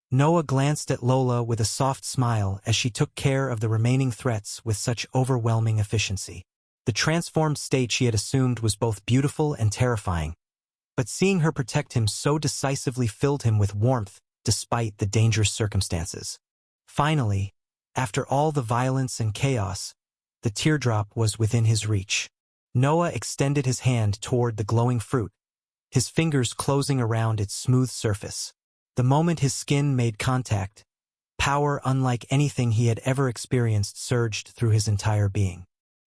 Noah glanced at Lola with a soft smile as she took care of the remaining threats with such overwhelming efficiency. The transformed state she had assumed was both beautiful and terrifying, but seeing her protect him so decisively filled him with warmth despite the dangerous circumstances. Finally, after all the violence and chaos, the teardrop was within his reach. Noah extended his hand toward the glowing fruit, his fingers closing around its smooth surface. The moment his skin made contact, power unlike anything he had ever experienced surged through his entire being.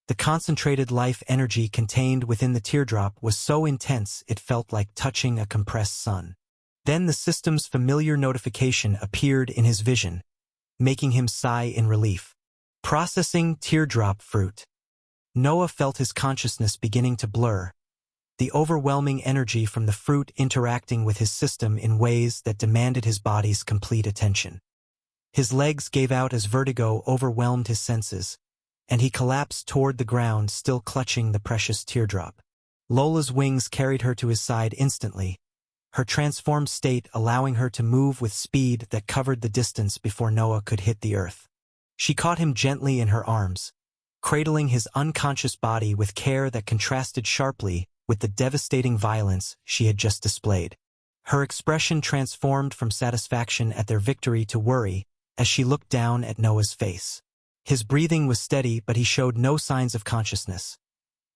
The concentrated life energy contained within the teardrop was so intense it felt like touching a compressed sun. Then the system's familiar notification appeared in his vision, making him sigh in relief. Processing teardrop fruit. Noah felt his consciousness beginning to blur, the overwhelming energy from the fruit interacting with his system in ways that demanded his body's complete attention. His legs gave out as vertigo overwhelmed his senses, and he collapsed toward the ground, still clutching the precious teardrop. Lola's wings carried her to his side instantly, her transformed state allowing her to move with speed that covered the distance before Noah could hit the earth. She caught him gently in her arms, cradling his unconscious body with care that contrasted sharply with the devastating violence she had just displayed. Her expression transformed from satisfaction at their victory to worry as she looked down at Noah's face. His breathing was steady, but he showed no signs of consciousness,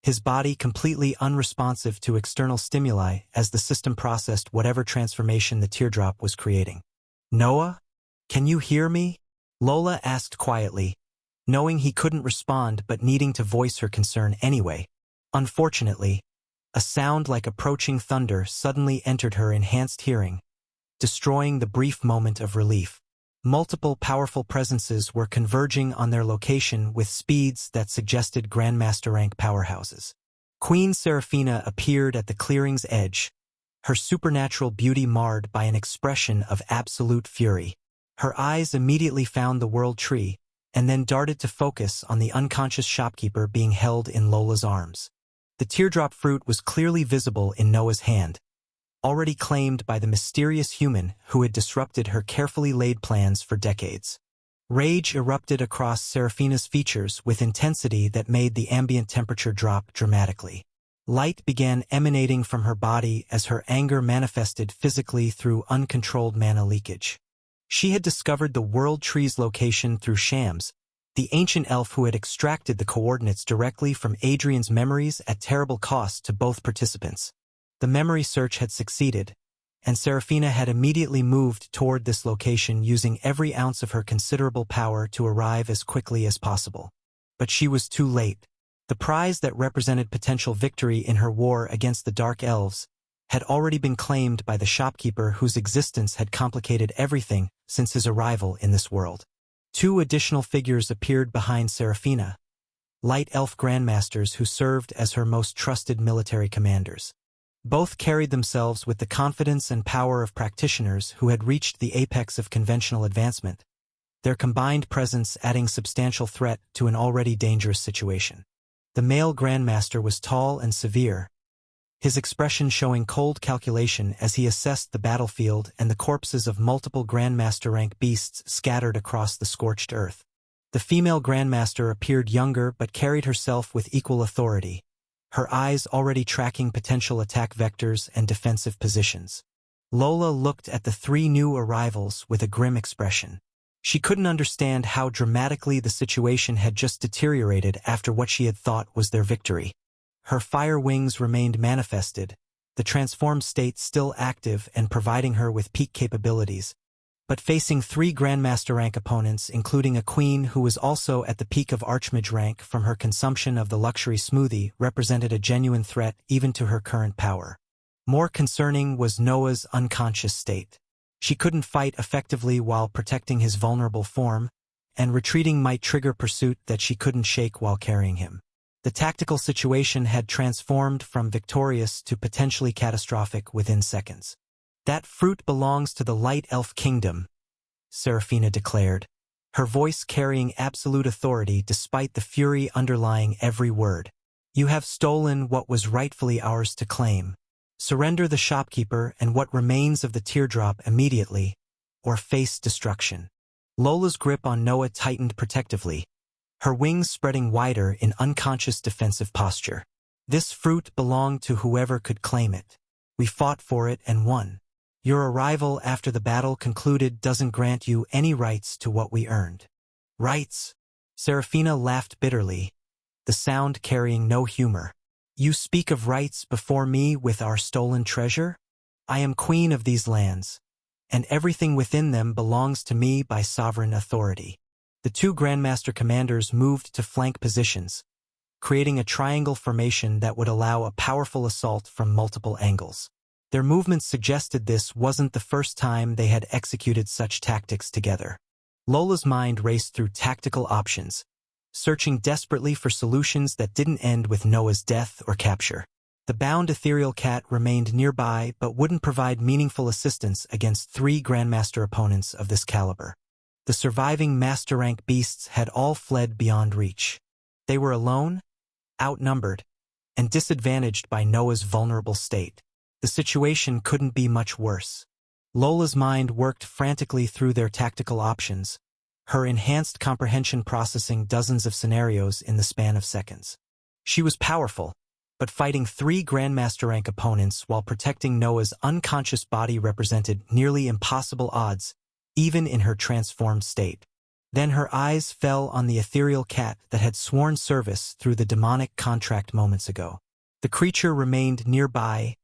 his body completely unresponsive to external stimuli as the system processed whatever transformation the teardrop was creating. "Noah, can you hear me?" Lola asked quietly, knowing he couldn't respond but needing to voice her concern anyway. Unfortunately, a sound like approaching thunder suddenly entered her enhanced hearing, destroying the brief moment of relief. Multiple powerful presences were converging on their location with speeds that suggested Grandmaster rank powerhouses. Queen Seraphina appeared at the clearing's edge, her supernatural beauty marred by an expression of absolute fury. Her eyes immediately found the world tree, and then darted to focus on the unconscious shopkeeper being held in Lola's arms. The teardrop fruit was clearly visible in Noah's hand, already claimed by the mysterious human who had disrupted her carefully laid plans for decades. Rage erupted across Seraphina's features with intensity that made the ambient temperature drop dramatically. Light began emanating from her body as her anger manifested physically through uncontrolled mana leakage. She had discovered the world tree's location through Shams, the ancient elf who had extracted the coordinates directly from Adrian's memories at terrible cost to both participants. The memory search had succeeded, and Seraphina had immediately moved toward this location using every ounce of her considerable power to arrive as quickly as possible. But she was too late. The prize that represented potential victory in her war against the Dark Elves had already been claimed by the shopkeeper whose existence had complicated everything since his arrival in this world. Two additional figures appeared behind Seraphina, light elf grandmasters who served as her most trusted military commanders. Both carried themselves with the confidence and power of practitioners who had reached the apex of conventional advancement, their combined presence adding substantial threat to an already dangerous situation. The male grandmaster was tall and severe, his expression showing cold calculation as he assessed the battlefield and the corpses of multiple grandmaster-rank beasts scattered across the scorched earth. The female grandmaster appeared younger but carried herself with equal authority, her eyes already tracking potential attack vectors and defensive positions. Lola looked at the three new arrivals with a grim expression. She couldn't understand how dramatically the situation had just deteriorated after what she had thought was their victory. Her fire wings remained manifested, the transformed state still active and providing her with peak capabilities, but facing three Grandmaster rank opponents including a queen who was also at the peak of Archmage rank from her consumption of the luxury smoothie represented a genuine threat even to her current power. More concerning was Noah's unconscious state. She couldn't fight effectively while protecting his vulnerable form, and retreating might trigger pursuit that she couldn't shake while carrying him. The tactical situation had transformed from victorious to potentially catastrophic within seconds. "That fruit belongs to the Light Elf Kingdom," Seraphina declared, her voice carrying absolute authority despite the fury underlying every word. "You have stolen what was rightfully ours to claim. Surrender the shopkeeper and what remains of the teardrop immediately, or face destruction. Lola's grip on Noah tightened protectively, her wings spreading wider in unconscious defensive posture. This fruit belonged to whoever could claim it. We fought for it and won. Your arrival after the battle concluded doesn't grant you any rights to what we earned. Rights? Serafina laughed bitterly, the sound carrying no humor. You speak of rights before me with our stolen treasure? I am queen of these lands, and everything within them belongs to me by sovereign authority. The two Grandmaster commanders moved to flank positions, creating a triangle formation that would allow a powerful assault from multiple angles. Their movements suggested this wasn't the first time they had executed such tactics together. Lola's mind raced through tactical options, searching desperately for solutions that didn't end with Noah's death or capture. The bound ethereal cat remained nearby but wouldn't provide meaningful assistance against three Grandmaster opponents of this caliber. The surviving Master Rank beasts had all fled beyond reach. They were alone, outnumbered, and disadvantaged by Noah's vulnerable state. The situation couldn't be much worse. Lola's mind worked frantically through their tactical options, her enhanced comprehension processing dozens of scenarios in the span of seconds. She was powerful, but fighting three Grandmaster rank opponents while protecting Noah's unconscious body represented nearly impossible odds, even in her transformed state. Then her eyes fell on the ethereal cat that had sworn service through the demonic contract moments ago. The creature remained nearby,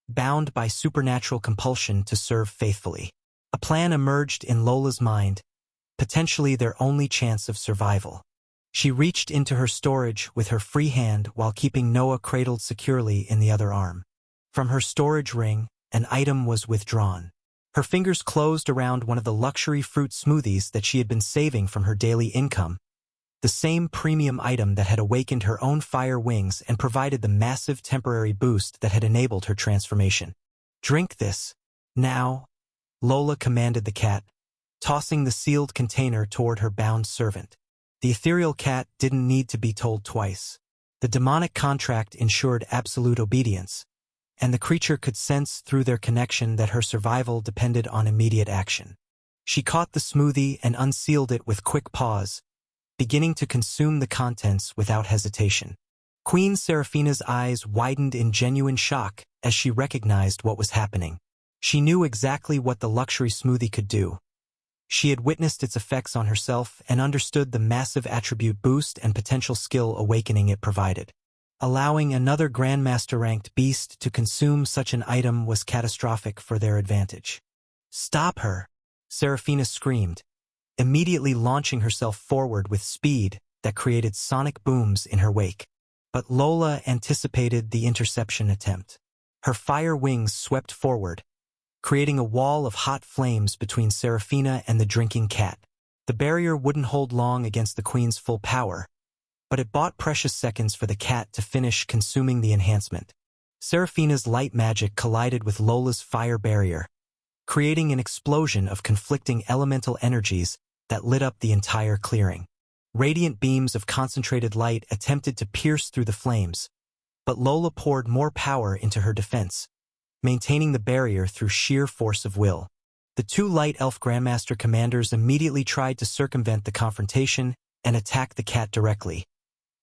bound by supernatural compulsion to serve faithfully. A plan emerged in Lola's mind, potentially their only chance of survival. She reached into her storage with her free hand while keeping Noah cradled securely in the other arm. From her storage ring, an item was withdrawn. Her fingers closed around one of the luxury fruit smoothies that she had been saving from her daily income, the same premium item that had awakened her own fire wings and provided the massive temporary boost that had enabled her transformation. Drink this, now, Lola commanded the cat, tossing the sealed container toward her bound servant. The ethereal cat didn't need to be told twice. The demonic contract ensured absolute obedience, and the creature could sense through their connection that her survival depended on immediate action. She caught the smoothie and unsealed it with quick pause, beginning to consume the contents without hesitation. Queen Serafina's eyes widened in genuine shock as she recognized what was happening. She knew exactly what the luxury smoothie could do. She had witnessed its effects on herself and understood the massive attribute boost and potential skill awakening it provided. Allowing another Grandmaster-ranked beast to consume such an item was catastrophic for their advantage. "Stop her!" Serafina screamed, immediately launching herself forward with speed that created sonic booms in her wake. But Lola anticipated the interception attempt. Her fire wings swept forward, creating a wall of hot flames between Serafina and the drinking cat. The barrier wouldn't hold long against the queen's full power, but it bought precious seconds for the cat to finish consuming the enhancement. Serafina's light magic collided with Lola's fire barrier, creating an explosion of conflicting elemental energies that lit up the entire clearing. Radiant beams of concentrated light attempted to pierce through the flames, but Lola poured more power into her defense, maintaining the barrier through sheer force of will. The two Light Elf Grandmaster commanders immediately tried to circumvent the confrontation and attack the cat directly,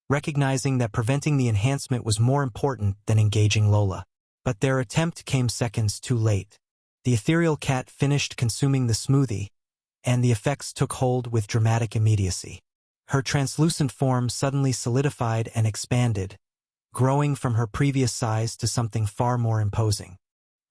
recognizing that preventing the enhancement was more important than engaging Lola. But their attempt came seconds too late. The ethereal cat finished consuming the smoothie, and the effects took hold with dramatic immediacy. Her translucent form suddenly solidified and expanded, growing from her previous size to something far more imposing.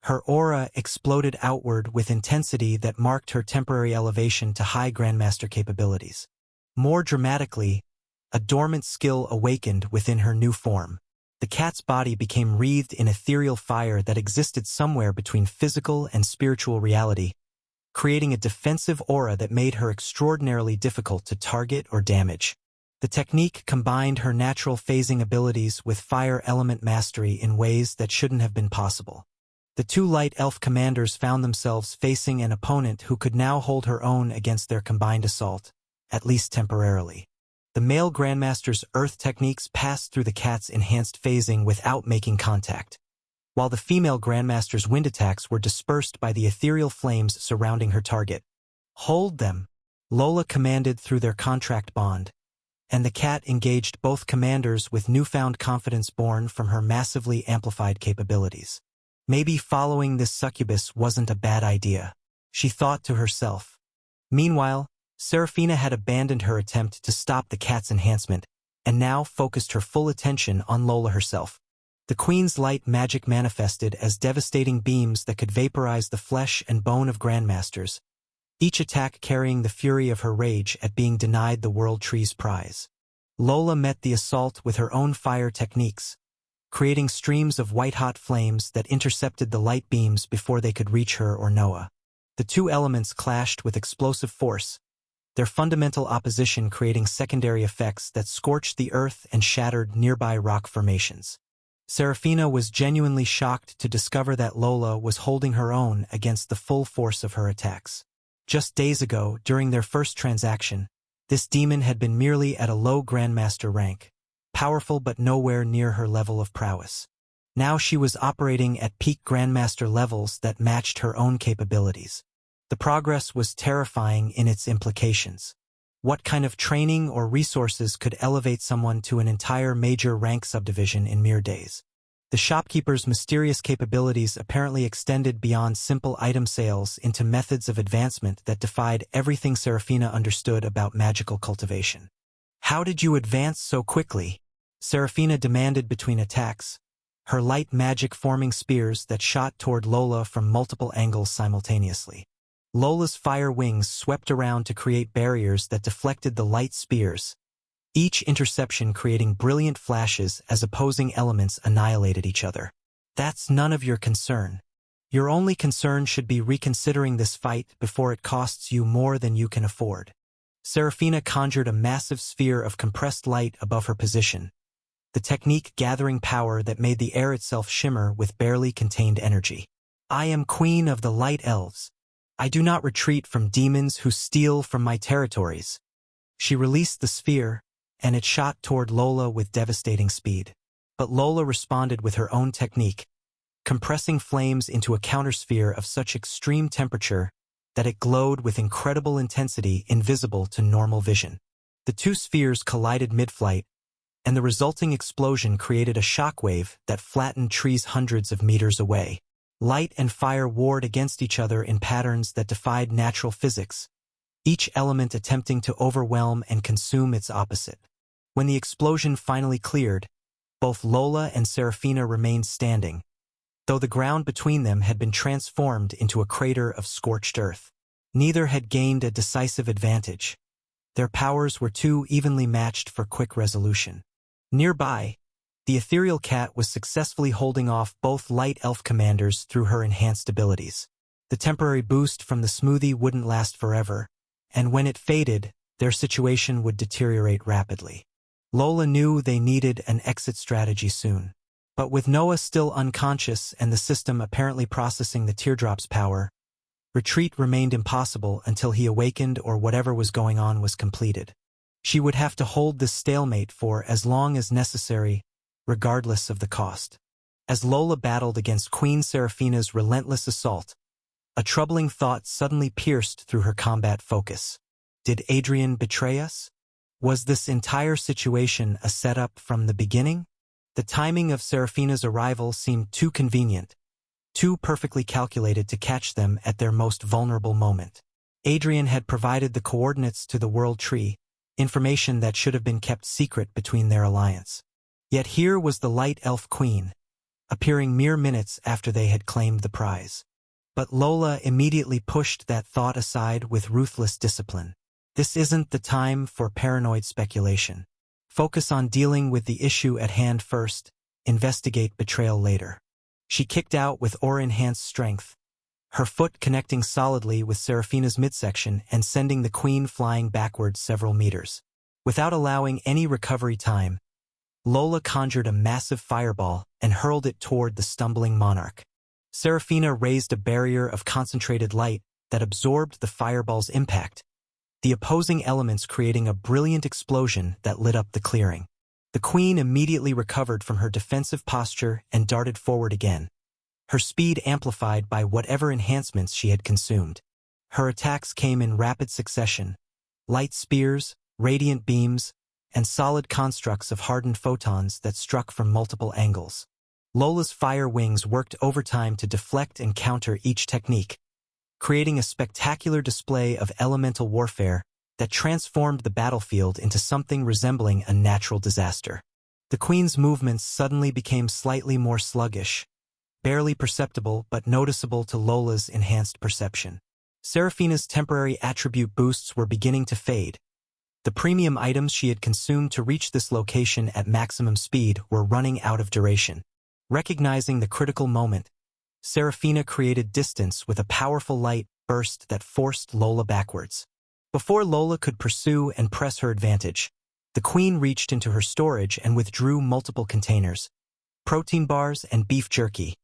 Her aura exploded outward with intensity that marked her temporary elevation to high Grandmaster capabilities. More dramatically, a dormant skill awakened within her new form. The cat's body became wreathed in ethereal fire that existed somewhere between physical and spiritual reality, creating a defensive aura that made her extraordinarily difficult to target or damage. The technique combined her natural phasing abilities with fire element mastery in ways that shouldn't have been possible. The two Light Elf commanders found themselves facing an opponent who could now hold her own against their combined assault, at least temporarily. The male Grandmaster's earth techniques passed through the cat's enhanced phasing without making contact, while the female Grandmaster's wind attacks were dispersed by the ethereal flames surrounding her target. Hold them, Lola commanded through their contract bond, and the cat engaged both commanders with newfound confidence born from her massively amplified capabilities. Maybe following this succubus wasn't a bad idea, she thought to herself. Meanwhile, Seraphina had abandoned her attempt to stop the cat's enhancement and now focused her full attention on Lola herself. The Queen's light magic manifested as devastating beams that could vaporize the flesh and bone of grandmasters, each attack carrying the fury of her rage at being denied the World Tree's prize. Lola met the assault with her own fire techniques, creating streams of white-hot flames that intercepted the light beams before they could reach her or Noah. The two elements clashed with explosive force, their fundamental opposition creating secondary effects that scorched the earth and shattered nearby rock formations. Seraphina was genuinely shocked to discover that Lola was holding her own against the full force of her attacks. Just days ago, during their first transaction, this demon had been merely at a low grandmaster rank, powerful but nowhere near her level of prowess. Now she was operating at peak grandmaster levels that matched her own capabilities. The progress was terrifying in its implications. What kind of training or resources could elevate someone to an entire major rank subdivision in mere days? The shopkeeper's mysterious capabilities apparently extended beyond simple item sales into methods of advancement that defied everything Seraphina understood about magical cultivation. "How did you advance so quickly?" Seraphina demanded between attacks, her light magic forming spears that shot toward Lola from multiple angles simultaneously. Lola's fire wings swept around to create barriers that deflected the light spears, each interception creating brilliant flashes as opposing elements annihilated each other. "That's none of your concern. Your only concern should be reconsidering this fight before it costs you more than you can afford." Seraphina conjured a massive sphere of compressed light above her position, the technique gathering power that made the air itself shimmer with barely contained energy. "I am Queen of the Light Elves. I do not retreat from demons who steal from my territories." She released the sphere, and it shot toward Lola with devastating speed. But Lola responded with her own technique, compressing flames into a countersphere of such extreme temperature that it glowed with incredible intensity invisible to normal vision. The two spheres collided mid-flight, and the resulting explosion created a shockwave that flattened trees hundreds of meters away. Light and fire warred against each other in patterns that defied natural physics, each element attempting to overwhelm and consume its opposite. When the explosion finally cleared, both Lola and Seraphina remained standing, though the ground between them had been transformed into a crater of scorched earth. Neither had gained a decisive advantage. Their powers were too evenly matched for quick resolution. Nearby, the ethereal cat was successfully holding off both light elf commanders through her enhanced abilities. The temporary boost from the smoothie wouldn't last forever, and when it faded, their situation would deteriorate rapidly. Lola knew they needed an exit strategy soon. But with Noah still unconscious and the system apparently processing the teardrop's power, retreat remained impossible until he awakened or whatever was going on was completed. She would have to hold this stalemate for as long as necessary, regardless of the cost. As Lola battled against Queen Seraphina's relentless assault, a troubling thought suddenly pierced through her combat focus. Did Adrian betray us? Was this entire situation a setup from the beginning? The timing of Seraphina's arrival seemed too convenient, too perfectly calculated to catch them at their most vulnerable moment. Adrian had provided the coordinates to the World Tree, information that should have been kept secret between their alliance. Yet here was the Light Elf Queen, appearing mere minutes after they had claimed the prize. But Lola immediately pushed that thought aside with ruthless discipline. This isn't the time for paranoid speculation. Focus on dealing with the issue at hand first, investigate betrayal later. She kicked out with aura-enhanced strength, her foot connecting solidly with Seraphina's midsection and sending the queen flying backwards several meters. Without allowing any recovery time, Lola conjured a massive fireball and hurled it toward the stumbling monarch. Seraphina raised a barrier of concentrated light that absorbed the fireball's impact, the opposing elements creating a brilliant explosion that lit up the clearing. The queen immediately recovered from her defensive posture and darted forward again, her speed amplified by whatever enhancements she had consumed. Her attacks came in rapid succession: light spears, radiant beams, and solid constructs of hardened photons that struck from multiple angles. Lola's fire wings worked overtime to deflect and counter each technique, creating a spectacular display of elemental warfare that transformed the battlefield into something resembling a natural disaster. The Queen's movements suddenly became slightly more sluggish, barely perceptible but noticeable to Lola's enhanced perception. Seraphina's temporary attribute boosts were beginning to fade. The premium items she had consumed to reach this location at maximum speed were running out of duration. Recognizing the critical moment, Seraphina created distance with a powerful light burst that forced Lola backwards. Before Lola could pursue and press her advantage, the Queen reached into her storage and withdrew multiple containers: protein bars and beef jerky,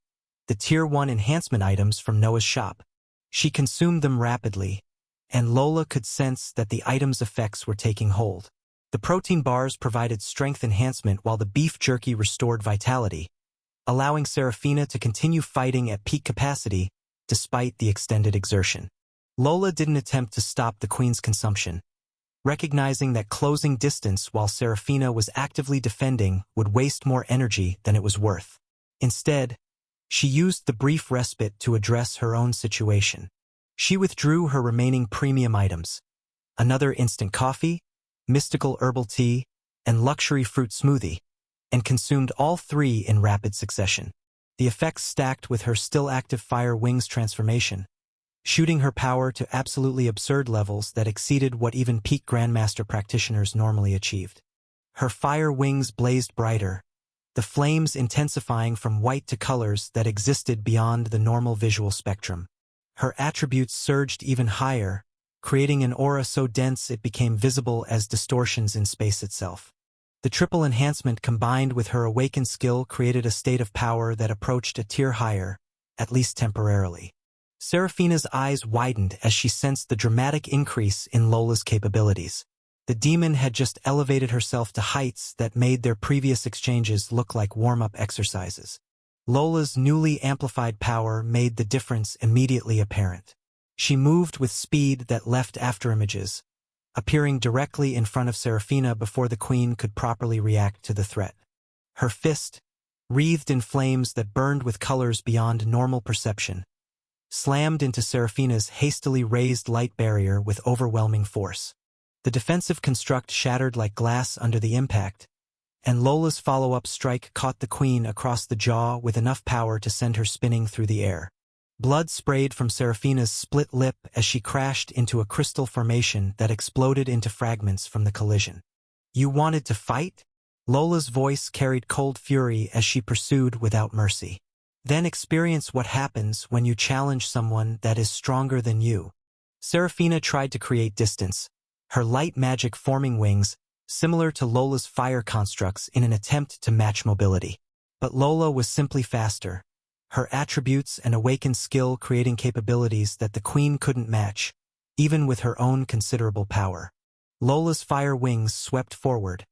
the Tier 1 enhancement items from Noah's shop. She consumed them rapidly, and Lola could sense that the items' effects were taking hold. The protein bars provided strength enhancement while the beef jerky restored vitality, allowing Seraphina to continue fighting at peak capacity despite the extended exertion. Lola didn't attempt to stop the Queen's consumption, recognizing that closing distance while Seraphina was actively defending would waste more energy than it was worth. Instead, she used the brief respite to address her own situation. She withdrew her remaining premium items: another instant coffee, mystical herbal tea, and luxury fruit smoothie, and consumed all three in rapid succession. The effects stacked with her still active fire wings transformation, shooting her power to absolutely absurd levels that exceeded what even peak Grandmaster practitioners normally achieved. Her fire wings blazed brighter, the flames intensifying from white to colors that existed beyond the normal visual spectrum. Her attributes surged even higher, creating an aura so dense it became visible as distortions in space itself. The triple enhancement combined with her awakened skill created a state of power that approached a tier higher, at least temporarily. Seraphina's eyes widened as she sensed the dramatic increase in Lola's capabilities. The demon had just elevated herself to heights that made their previous exchanges look like warm-up exercises. Lola's newly amplified power made the difference immediately apparent. She moved with speed that left afterimages, appearing directly in front of Seraphina before the Queen could properly react to the threat. Her fist, wreathed in flames that burned with colors beyond normal perception, slammed into Seraphina's hastily raised light barrier with overwhelming force. The defensive construct shattered like glass under the impact, and Lola's follow-up strike caught the Queen across the jaw with enough power to send her spinning through the air. Blood sprayed from Seraphina's split lip as she crashed into a crystal formation that exploded into fragments from the collision. "You wanted to fight?" Lola's voice carried cold fury as she pursued without mercy. "Then experience what happens when you challenge someone that is stronger than you." Seraphina tried to create distance, her light magic forming wings similar to Lola's fire constructs in an attempt to match mobility. But Lola was simply faster, her attributes and awakened skill creating capabilities that the Queen couldn't match, even with her own considerable power. Lola's fire wings swept forward,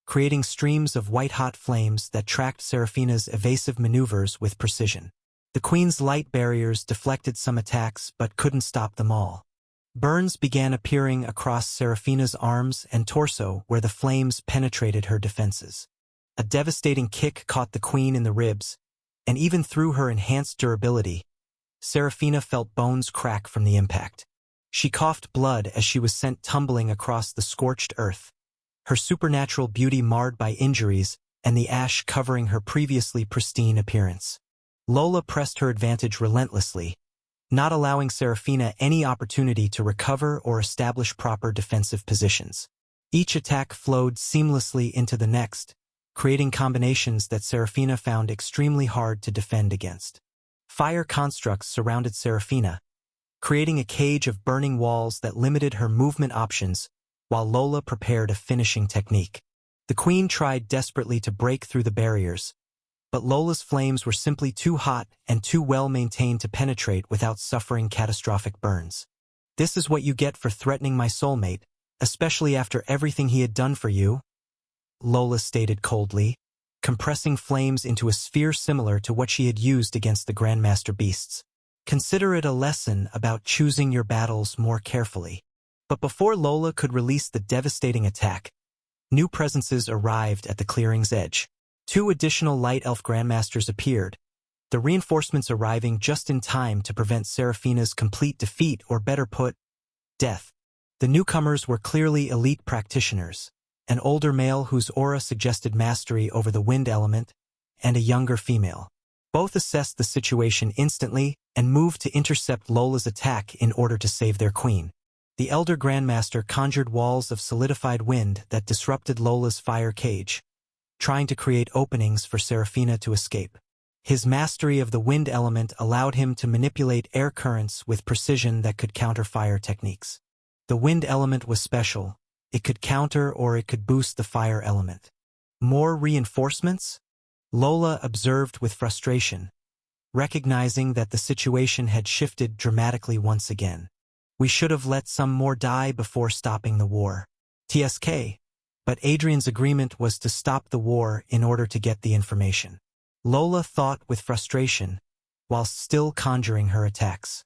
creating streams of white-hot flames that tracked Seraphina's evasive maneuvers with precision. The Queen's light barriers deflected some attacks but couldn't stop them all. Burns began appearing across Seraphina's arms and torso where the flames penetrated her defenses. A devastating kick caught the Queen in the ribs, and even through her enhanced durability, Seraphina felt bones crack from the impact. She coughed blood as she was sent tumbling across the scorched earth, her supernatural beauty marred by injuries and the ash covering her previously pristine appearance. Lola pressed her advantage relentlessly, not allowing Seraphina any opportunity to recover or establish proper defensive positions. Each attack flowed seamlessly into the next, creating combinations that Seraphina found extremely hard to defend against. Fire constructs surrounded Seraphina, creating a cage of burning walls that limited her movement options while Lola prepared a finishing technique. The Queen tried desperately to break through the barriers, but Lola's flames were simply too hot and too well maintained to penetrate without suffering catastrophic burns. "This is what you get for threatening my soulmate, especially after everything he had done for you," Lola stated coldly, compressing flames into a sphere similar to what she had used against the Grandmaster beasts. Consider it a lesson about choosing your battles more carefully. But before Lola could release the devastating attack, new presences arrived at the clearing's edge. 2 additional Light Elf Grandmasters appeared, the reinforcements arriving just in time to prevent Seraphina's complete defeat, or better put, death. The newcomers were clearly elite practitioners, an older male whose aura suggested mastery over the wind element, and a younger female. Both assessed the situation instantly and moved to intercept Lola's attack in order to save their queen. The elder Grandmaster conjured walls of solidified wind that disrupted Lola's fire cage, trying to create openings for Seraphina to escape. His mastery of the wind element allowed him to manipulate air currents with precision that could counter fire techniques. The wind element was special. It could counter or it could boost the fire element. More reinforcements? Lola observed with frustration, recognizing that the situation had shifted dramatically once again. We should have let some more die before stopping the war. TSK. But Adrian's agreement was to stop the war in order to get the information. Lola thought with frustration, whilst still conjuring her attacks.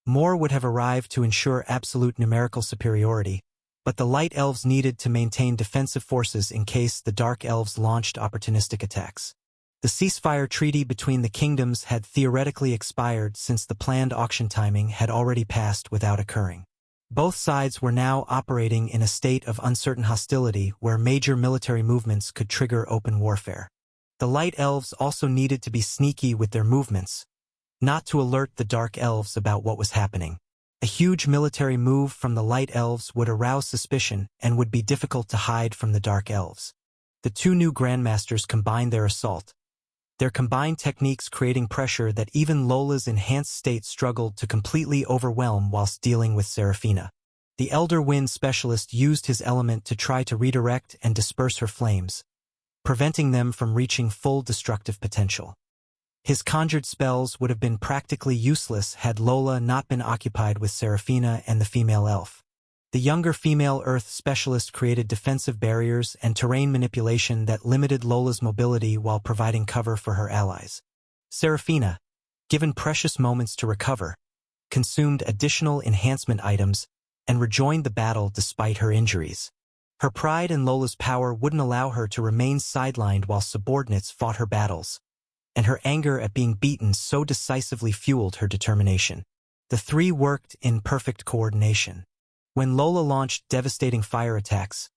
More would have arrived to ensure absolute numerical superiority, but the Light Elves needed to maintain defensive forces in case the Dark Elves launched opportunistic attacks. The ceasefire treaty between the kingdoms had theoretically expired since the planned auction timing had already passed without occurring. Both sides were now operating in a state of uncertain hostility where major military movements could trigger open warfare. The Light Elves also needed to be sneaky with their movements, not to alert the Dark Elves about what was happening. A huge military move from the Light Elves would arouse suspicion and would be difficult to hide from the Dark Elves. The 2 new Grandmasters combined their assault, their combined techniques creating pressure that even Lola's enhanced state struggled to completely overwhelm whilst dealing with Seraphina. The Elder Wind Specialist used his element to try to redirect and disperse her flames, preventing them from reaching full destructive potential. His conjured spells would have been practically useless had Lola not been occupied with Seraphina and the female elf. The younger female Earth Specialist created defensive barriers and terrain manipulation that limited Lola's mobility while providing cover for her allies. Seraphina, given precious moments to recover, consumed additional enhancement items and rejoined the battle despite her injuries. Her pride in Lola's power wouldn't allow her to remain sidelined while subordinates fought her battles, and her anger at being beaten so decisively fueled her determination. The 3 worked in perfect coordination. When Lola launched devastating fire attacks,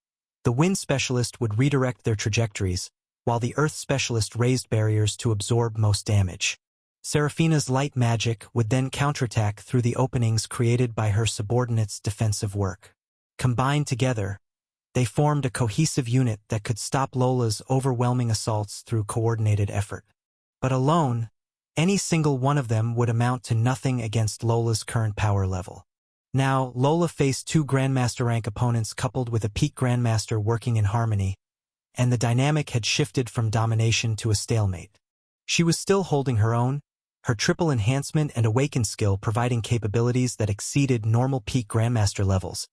the Wind Specialist would redirect their trajectories, while the Earth Specialist raised barriers to absorb most damage. Seraphina's light magic would then counterattack through the openings created by her subordinates' defensive work. Combined together, they formed a cohesive unit that could stop Lola's overwhelming assaults through coordinated effort. But alone, any single one of them would amount to nothing against Lola's current power level. Now, Lola faced 2 Grandmaster rank opponents coupled with a peak Grandmaster working in harmony, and the dynamic had shifted from domination to a stalemate. She was still holding her own, her triple enhancement and awaken skill providing capabilities that exceeded normal peak Grandmaster levels,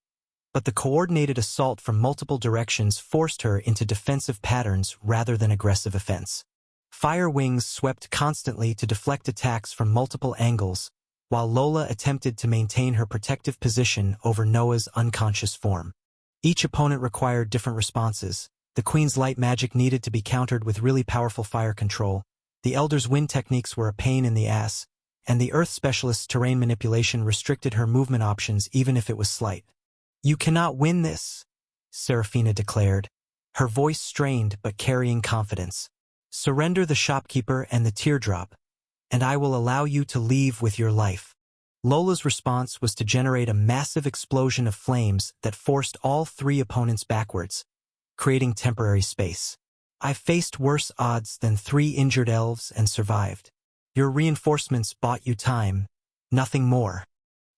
but the coordinated assault from multiple directions forced her into defensive patterns rather than aggressive offense. Fire wings swept constantly to deflect attacks from multiple angles, while Lola attempted to maintain her protective position over Noah's unconscious form. Each opponent required different responses. The Queen's light magic needed to be countered with really powerful fire control, the Elder's wind techniques were a pain in the ass, and the Earth Specialist's terrain manipulation restricted her movement options even if it was slight. "You cannot win this," Seraphina declared, her voice strained but carrying confidence. "Surrender the shopkeeper and the teardrop, and I will allow you to leave with your life." Lola's response was to generate a massive explosion of flames that forced all 3 opponents backwards, creating temporary space. "I faced worse odds than 3 injured elves and survived. Your reinforcements bought you time, nothing more."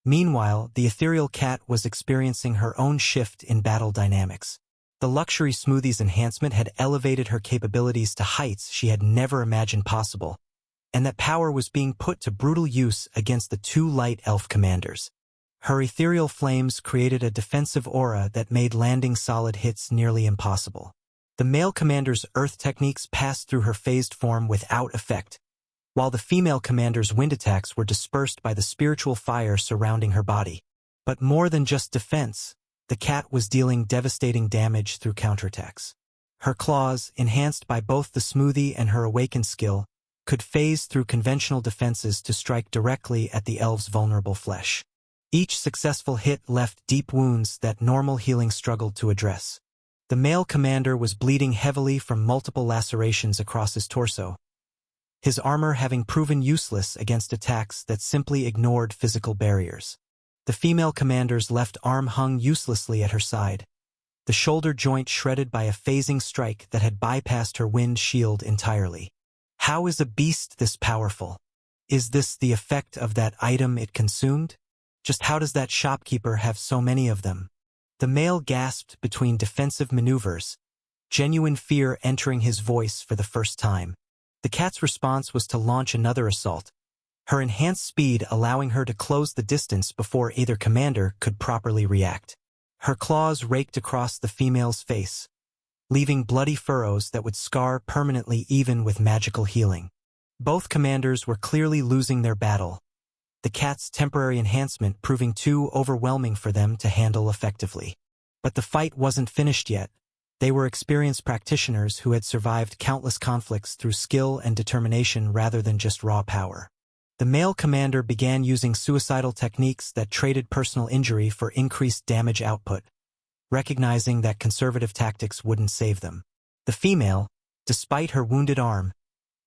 Meanwhile, the ethereal cat was experiencing her own shift in battle dynamics. The luxury smoothies enhancement had elevated her capabilities to heights she had never imagined possible, and that power was being put to brutal use against the 2 light elf commanders. Her ethereal flames created a defensive aura that made landing solid hits nearly impossible. The male commander's earth techniques passed through her phased form without effect, while the female commander's wind attacks were dispersed by the spiritual fire surrounding her body. But more than just defense, the cat was dealing devastating damage through counterattacks. Her claws, enhanced by both the smoothie and her awakened skill, could phase through conventional defenses to strike directly at the elf's vulnerable flesh. Each successful hit left deep wounds that normal healing struggled to address. The male commander was bleeding heavily from multiple lacerations across his torso, his armor having proven useless against attacks that simply ignored physical barriers. The female commander's left arm hung uselessly at her side, the shoulder joint shredded by a phasing strike that had bypassed her wind shield entirely. How is a beast this powerful? Is this the effect of that item it consumed? Just how does that shopkeeper have so many of them? The male gasped between defensive maneuvers, genuine fear entering his voice for the first time. The cat's response was to launch another assault, her enhanced speed allowing her to close the distance before either commander could properly react. Her claws raked across the female's face, leaving bloody furrows that would scar permanently even with magical healing. Both commanders were clearly losing their battle, the cat's temporary enhancement proving too overwhelming for them to handle effectively. But the fight wasn't finished yet. They were experienced practitioners who had survived countless conflicts through skill and determination rather than just raw power. The male commander began using suicidal techniques that traded personal injury for increased damage output, recognizing that conservative tactics wouldn't save them. The female, despite her wounded arm,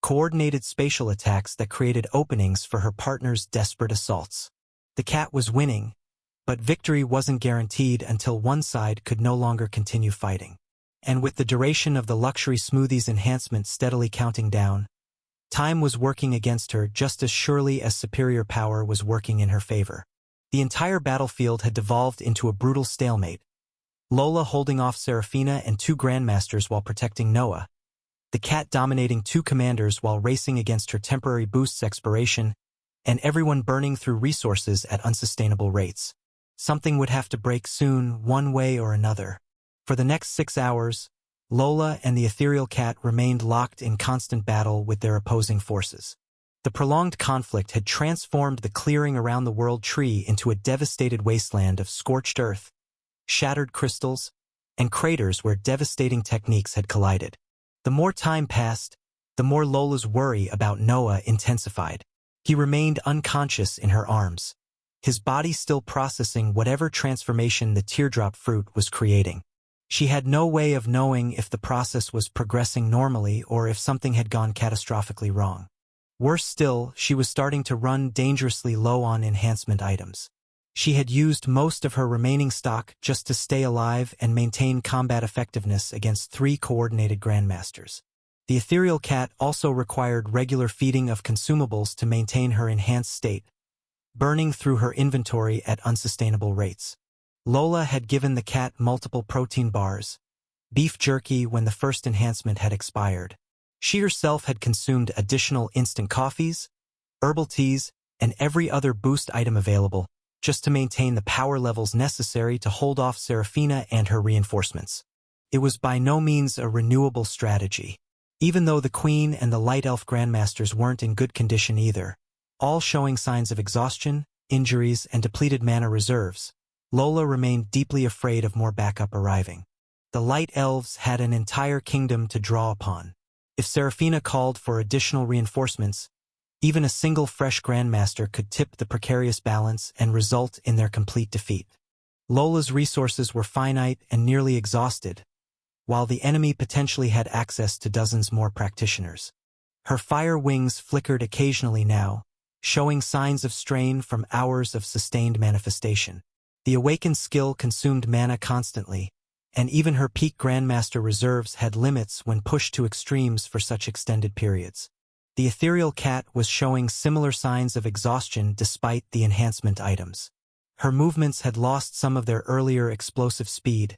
coordinated spatial attacks that created openings for her partner's desperate assaults. The cat was winning, but victory wasn't guaranteed until one side could no longer continue fighting. And with the duration of the luxury smoothies enhancement steadily counting down, time was working against her just as surely as superior power was working in her favor. The entire battlefield had devolved into a brutal stalemate, Lola holding off Seraphina and two grandmasters while protecting Noah, the cat dominating two commanders while racing against her temporary boost's expiration, and everyone burning through resources at unsustainable rates. Something would have to break soon, one way or another. For the next 6 hours, Lola and the ethereal cat remained locked in constant battle with their opposing forces. The prolonged conflict had transformed the clearing around the world tree into a devastated wasteland of scorched earth, shattered crystals, and craters where devastating techniques had collided. The more time passed, the more Lola's worry about Noah intensified. He remained unconscious in her arms, his body still processing whatever transformation the teardrop fruit was creating. She had no way of knowing if the process was progressing normally or if something had gone catastrophically wrong. Worse still, she was starting to run dangerously low on enhancement items. She had used most of her remaining stock just to stay alive and maintain combat effectiveness against 3 coordinated grandmasters. The ethereal cat also required regular feeding of consumables to maintain her enhanced state, burning through her inventory at unsustainable rates. Lola had given the cat multiple protein bars, beef jerky when the first enhancement had expired. She herself had consumed additional instant coffees, herbal teas, and every other boost item available, just to maintain the power levels necessary to hold off Seraphina and her reinforcements. It was by no means a renewable strategy. Even though the Queen and the Light Elf Grandmasters weren't in good condition either, all showing signs of exhaustion, injuries, and depleted mana reserves, Lola remained deeply afraid of more backup arriving. The Light Elves had an entire kingdom to draw upon. If Seraphina called for additional reinforcements, even a single fresh Grandmaster could tip the precarious balance and result in their complete defeat. Lola's resources were finite and nearly exhausted, while the enemy potentially had access to dozens more practitioners. Her fire wings flickered occasionally now, showing signs of strain from hours of sustained manifestation. The awakened skill consumed mana constantly, and even her peak Grandmaster reserves had limits when pushed to extremes for such extended periods. The ethereal cat was showing similar signs of exhaustion despite the enhancement items. Her movements had lost some of their earlier explosive speed,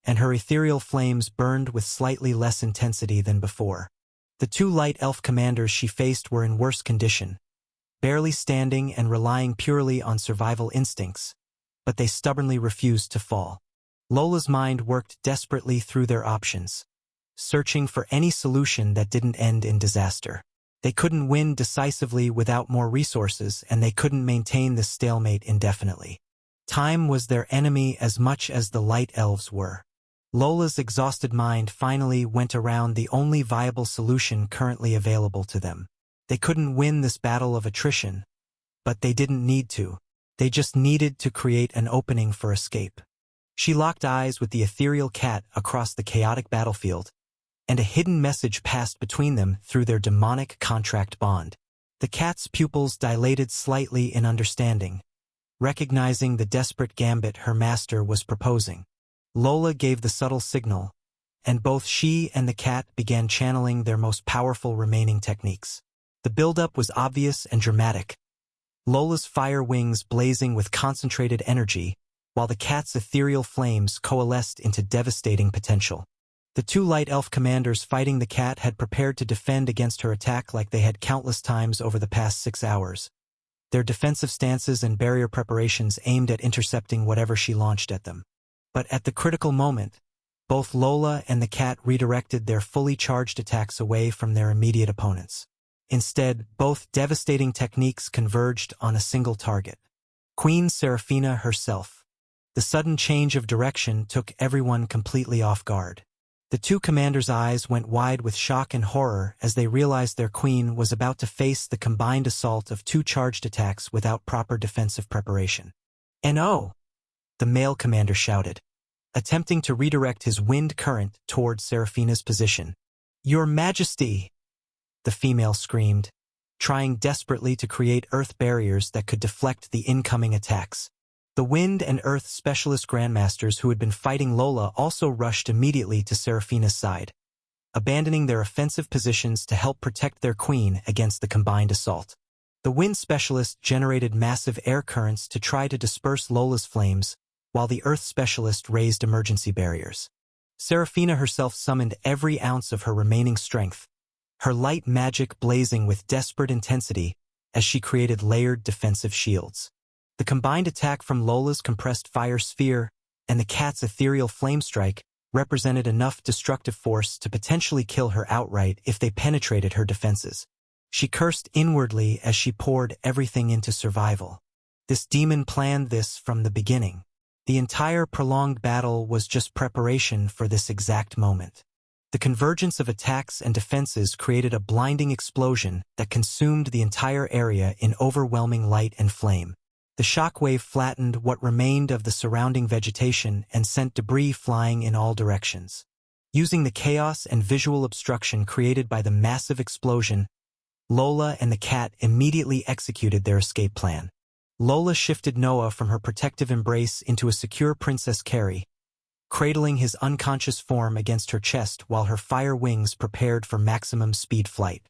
and her ethereal flames burned with slightly less intensity than before. The 2 Light Elf commanders she faced were in worse condition, barely standing and relying purely on survival instincts, but they stubbornly refused to fall. Lola's mind worked desperately through their options, searching for any solution that didn't end in disaster. They couldn't win decisively without more resources, and they couldn't maintain this stalemate indefinitely. Time was their enemy as much as the Light Elves were. Lola's exhausted mind finally went around the only viable solution currently available to them. They couldn't win this battle of attrition, but they didn't need to. They just needed to create an opening for escape. She locked eyes with the ethereal cat across the chaotic battlefield, and a hidden message passed between them through their demonic contract bond. The cat's pupils dilated slightly in understanding, recognizing the desperate gambit her master was proposing. Lola gave the subtle signal, and both she and the cat began channeling their most powerful remaining techniques. The buildup was obvious and dramatic, Lola's fire wings blazing with concentrated energy, while the cat's ethereal flames coalesced into devastating potential. The two Light Elf commanders fighting the cat had prepared to defend against her attack like they had countless times over the past 6 hours. Their defensive stances and barrier preparations aimed at intercepting whatever she launched at them. But at the critical moment, both Lola and the cat redirected their fully charged attacks away from their immediate opponents. Instead, both devastating techniques converged on a single target: Queen Seraphina herself. The sudden change of direction took everyone completely off guard. The two commanders' eyes went wide with shock and horror as they realized their queen was about to face the combined assault of two charged attacks without proper defensive preparation. "No!" the male commander shouted, attempting to redirect his wind current toward Seraphina's position. "Your Majesty!" the female screamed, trying desperately to create earth barriers that could deflect the incoming attacks. The Wind and Earth Specialist Grandmasters who had been fighting Lola also rushed immediately to Seraphina's side, abandoning their offensive positions to help protect their queen against the combined assault. The Wind Specialist generated massive air currents to try to disperse Lola's flames, while the Earth Specialist raised emergency barriers. Seraphina herself summoned every ounce of her remaining strength, her light magic blazing with desperate intensity as she created layered defensive shields. The combined attack from Lola's compressed fire sphere and the cat's ethereal flame strike represented enough destructive force to potentially kill her outright if they penetrated her defenses. She cursed inwardly as she poured everything into survival. This demon planned this from the beginning. The entire prolonged battle was just preparation for this exact moment. The convergence of attacks and defenses created a blinding explosion that consumed the entire area in overwhelming light and flame. The shockwave flattened what remained of the surrounding vegetation and sent debris flying in all directions. Using the chaos and visual obstruction created by the massive explosion, Lola and the cat immediately executed their escape plan. Lola shifted Noah from her protective embrace into a secure Princess Carrie, cradling his unconscious form against her chest while her fire wings prepared for maximum speed flight.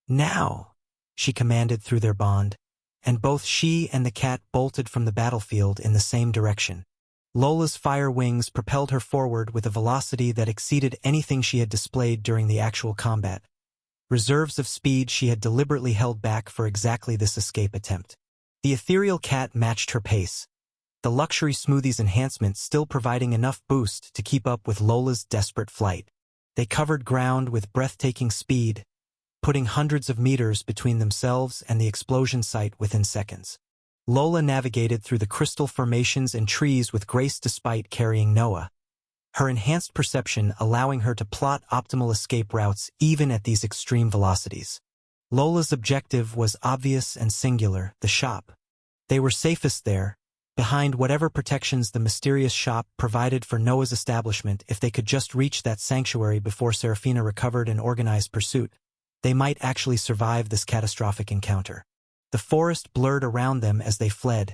"Now!" she commanded through their bond, and both she and the cat bolted from the battlefield in the same direction. Lola's fire wings propelled her forward with a velocity that exceeded anything she had displayed during the actual combat. Reserves of speed she had deliberately held back for exactly this escape attempt. The ethereal cat matched her pace, the luxury smoothies enhancement still providing enough boost to keep up with Lola's desperate flight. They covered ground with breathtaking speed, putting hundreds of meters between themselves and the explosion site within seconds. Lola navigated through the crystal formations and trees with grace despite carrying Noah, her enhanced perception allowing her to plot optimal escape routes even at these extreme velocities. Lola's objective was obvious and singular: the shop. They were safest there, behind whatever protections the mysterious shop provided for Noah's establishment. If they could just reach that sanctuary before Seraphina recovered and organized pursuit, they might actually survive this catastrophic encounter. The forest blurred around them as they fled,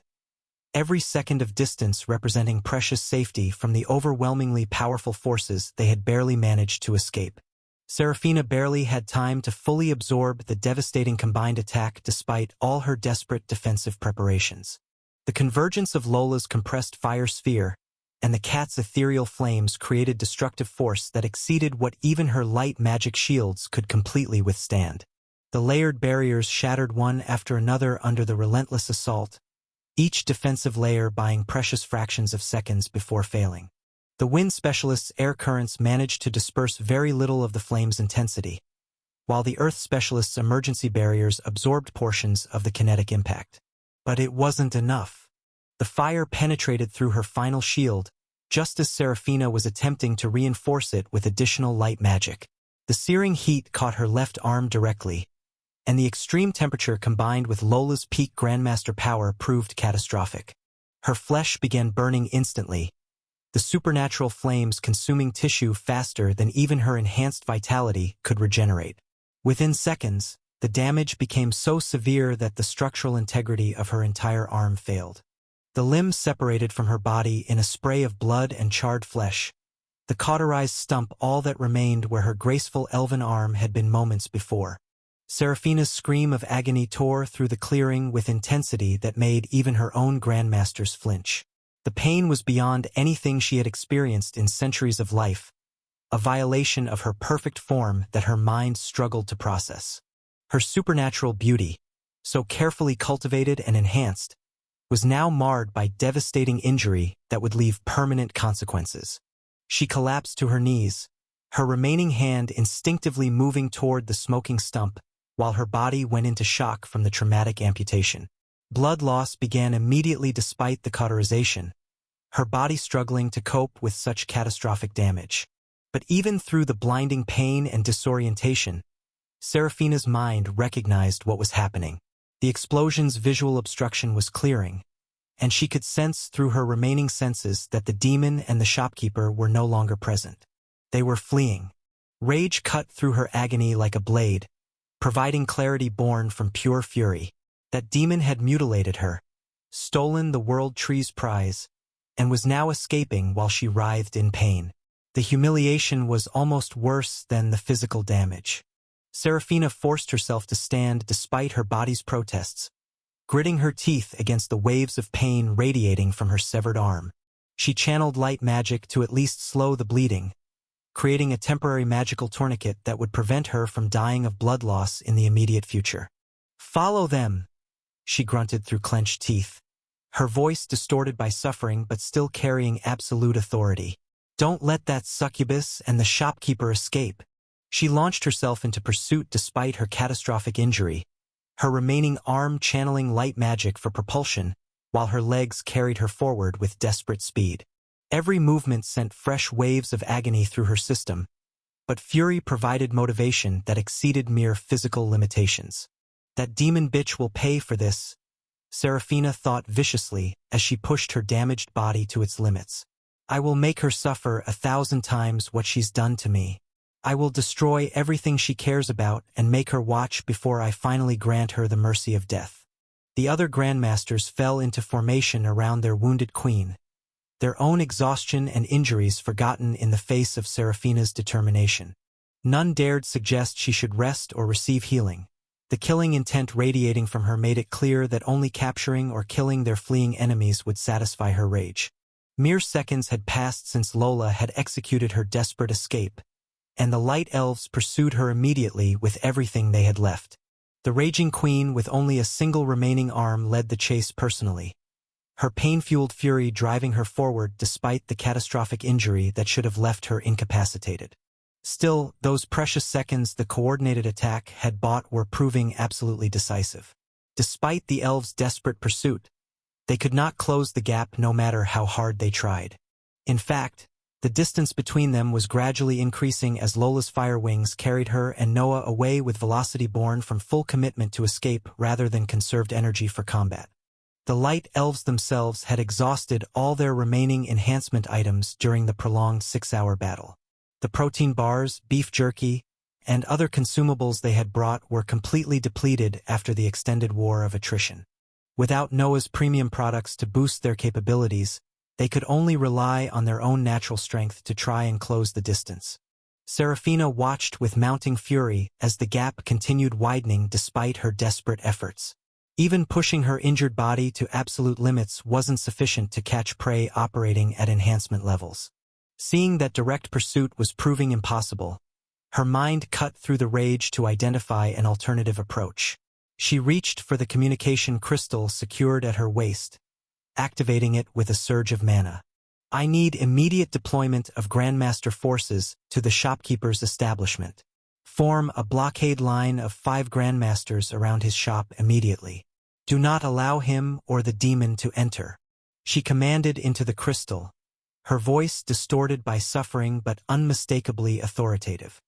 every second of distance representing precious safety from the overwhelmingly powerful forces they had barely managed to escape. Seraphina barely had time to fully absorb the devastating combined attack despite all her desperate defensive preparations. The convergence of Lola's compressed fire sphere and the cat's ethereal flames created destructive force that exceeded what even her light magic shields could completely withstand. The layered barriers shattered one after another under the relentless assault, each defensive layer buying precious fractions of seconds before failing. The Wind Specialist's air currents managed to disperse very little of the flame's intensity, while the Earth specialist's emergency barriers absorbed portions of the kinetic impact. But it wasn't enough. The fire penetrated through her final shield, just as Serafina was attempting to reinforce it with additional light magic. The searing heat caught her left arm directly, and the extreme temperature combined with Lola's peak Grandmaster power proved catastrophic. Her flesh began burning instantly, the supernatural flames consuming tissue faster than even her enhanced vitality could regenerate. Within seconds, the damage became so severe that the structural integrity of her entire arm failed. The limbs separated from her body in a spray of blood and charred flesh, the cauterized stump all that remained where her graceful elven arm had been moments before. Serafina's scream of agony tore through the clearing with intensity that made even her own grandmasters flinch. The pain was beyond anything she had experienced in centuries of life, a violation of her perfect form that her mind struggled to process. Her supernatural beauty, so carefully cultivated and enhanced, was now marred by devastating injury that would leave permanent consequences. She collapsed to her knees, her remaining hand instinctively moving toward the smoking stump, while her body went into shock from the traumatic amputation. Blood loss began immediately despite the cauterization, her body struggling to cope with such catastrophic damage. But even through the blinding pain and disorientation, Serafina's mind recognized what was happening. The explosion's visual obstruction was clearing, and she could sense through her remaining senses that the demon and the shopkeeper were no longer present. They were fleeing. Rage cut through her agony like a blade, providing clarity born from pure fury. That demon had mutilated her, stolen the World Tree's prize, and was now escaping while she writhed in pain. The humiliation was almost worse than the physical damage. Serafina forced herself to stand despite her body's protests, gritting her teeth against the waves of pain radiating from her severed arm. She channeled light magic to at least slow the bleeding, creating a temporary magical tourniquet that would prevent her from dying of blood loss in the immediate future. "Follow them," she grunted through clenched teeth, her voice distorted by suffering but still carrying absolute authority. "Don't let that succubus and the shopkeeper escape." She launched herself into pursuit despite her catastrophic injury, her remaining arm channeling light magic for propulsion, while her legs carried her forward with desperate speed. Every movement sent fresh waves of agony through her system, but fury provided motivation that exceeded mere physical limitations. "That demon bitch will pay for this," Serafina thought viciously as she pushed her damaged body to its limits. "I will make her suffer 1,000 times what she's done to me. I will destroy everything she cares about and make her watch before I finally grant her the mercy of death." The other grandmasters fell into formation around their wounded queen, their own exhaustion and injuries forgotten in the face of Serafina's determination. None dared suggest she should rest or receive healing. The killing intent radiating from her made it clear that only capturing or killing their fleeing enemies would satisfy her rage. Mere seconds had passed since Lola had executed her desperate escape, and the Light Elves pursued her immediately with everything they had left. The raging queen with only a single remaining arm led the chase personally, her pain-fueled fury driving her forward despite the catastrophic injury that should have left her incapacitated. Still, those precious seconds the coordinated attack had bought were proving absolutely decisive. Despite the elves' desperate pursuit, they could not close the gap no matter how hard they tried. In fact, the distance between them was gradually increasing as Lola's fire wings carried her and Noah away with velocity born from full commitment to escape rather than conserved energy for combat. The Light Elves themselves had exhausted all their remaining enhancement items during the prolonged 6-hour battle. The protein bars, beef jerky, and other consumables they had brought were completely depleted after the extended war of attrition. Without Noah's premium products to boost their capabilities, they could only rely on their own natural strength to try and close the distance. Serafina watched with mounting fury as the gap continued widening despite her desperate efforts. Even pushing her injured body to absolute limits wasn't sufficient to catch prey operating at enhancement levels. Seeing that direct pursuit was proving impossible, her mind cut through the rage to identify an alternative approach. She reached for the communication crystal secured at her waist, activating it with a surge of mana. "I need immediate deployment of Grandmaster forces to the shopkeeper's establishment." Form a blockade line of 5 grandmasters around his shop immediately. Do not allow him or the demon to enter. She commanded into the crystal, her voice distorted by suffering but unmistakably authoritative.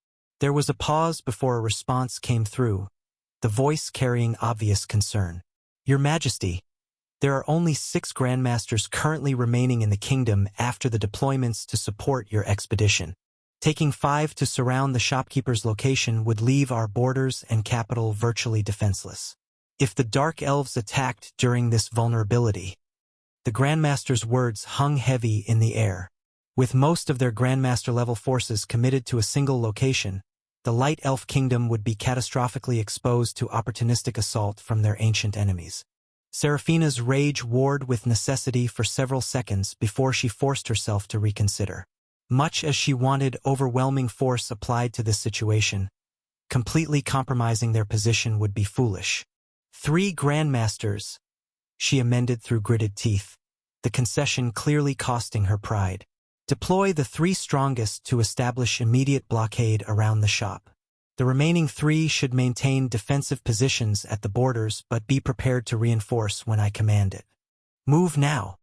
There was a pause before a response came through, the voice carrying obvious concern. Your Majesty, there are only 6 grandmasters currently remaining in the kingdom after the deployments to support your expedition. Taking 5 to surround the shopkeeper's location would leave our borders and capital virtually defenseless. If the Dark Elves attacked during this vulnerability, the Grandmaster's words hung heavy in the air. With most of their Grandmaster-level forces committed to a single location, the Light Elf Kingdom would be catastrophically exposed to opportunistic assault from their ancient enemies. Seraphina's rage warred with necessity for several seconds before she forced herself to reconsider. Much as she wanted overwhelming force applied to this situation, completely compromising their position would be foolish. 3 grandmasters, she amended through gritted teeth, the concession clearly costing her pride. Deploy the 3 strongest to establish immediate blockade around the shop. The remaining 3 should maintain defensive positions at the borders but be prepared to reinforce when I command it. Move now.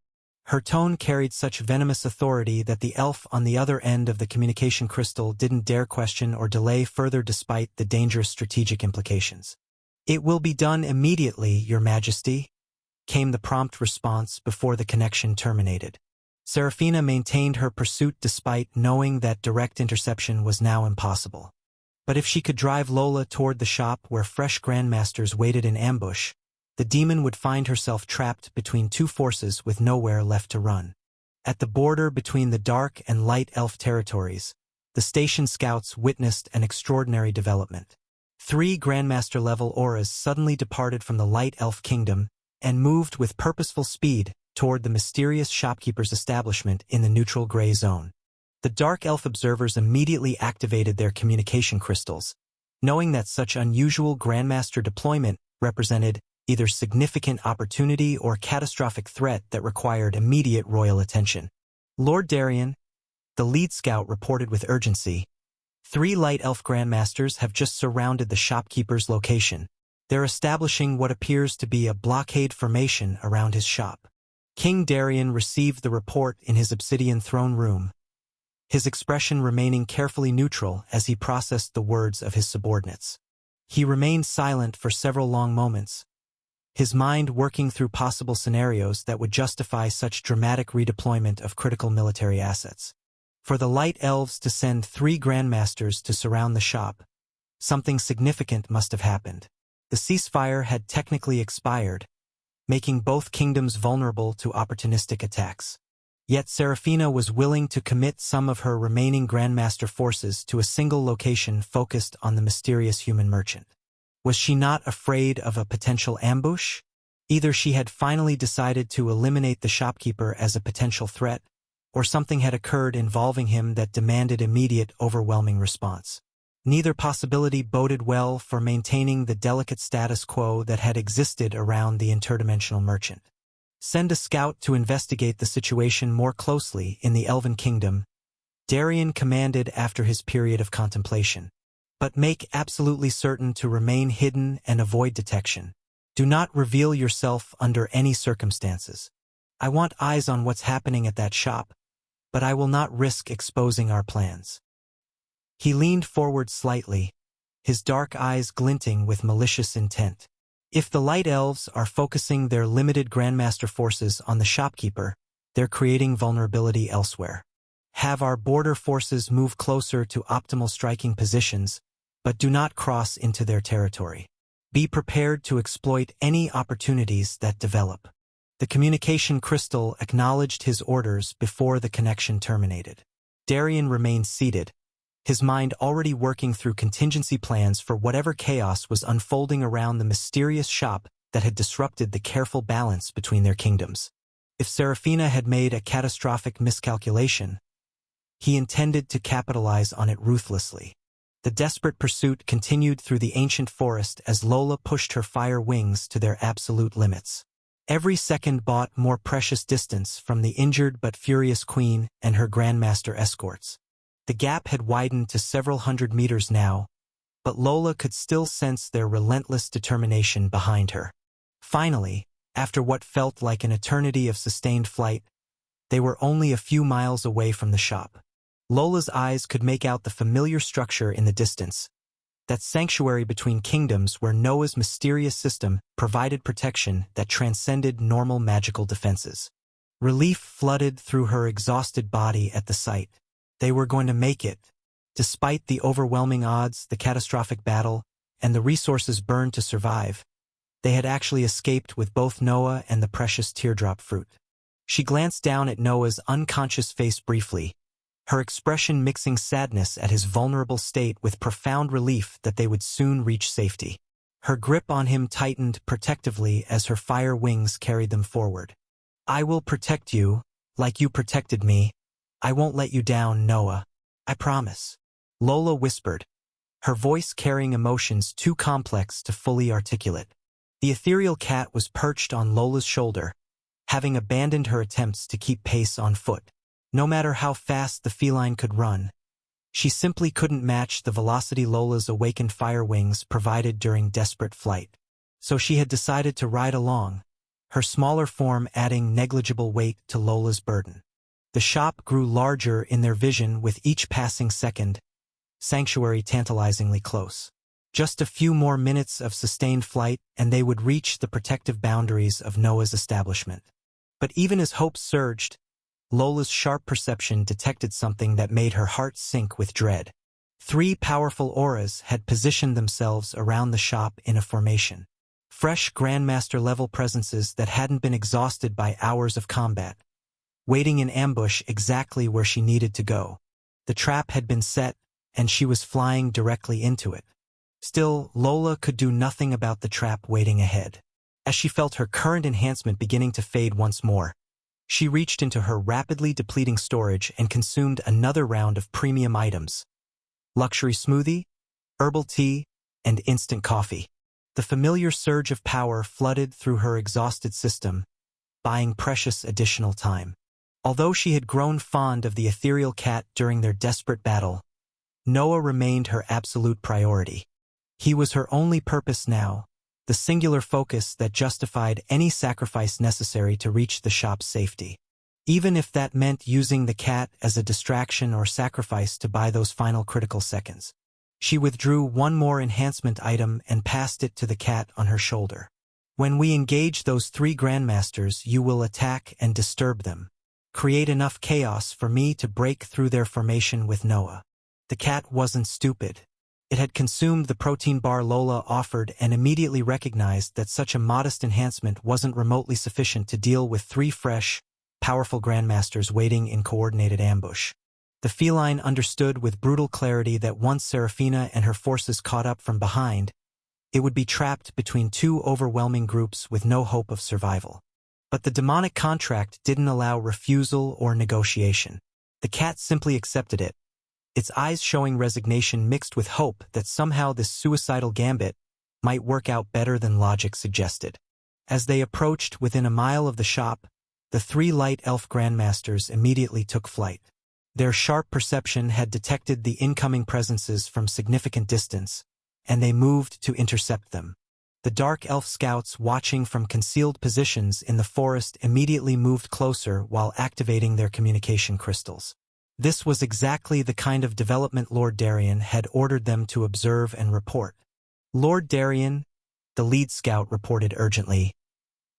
Her tone carried such venomous authority that the elf on the other end of the communication crystal didn't dare question or delay further despite the dangerous strategic implications. It will be done immediately, Your Majesty, came the prompt response before the connection terminated. Seraphina maintained her pursuit despite knowing that direct interception was now impossible. But if she could drive Lola toward the shop where fresh grandmasters waited in ambush, the demon would find herself trapped between 2 forces with nowhere left to run. At the border between the dark and light elf territories, the station scouts witnessed an extraordinary development. 3 grandmaster-level auras suddenly departed from the light elf kingdom and moved with purposeful speed toward the mysterious shopkeeper's establishment in the neutral gray zone. The dark elf observers immediately activated their communication crystals, knowing that such unusual grandmaster deployment represented either significant opportunity or catastrophic threat that required immediate royal attention. Lord Darien, the lead scout reported with urgency, 3 light elf grandmasters have just surrounded the shopkeeper's location. They're establishing what appears to be a blockade formation around his shop. King Darien received the report in his obsidian throne room, his expression remaining carefully neutral as he processed the words of his subordinates. He remained silent for several long moments, his mind working through possible scenarios that would justify such dramatic redeployment of critical military assets. For the Light Elves to send 3 grandmasters to surround the shop, something significant must have happened. The ceasefire had technically expired, making both kingdoms vulnerable to opportunistic attacks. Yet Seraphina was willing to commit some of her remaining grandmaster forces to a single location focused on the mysterious human merchant. Was she not afraid of a potential ambush? Either she had finally decided to eliminate the shopkeeper as a potential threat, or something had occurred involving him that demanded immediate, overwhelming response. Neither possibility boded well for maintaining the delicate status quo that had existed around the interdimensional merchant. Send a scout to investigate the situation more closely in the Elven Kingdom, Darien commanded after his period of contemplation. But make absolutely certain to remain hidden and avoid detection. Do not reveal yourself under any circumstances. I want eyes on what's happening at that shop, but I will not risk exposing our plans. He leaned forward slightly, his dark eyes glinting with malicious intent. If the Light Elves are focusing their limited Grandmaster forces on the shopkeeper, they're creating vulnerability elsewhere. Have our border forces move closer to optimal striking positions, but do not cross into their territory. Be prepared to exploit any opportunities that develop. The communication crystal acknowledged his orders before the connection terminated. Darien remained seated, his mind already working through contingency plans for whatever chaos was unfolding around the mysterious shop that had disrupted the careful balance between their kingdoms. If Seraphina had made a catastrophic miscalculation, he intended to capitalize on it ruthlessly. The desperate pursuit continued through the ancient forest as Lola pushed her fire wings to their absolute limits. Every second bought more precious distance from the injured but furious queen and her grandmaster escorts. The gap had widened to several hundred meters now, but Lola could still sense their relentless determination behind her. Finally, after what felt like an eternity of sustained flight, they were only a few miles away from the shop. Lola's eyes could make out the familiar structure in the distance, that sanctuary between kingdoms where Noah's mysterious system provided protection that transcended normal magical defenses. Relief flooded through her exhausted body at the sight. They were going to make it. Despite the overwhelming odds, the catastrophic battle, and the resources burned to survive, they had actually escaped with both Noah and the precious teardrop fruit. She glanced down at Noah's unconscious face briefly, her expression mixing sadness at his vulnerable state with profound relief that they would soon reach safety. Her grip on him tightened protectively as her fire wings carried them forward. "I will protect you, like you protected me. I won't let you down, Noah. I promise," Lola whispered, her voice carrying emotions too complex to fully articulate. The ethereal cat was perched on Lola's shoulder, having abandoned her attempts to keep pace on foot. No matter how fast the feline could run, she simply couldn't match the velocity Lola's awakened fire wings provided during desperate flight. So she had decided to ride along, her smaller form adding negligible weight to Lola's burden. The shop grew larger in their vision with each passing second, sanctuary tantalizingly close. Just a few more minutes of sustained flight and they would reach the protective boundaries of Noah's establishment. But even as hope surged, Lola's sharp perception detected something that made her heart sink with dread. 3 powerful auras had positioned themselves around the shop in a formation. Fresh Grandmaster-level presences that hadn't been exhausted by hours of combat, waiting in ambush exactly where she needed to go. The trap had been set, and she was flying directly into it. Still, Lola could do nothing about the trap waiting ahead. As she felt her current enhancement beginning to fade once more, she reached into her rapidly depleting storage and consumed another round of premium items: luxury smoothie, herbal tea, and instant coffee. The familiar surge of power flooded through her exhausted system, buying precious additional time. Although she had grown fond of the ethereal cat during their desperate battle, Noah remained her absolute priority. He was her only purpose now, the singular focus that justified any sacrifice necessary to reach the shop's safety. Even if that meant using the cat as a distraction or sacrifice to buy those final critical seconds. She withdrew one more enhancement item and passed it to the cat on her shoulder. "When we engage those 3 Grandmasters, you will attack and disturb them. Create enough chaos for me to break through their formation with Noah." The cat wasn't stupid. It had consumed the protein bar Lola offered and immediately recognized that such a modest enhancement wasn't remotely sufficient to deal with 3 fresh, powerful Grandmasters waiting in coordinated ambush. The feline understood with brutal clarity that once Serafina and her forces caught up from behind, it would be trapped between 2 overwhelming groups with no hope of survival. But the demonic contract didn't allow refusal or negotiation. The cat simply accepted it, its eyes showing resignation mixed with hope that somehow this suicidal gambit might work out better than logic suggested. As they approached within a mile of the shop, the 3 light elf Grandmasters immediately took flight. Their sharp perception had detected the incoming presences from significant distance, and they moved to intercept them. The dark elf scouts watching from concealed positions in the forest immediately moved closer while activating their communication crystals. This was exactly the kind of development Lord Darien had ordered them to observe and report. "Lord Darien," the lead scout reported urgently,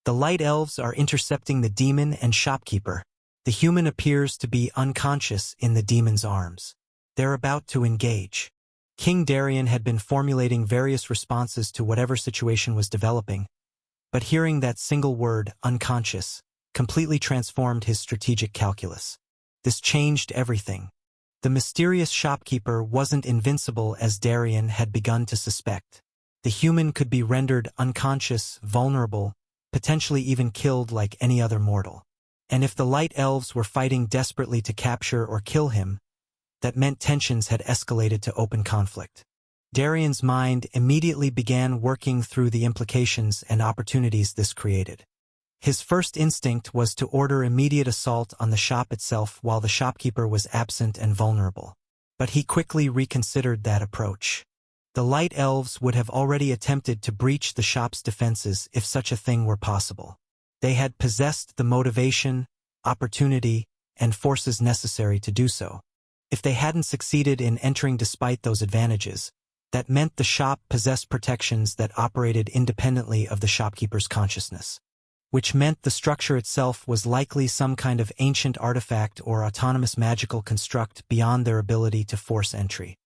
"the light elves are intercepting the demon and shopkeeper. The human appears to be unconscious in the demon's arms. They're about to engage." King Darien had been formulating various responses to whatever situation was developing, but hearing that single word, unconscious, completely transformed his strategic calculus. This changed everything. The mysterious shopkeeper wasn't invincible as Darien had begun to suspect. The human could be rendered unconscious, vulnerable, potentially even killed like any other mortal. And if the light elves were fighting desperately to capture or kill him, that meant tensions had escalated to open conflict. Darien's mind immediately began working through the implications and opportunities this created. His first instinct was to order immediate assault on the shop itself while the shopkeeper was absent and vulnerable. But he quickly reconsidered that approach. The Light Elves would have already attempted to breach the shop's defenses if such a thing were possible. They had possessed the motivation, opportunity, and forces necessary to do so. If they hadn't succeeded in entering despite those advantages, that meant the shop possessed protections that operated independently of the shopkeeper's consciousness, which meant the structure itself was likely some kind of ancient artifact or autonomous magical construct beyond their ability to force entry.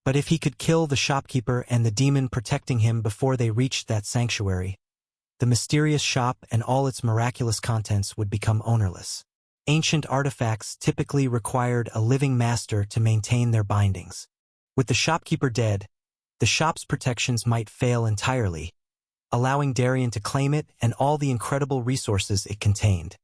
But if he could kill the shopkeeper and the demon protecting him before they reached that sanctuary, the mysterious shop and all its miraculous contents would become ownerless. Ancient artifacts typically required a living master to maintain their bindings. With the shopkeeper dead, the shop's protections might fail entirely, allowing Darien to claim it and all the incredible resources it contained.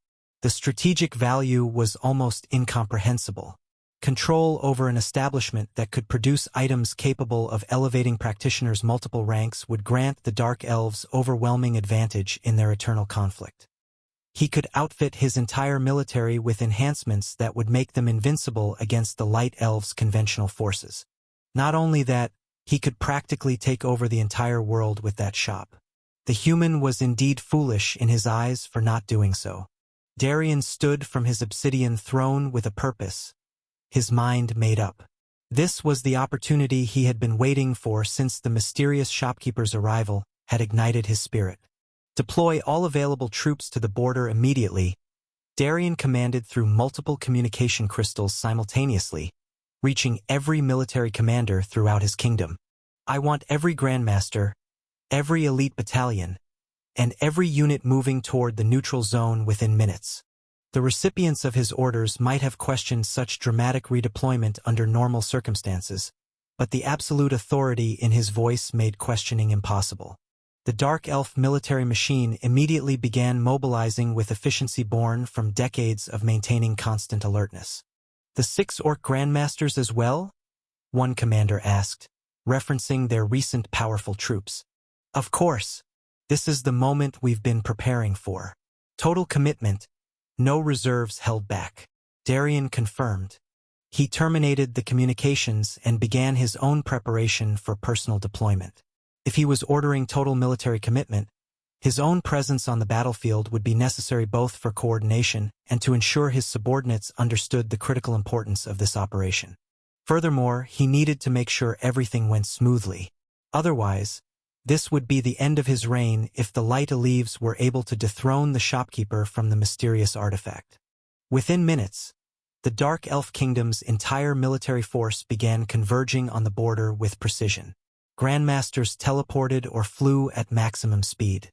The strategic value was almost incomprehensible. Control over an establishment that could produce items capable of elevating practitioners' multiple ranks would grant the Dark Elves overwhelming advantage in their eternal conflict. He could outfit his entire military with enhancements that would make them invincible against the Light Elves' conventional forces. Not only that, he could practically take over the entire world with that shop. The human was indeed foolish in his eyes for not doing so. Darien stood from his obsidian throne with a purpose, his mind made up. This was the opportunity he had been waiting for since the mysterious shopkeeper's arrival had ignited his spirit. Deploy all available troops to the border immediately, Darien commanded through multiple communication crystals simultaneously, reaching every military commander throughout his kingdom. I want every grandmaster, every elite battalion, and every unit moving toward the neutral zone within minutes. The recipients of his orders might have questioned such dramatic redeployment under normal circumstances, but the absolute authority in his voice made questioning impossible. The Dark Elf military machine immediately began mobilizing with efficiency born from decades of maintaining constant alertness. The 6 Orc Grandmasters as well? One commander asked, referencing their recent powerful troops. Of course. This is the moment we've been preparing for. Total commitment, no reserves held back. Darien confirmed. He terminated the communications and began his own preparation for personal deployment. If he was ordering total military commitment, his own presence on the battlefield would be necessary both for coordination and to ensure his subordinates understood the critical importance of this operation. Furthermore, he needed to make sure everything went smoothly. Otherwise, this would be the end of his reign if the Light Elves were able to dethrone the shopkeeper from the mysterious artifact. Within minutes, the Dark Elf Kingdom's entire military force began converging on the border with precision. Grandmasters teleported or flew at maximum speed.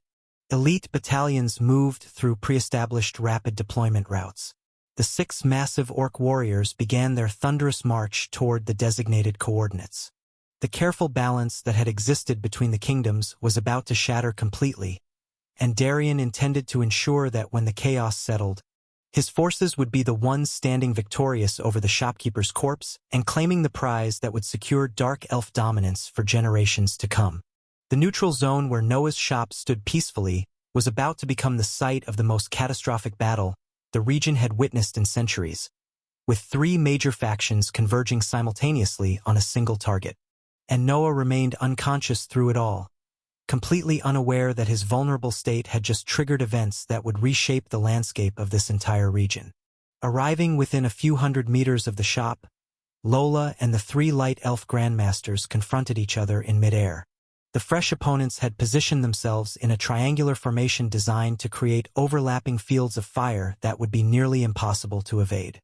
Elite battalions moved through pre-established rapid deployment routes. The 6 massive Orc warriors began their thunderous march toward the designated coordinates. The careful balance that had existed between the kingdoms was about to shatter completely, and Darien intended to ensure that when the chaos settled, his forces would be the ones standing victorious over the shopkeeper's corpse and claiming the prize that would secure Dark Elf dominance for generations to come. The neutral zone where Noah's shop stood peacefully was about to become the site of the most catastrophic battle the region had witnessed in centuries, with 3 major factions converging simultaneously on a single target. And Noah remained unconscious through it all, completely unaware that his vulnerable state had just triggered events that would reshape the landscape of this entire region. Arriving within a few hundred meters of the shop, Lola and the 3 Light Elf Grandmasters confronted each other in midair. The fresh opponents had positioned themselves in a triangular formation designed to create overlapping fields of fire that would be nearly impossible to evade.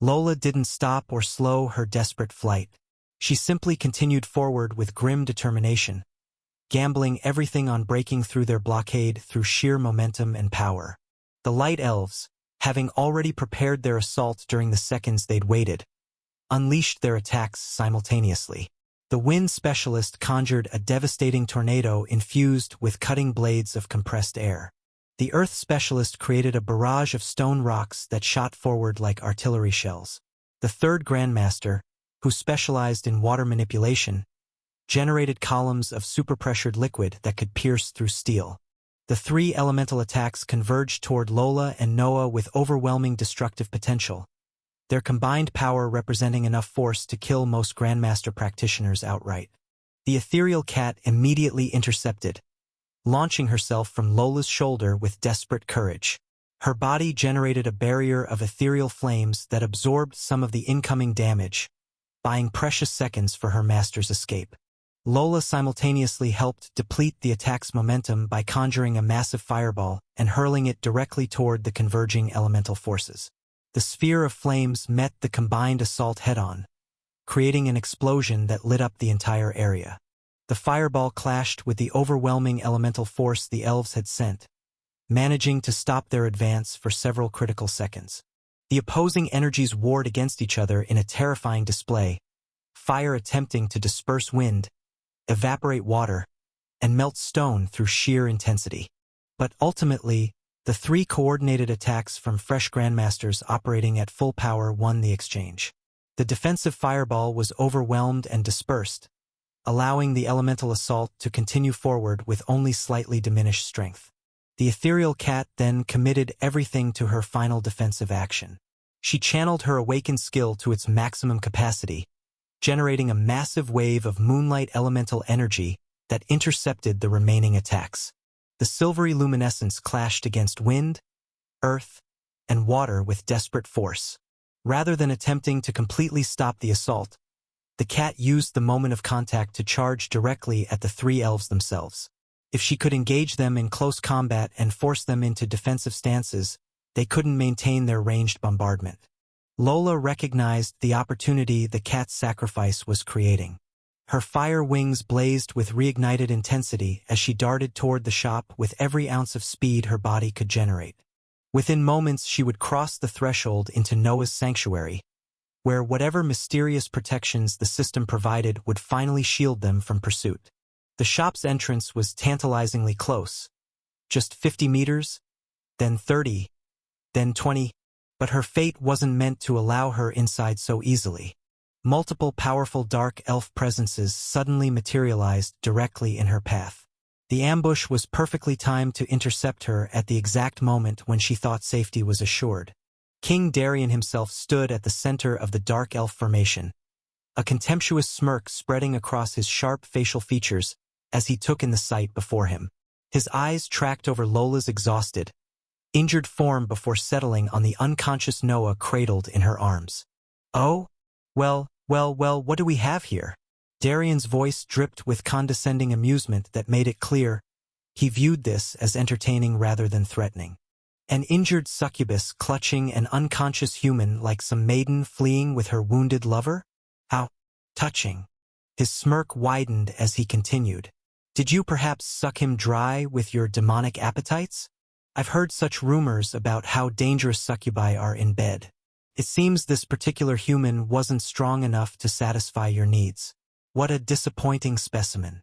Lola didn't stop or slow her desperate flight. She simply continued forward with grim determination, gambling everything on breaking through their blockade through sheer momentum and power. The Light Elves, having already prepared their assault during the seconds they'd waited, unleashed their attacks simultaneously. The Wind Specialist conjured a devastating tornado infused with cutting blades of compressed air. The Earth Specialist created a barrage of stone rocks that shot forward like artillery shells. The 3rd Grandmaster, who specialized in water manipulation, generated columns of superpressured liquid that could pierce through steel. The 3 elemental attacks converged toward Lola and Noah with overwhelming destructive potential, their combined power representing enough force to kill most Grandmaster practitioners outright. The ethereal cat immediately intercepted, launching herself from Lola's shoulder with desperate courage. Her body generated a barrier of ethereal flames that absorbed some of the incoming damage, buying precious seconds for her master's escape. Lola simultaneously helped deplete the attack's momentum by conjuring a massive fireball and hurling it directly toward the converging elemental forces. The sphere of flames met the combined assault head-on, creating an explosion that lit up the entire area. The fireball clashed with the overwhelming elemental force the elves had sent, managing to stop their advance for several critical seconds. The opposing energies warred against each other in a terrifying display, fire attempting to disperse wind, evaporate water, and melt stone through sheer intensity. But ultimately, the three coordinated attacks from fresh grandmasters operating at full power won the exchange. The defensive fireball was overwhelmed and dispersed, allowing the elemental assault to continue forward with only slightly diminished strength. The ethereal cat then committed everything to her final defensive action. She channeled her awakened skill to its maximum capacity, generating a massive wave of moonlight elemental energy that intercepted the remaining attacks. The silvery luminescence clashed against wind, earth, and water with desperate force. Rather than attempting to completely stop the assault, the cat used the moment of contact to charge directly at the three elves themselves. If she could engage them in close combat and force them into defensive stances, they couldn't maintain their ranged bombardment. Lola recognized the opportunity the cat's sacrifice was creating. Her fire wings blazed with reignited intensity as she darted toward the shop with every ounce of speed her body could generate. Within moments she would cross the threshold into Noah's sanctuary, where whatever mysterious protections the system provided would finally shield them from pursuit. The shop's entrance was tantalizingly close. Just 50 meters, then 30, then 20, but her fate wasn't meant to allow her inside so easily. Multiple powerful dark elf presences suddenly materialized directly in her path. The ambush was perfectly timed to intercept her at the exact moment when she thought safety was assured. King Darien himself stood at the center of the dark elf formation, a contemptuous smirk spreading across his sharp facial features as he took in the sight before him. His eyes tracked over Lola's exhausted, injured form before settling on the unconscious Noah cradled in her arms. "Oh? Well, what do we have here?" Darian's voice dripped with condescending amusement that made it clear he viewed this as entertaining rather than threatening. An injured succubus clutching an unconscious human like some maiden fleeing with her wounded lover? How touching. His smirk widened as he continued. "Did you perhaps suck him dry with your demonic appetites? I've heard such rumors about how dangerous succubi are in bed. It seems this particular human wasn't strong enough to satisfy your needs. What a disappointing specimen."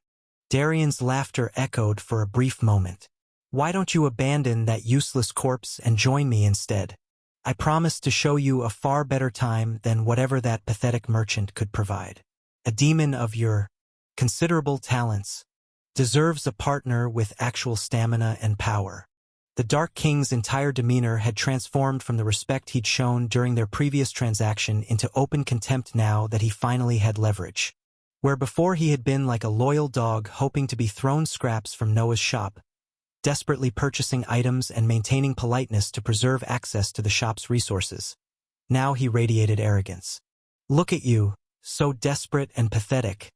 Darian's laughter echoed for a brief moment. "Why don't you abandon that useless corpse and join me instead? I promise to show you a far better time than whatever that pathetic merchant could provide. A demon of your considerable talents deserves a partner with actual stamina and power." The Dark King's entire demeanor had transformed from the respect he'd shown during their previous transaction into open contempt now that he finally had leverage. Where before he had been like a loyal dog hoping to be thrown scraps from Noah's shop, desperately purchasing items and maintaining politeness to preserve access to the shop's resources. Now he radiated arrogance. "Look at you, so desperate and pathetic,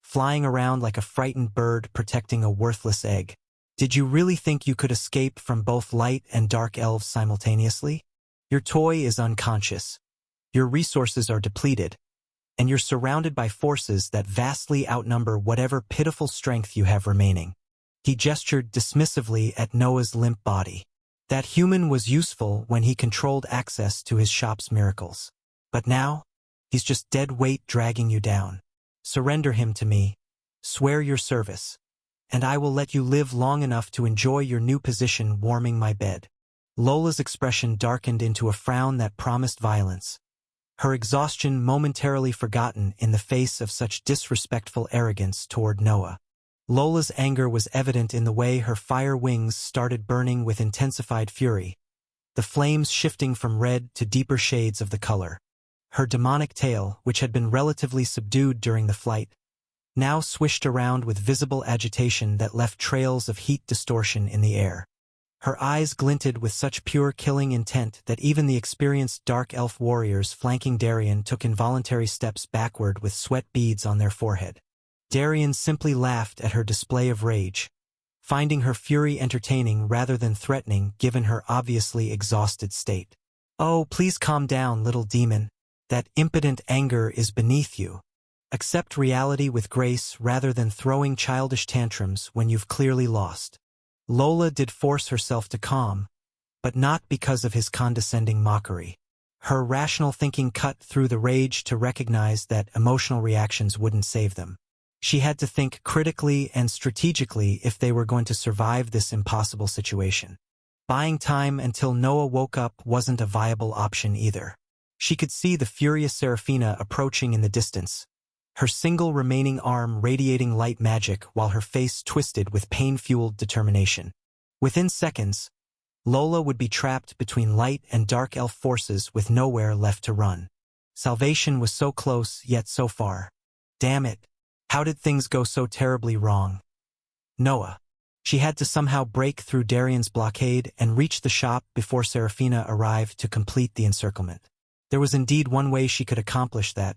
flying around like a frightened bird protecting a worthless egg. Did you really think you could escape from both light and dark elves simultaneously? Your toy is unconscious, your resources are depleted, and you're surrounded by forces that vastly outnumber whatever pitiful strength you have remaining." He gestured dismissively at Noah's limp body. That human was useful when he controlled access to his shop's miracles. But now, he's just dead weight dragging you down. Surrender him to me, swear your service, and I will let you live long enough to enjoy your new position warming my bed. Lola's expression darkened into a frown that promised violence, her exhaustion momentarily forgotten in the face of such disrespectful arrogance toward Noah. Lola's anger was evident in the way her fire wings started burning with intensified fury, the flames shifting from red to deeper shades of the color. Her demonic tail, which had been relatively subdued during the flight, now swished around with visible agitation that left trails of heat distortion in the air. Her eyes glinted with such pure killing intent that even the experienced dark elf warriors flanking Darien took involuntary steps backward with sweat beads on their forehead. Darien simply laughed at her display of rage, finding her fury entertaining rather than threatening given her obviously exhausted state. "Oh, please calm down, little demon. That impotent anger is beneath you. Accept reality with grace rather than throwing childish tantrums when you've clearly lost." Lola did force herself to calm, but not because of his condescending mockery. Her rational thinking cut through the rage to recognize that emotional reactions wouldn't save them. She had to think critically and strategically if they were going to survive this impossible situation. Buying time until Noah woke up wasn't a viable option either. She could see the furious Seraphina approaching in the distance, her single remaining arm radiating light magic while her face twisted with pain-fueled determination. Within seconds, Lola would be trapped between light and dark elf forces with nowhere left to run. Salvation was so close, yet so far. Damn it, how did things go so terribly wrong? Noah. She had to somehow break through Darien's blockade and reach the shop before Seraphina arrived to complete the encirclement. There was indeed one way she could accomplish that,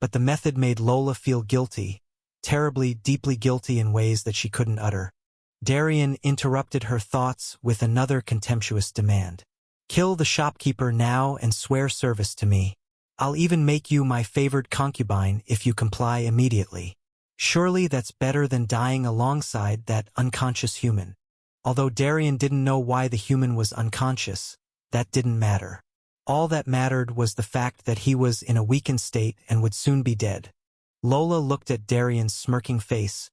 but the method made Lola feel guilty, terribly, deeply guilty in ways that she couldn't utter. Darien interrupted her thoughts with another contemptuous demand. "Kill the shopkeeper now and swear service to me. I'll even make you my favored concubine if you comply immediately." Surely that's better than dying alongside that unconscious human. Although Darien didn't know why the human was unconscious, that didn't matter. All that mattered was the fact that he was in a weakened state and would soon be dead. Lola looked at Darien's smirking face,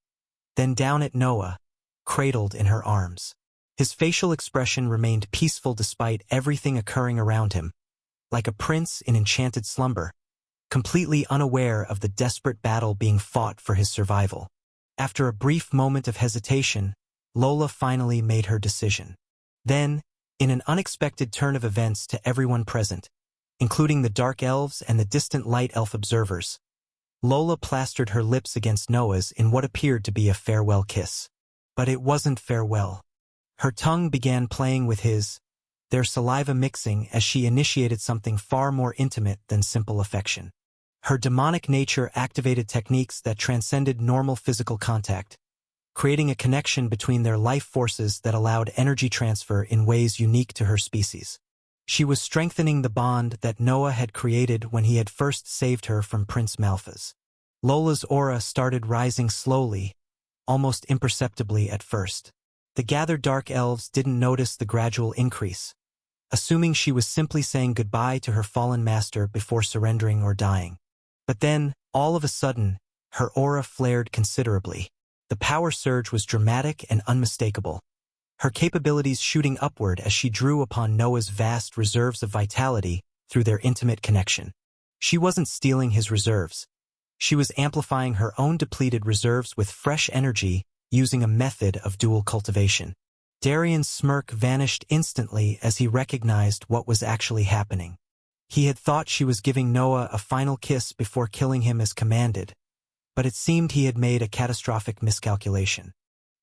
then down at Noah, cradled in her arms. His facial expression remained peaceful despite everything occurring around him, like a prince in enchanted slumber, completely unaware of the desperate battle being fought for his survival. After a brief moment of hesitation, Lola finally made her decision. Then, in an unexpected turn of events to everyone present, including the dark elves and the distant light elf observers, Lola plastered her lips against Noah's in what appeared to be a farewell kiss. But it wasn't farewell. Her tongue began playing with his, their saliva mixing as she initiated something far more intimate than simple affection. Her demonic nature activated techniques that transcended normal physical contact, creating a connection between their life forces that allowed energy transfer in ways unique to her species. She was strengthening the bond that Noah had created when he had first saved her from Prince Malphas. Lola's aura started rising slowly, almost imperceptibly at first. The gathered dark elves didn't notice the gradual increase, assuming she was simply saying goodbye to her fallen master before surrendering or dying. But then, all of a sudden, her aura flared considerably. The power surge was dramatic and unmistakable, her capabilities shooting upward as she drew upon Noah's vast reserves of vitality through their intimate connection. She wasn't stealing his reserves. She was amplifying her own depleted reserves with fresh energy using a method of dual cultivation. Darien's smirk vanished instantly as he recognized what was actually happening. He had thought she was giving Noah a final kiss before killing him as commanded, but it seemed he had made a catastrophic miscalculation.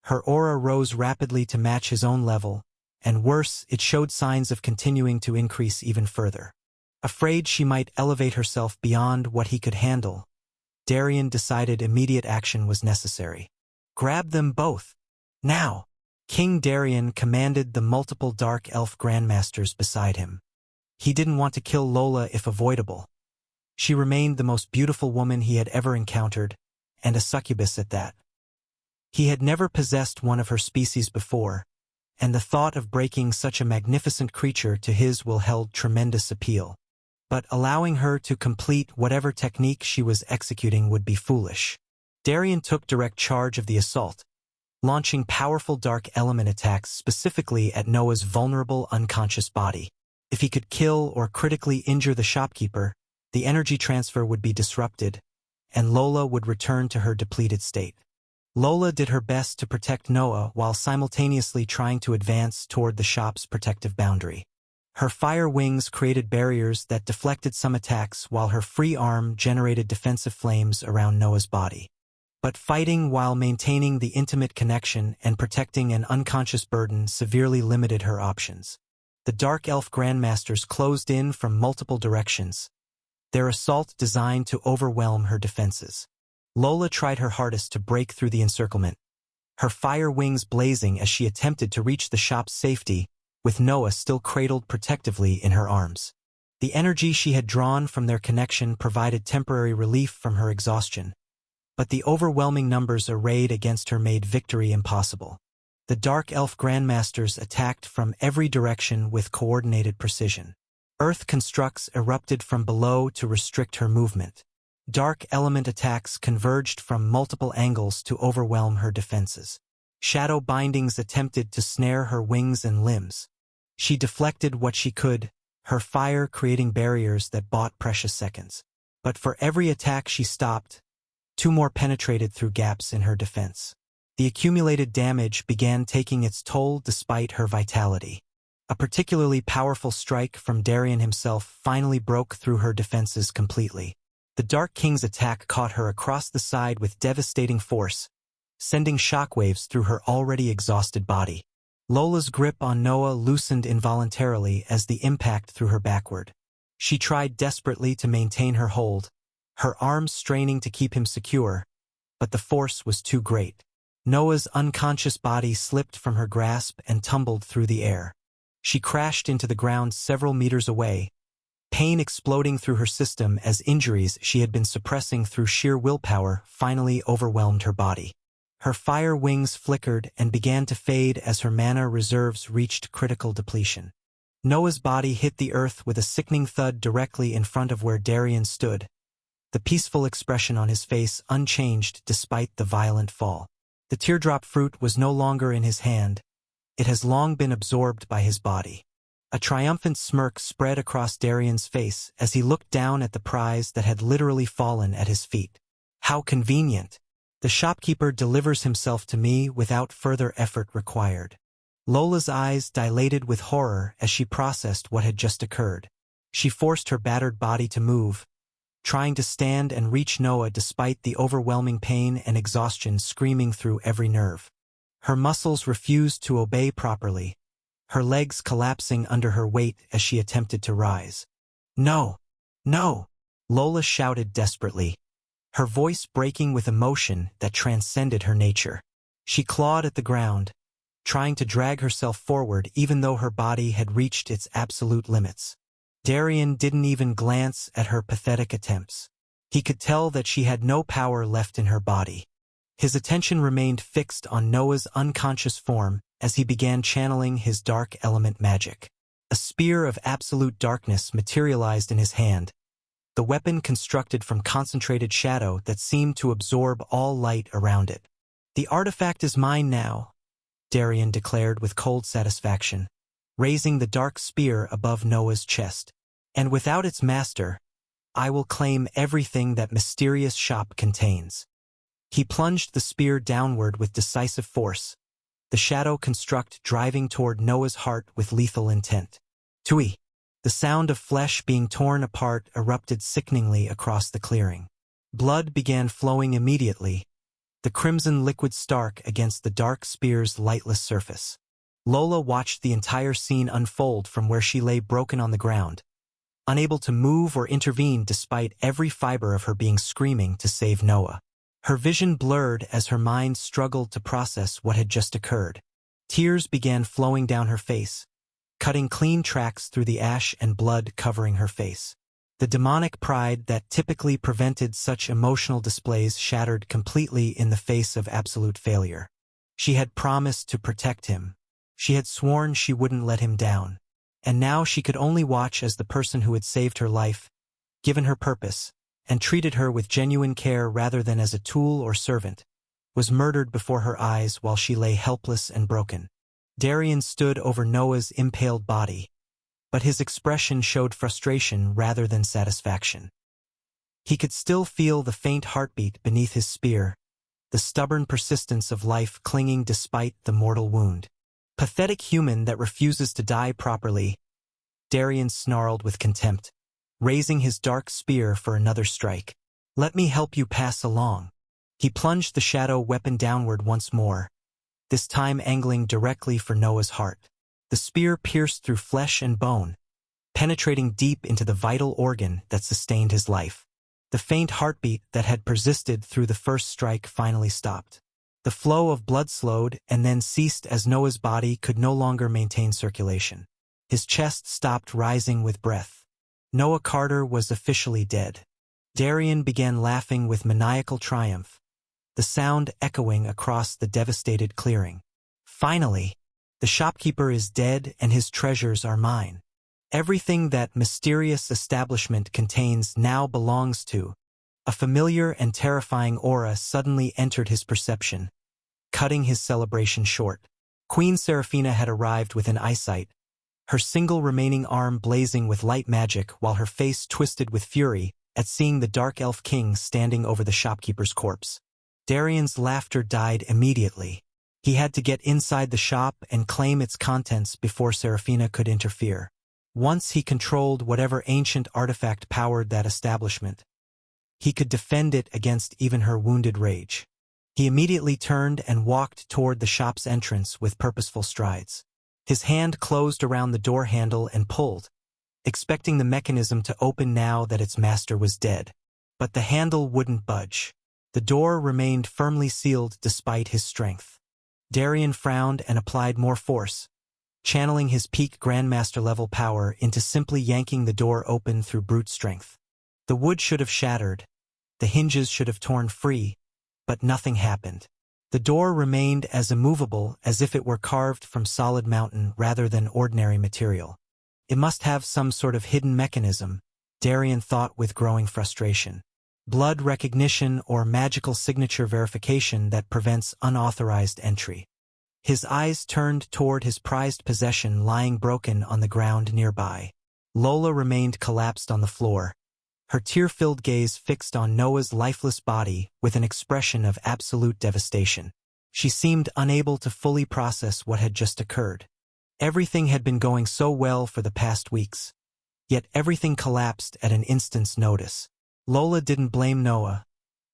Her aura rose rapidly to match his own level, and worse, it showed signs of continuing to increase even further. Afraid she might elevate herself beyond what he could handle, Darien decided immediate action was necessary. Grab them both. Now! King Darien commanded the multiple dark elf grandmasters beside him. He didn't want to kill Lola if avoidable. She remained the most beautiful woman he had ever encountered, and a succubus at that. He had never possessed one of her species before, and the thought of breaking such a magnificent creature to his will held tremendous appeal. But allowing her to complete whatever technique she was executing would be foolish. Darien took direct charge of the assault, launching powerful dark element attacks specifically at Noah's vulnerable unconscious body. If he could kill or critically injure the shopkeeper, the energy transfer would be disrupted, and Lola would return to her depleted state. Lola did her best to protect Noah while simultaneously trying to advance toward the shop's protective boundary. Her fire wings created barriers that deflected some attacks while her free arm generated defensive flames around Noah's body. But fighting while maintaining the intimate connection and protecting an unconscious burden severely limited her options. The Dark Elf Grandmasters closed in from multiple directions, their assault designed to overwhelm her defenses. Lola tried her hardest to break through the encirclement, her fire wings blazing as she attempted to reach the shop's safety, with Noah still cradled protectively in her arms. The energy she had drawn from their connection provided temporary relief from her exhaustion, but the overwhelming numbers arrayed against her made victory impossible. The Dark Elf Grandmasters attacked from every direction with coordinated precision. Earth constructs erupted from below to restrict her movement. Dark element attacks converged from multiple angles to overwhelm her defenses. Shadow bindings attempted to snare her wings and limbs. She deflected what she could, her fire creating barriers that bought precious seconds. But for every attack she stopped, two more penetrated through gaps in her defense. The accumulated damage began taking its toll despite her vitality. A particularly powerful strike from Darien himself finally broke through her defenses completely. The Dark King's attack caught her across the side with devastating force, sending shockwaves through her already exhausted body. Lola's grip on Noah loosened involuntarily as the impact threw her backward. She tried desperately to maintain her hold, her arms straining to keep him secure, but the force was too great. Noah's unconscious body slipped from her grasp and tumbled through the air. She crashed into the ground several meters away, pain exploding through her system as injuries she had been suppressing through sheer willpower finally overwhelmed her body. Her fire wings flickered and began to fade as her mana reserves reached critical depletion. Noah's body hit the earth with a sickening thud directly in front of where Darien stood, the peaceful expression on his face unchanged despite the violent fall. The teardrop fruit was no longer in his hand. It has long been absorbed by his body. A triumphant smirk spread across Darien's face as he looked down at the prize that had literally fallen at his feet. How convenient! The shopkeeper delivers himself to me without further effort required. Lola's eyes dilated with horror as she processed what had just occurred. She forced her battered body to move, trying to stand and reach Noah despite the overwhelming pain and exhaustion screaming through every nerve. Her muscles refused to obey properly, her legs collapsing under her weight as she attempted to rise. "No! No!" Lola shouted desperately, her voice breaking with emotion that transcended her nature. She clawed at the ground, trying to drag herself forward even though her body had reached its absolute limits. Darien didn't even glance at her pathetic attempts. He could tell that she had no power left in her body. His attention remained fixed on Noah's unconscious form as he began channeling his dark element magic. A spear of absolute darkness materialized in his hand, the weapon constructed from concentrated shadow that seemed to absorb all light around it. "The artifact is mine now," Darien declared with cold satisfaction, raising the dark spear above Noah's chest. "And without its master, I will claim everything that mysterious shop contains." He plunged the spear downward with decisive force, the shadow construct driving toward Noah's heart with lethal intent. Tui! The sound of flesh being torn apart erupted sickeningly across the clearing. Blood began flowing immediately, the crimson liquid stark against the dark spear's lightless surface. Lola watched the entire scene unfold from where she lay broken on the ground, unable to move or intervene despite every fiber of her being screaming to save Noah. Her vision blurred as her mind struggled to process what had just occurred. Tears began flowing down her face, cutting clean tracks through the ash and blood covering her face. The demonic pride that typically prevented such emotional displays shattered completely in the face of absolute failure. She had promised to protect him. She had sworn she wouldn't let him down. And now she could only watch as the person who had saved her life, given her purpose, and treated her with genuine care rather than as a tool or servant, was murdered before her eyes while she lay helpless and broken. Darien stood over Noah's impaled body, but his expression showed frustration rather than satisfaction. He could still feel the faint heartbeat beneath his spear, the stubborn persistence of life clinging despite the mortal wound. "Pathetic human that refuses to die properly," Darien snarled with contempt, raising his dark spear for another strike. "Let me help you pass along." He plunged the shadow weapon downward once more, this time angling directly for Noah's heart. The spear pierced through flesh and bone, penetrating deep into the vital organ that sustained his life. The faint heartbeat that had persisted through the first strike finally stopped. The flow of blood slowed and then ceased as Noah's body could no longer maintain circulation. His chest stopped rising with breath. Noah Carter was officially dead. Darian began laughing with maniacal triumph, the sound echoing across the devastated clearing. Finally, the shopkeeper is dead and his treasures are mine. Everything that mysterious establishment contains now belongs to. A familiar and terrifying aura suddenly entered his perception, cutting his celebration short. Queen Seraphina had arrived within eyesight, her single remaining arm blazing with light magic while her face twisted with fury at seeing the Dark Elf King standing over the shopkeeper's corpse. Darian's laughter died immediately. He had to get inside the shop and claim its contents before Seraphina could interfere. Once he controlled whatever ancient artifact powered that establishment, he could defend it against even her wounded rage. He immediately turned and walked toward the shop's entrance with purposeful strides. His hand closed around the door handle and pulled, expecting the mechanism to open now that its master was dead. But the handle wouldn't budge. The door remained firmly sealed despite his strength. Darian frowned and applied more force, channeling his peak Grandmaster-level power into simply yanking the door open through brute strength. The wood should have shattered, the hinges should have torn free, but nothing happened. The door remained as immovable as if it were carved from solid mountain rather than ordinary material. It must have some sort of hidden mechanism, Darian thought with growing frustration. Blood recognition or magical signature verification that prevents unauthorized entry. His eyes turned toward his prized possession lying broken on the ground nearby. Lola remained collapsed on the floor, her tear-filled gaze fixed on Noah's lifeless body with an expression of absolute devastation. She seemed unable to fully process what had just occurred. Everything had been going so well for the past weeks, yet everything collapsed at an instant's notice. Lola didn't blame Noah.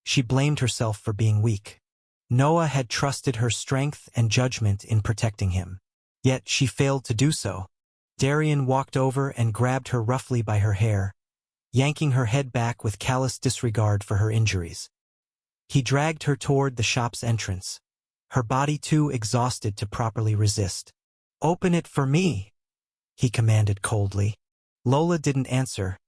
She blamed herself for being weak. Noah had trusted her strength and judgment in protecting him. Yet she failed to do so. Darian walked over and grabbed her roughly by her hair, yanking her head back with callous disregard for her injuries. He dragged her toward the shop's entrance, her body too exhausted to properly resist. "Open it for me," he commanded coldly. Lola didn't answer,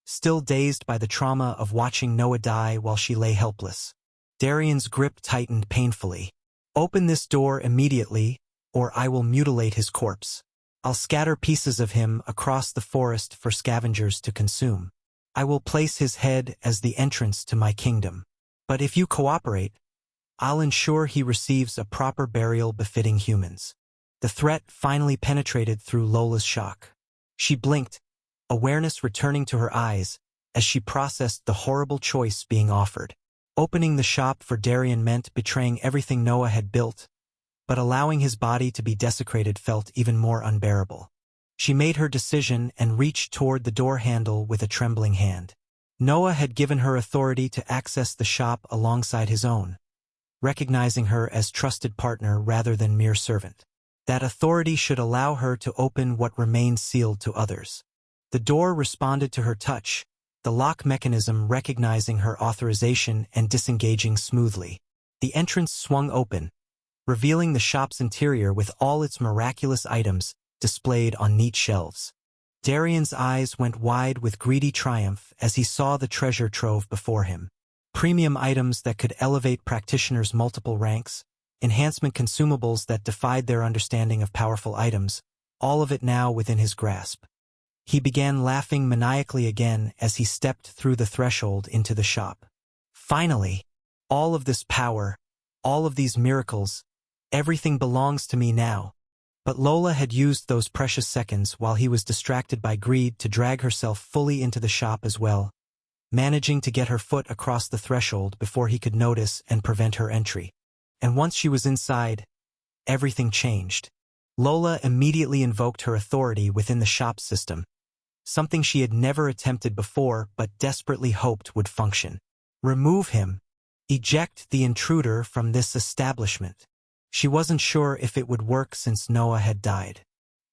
still dazed by the trauma of watching Noah die while she lay helpless. Darian's grip tightened painfully. "Open this door immediately, or I will mutilate his corpse. I'll scatter pieces of him across the forest for scavengers to consume. I will place his head as the entrance to my kingdom. But if you cooperate, I'll ensure he receives a proper burial befitting humans." The threat finally penetrated through Lola's shock. She blinked, awareness returning to her eyes as she processed the horrible choice being offered. Opening the shop for Darian meant betraying everything Noah had built, but allowing his body to be desecrated felt even more unbearable. She made her decision and reached toward the door handle with a trembling hand. Noah had given her authority to access the shop alongside his own, recognizing her as trusted partner rather than mere servant. That authority should allow her to open what remained sealed to others. The door responded to her touch, the lock mechanism recognizing her authorization and disengaging smoothly. The entrance swung open, revealing the shop's interior with all its miraculous items displayed on neat shelves. Darian's eyes went wide with greedy triumph as he saw the treasure trove before him. Premium items that could elevate practitioners' multiple ranks, enhancement consumables that defied their understanding of powerful items, all of it now within his grasp. He began laughing maniacally again as he stepped through the threshold into the shop. Finally, all of this power, all of these miracles, everything belongs to me now. But Lola had used those precious seconds while he was distracted by greed to drag herself fully into the shop as well, managing to get her foot across the threshold before he could notice and prevent her entry. And once she was inside, everything changed. Lola immediately invoked her authority within the shop system, something she had never attempted before but desperately hoped would function. "Remove him," Eject the intruder from this establishment. She wasn't sure if it would work since Noah had died.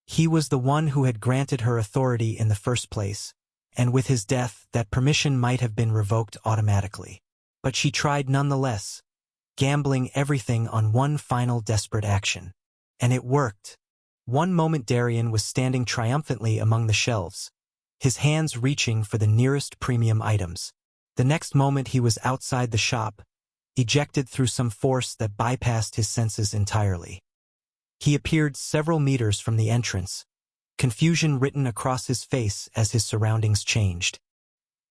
He was the one who had granted her authority in the first place, and with his death that permission might have been revoked automatically. But she tried nonetheless, gambling everything on one final desperate action. And it worked. One moment Darian was standing triumphantly among the shelves, his hands reaching for the nearest premium items. The next moment he was outside the shop, ejected through some force that bypassed his senses entirely. He appeared several meters from the entrance, confusion written across his face as his surroundings changed.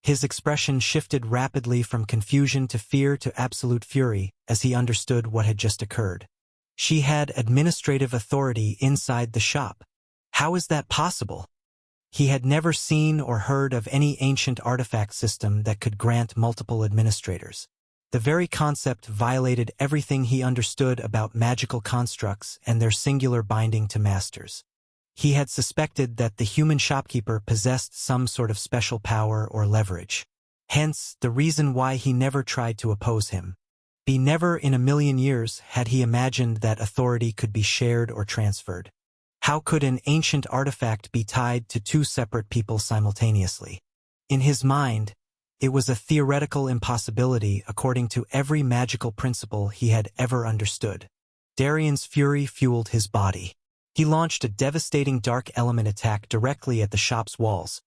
His expression shifted rapidly from confusion to fear to absolute fury as he understood what had just occurred. She had administrative authority inside the shop. How is that possible? He had never seen or heard of any ancient artifact system that could grant multiple administrators. The very concept violated everything he understood about magical constructs and their singular binding to masters. He had suspected that the human shopkeeper possessed some sort of special power or leverage. Hence, the reason why he never tried to oppose him. Never in a million years had he imagined that authority could be shared or transferred. How could an ancient artifact be tied to two separate people simultaneously? In his mind, it was a theoretical impossibility according to every magical principle he had ever understood. Darian's fury fueled his body. He launched a devastating dark element attack directly at the shop's walls,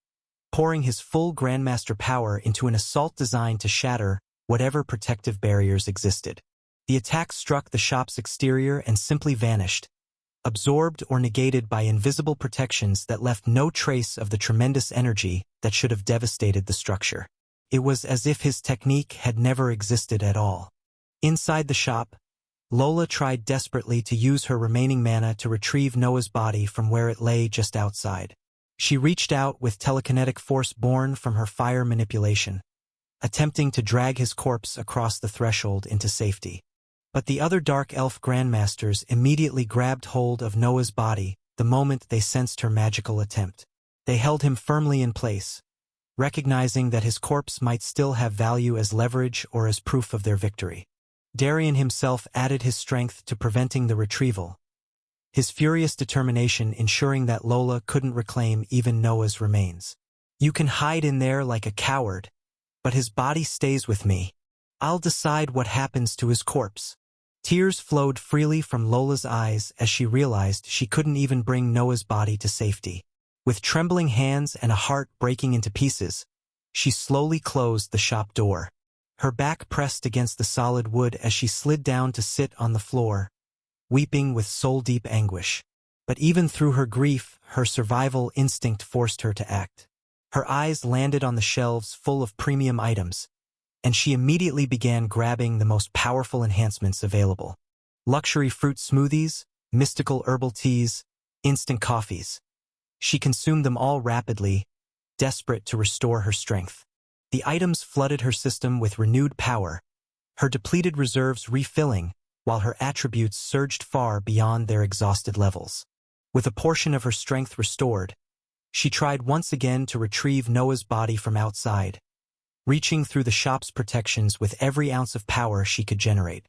pouring his full Grandmaster power into an assault designed to shatter whatever protective barriers existed. The attack struck the shop's exterior and simply vanished, absorbed or negated by invisible protections that left no trace of the tremendous energy that should have devastated the structure. It was as if his technique had never existed at all. Inside the shop, Lola tried desperately to use her remaining mana to retrieve Noah's body from where it lay just outside. She reached out with telekinetic force born from her fire manipulation, attempting to drag his corpse across the threshold into safety. But the other Dark Elf Grandmasters immediately grabbed hold of Noah's body the moment they sensed her magical attempt. They held him firmly in place, recognizing that his corpse might still have value as leverage or as proof of their victory. Darian himself added his strength to preventing the retrieval, his furious determination ensuring that Lola couldn't reclaim even Noah's remains. "You can hide in there like a coward, but his body stays with me. I'll decide what happens to his corpse." Tears flowed freely from Lola's eyes as she realized she couldn't even bring Noah's body to safety. With trembling hands and a heart breaking into pieces, she slowly closed the shop door. Her back pressed against the solid wood as she slid down to sit on the floor, weeping with soul-deep anguish. But even through her grief, her survival instinct forced her to act. Her eyes landed on the shelves full of premium items, and she immediately began grabbing the most powerful enhancements available. Luxury fruit smoothies, mystical herbal teas, instant coffees. She consumed them all rapidly, desperate to restore her strength. The items flooded her system with renewed power, her depleted reserves refilling, while her attributes surged far beyond their exhausted levels. With a portion of her strength restored, she tried once again to retrieve Noah's body from outside, reaching through the shop's protections with every ounce of power she could generate.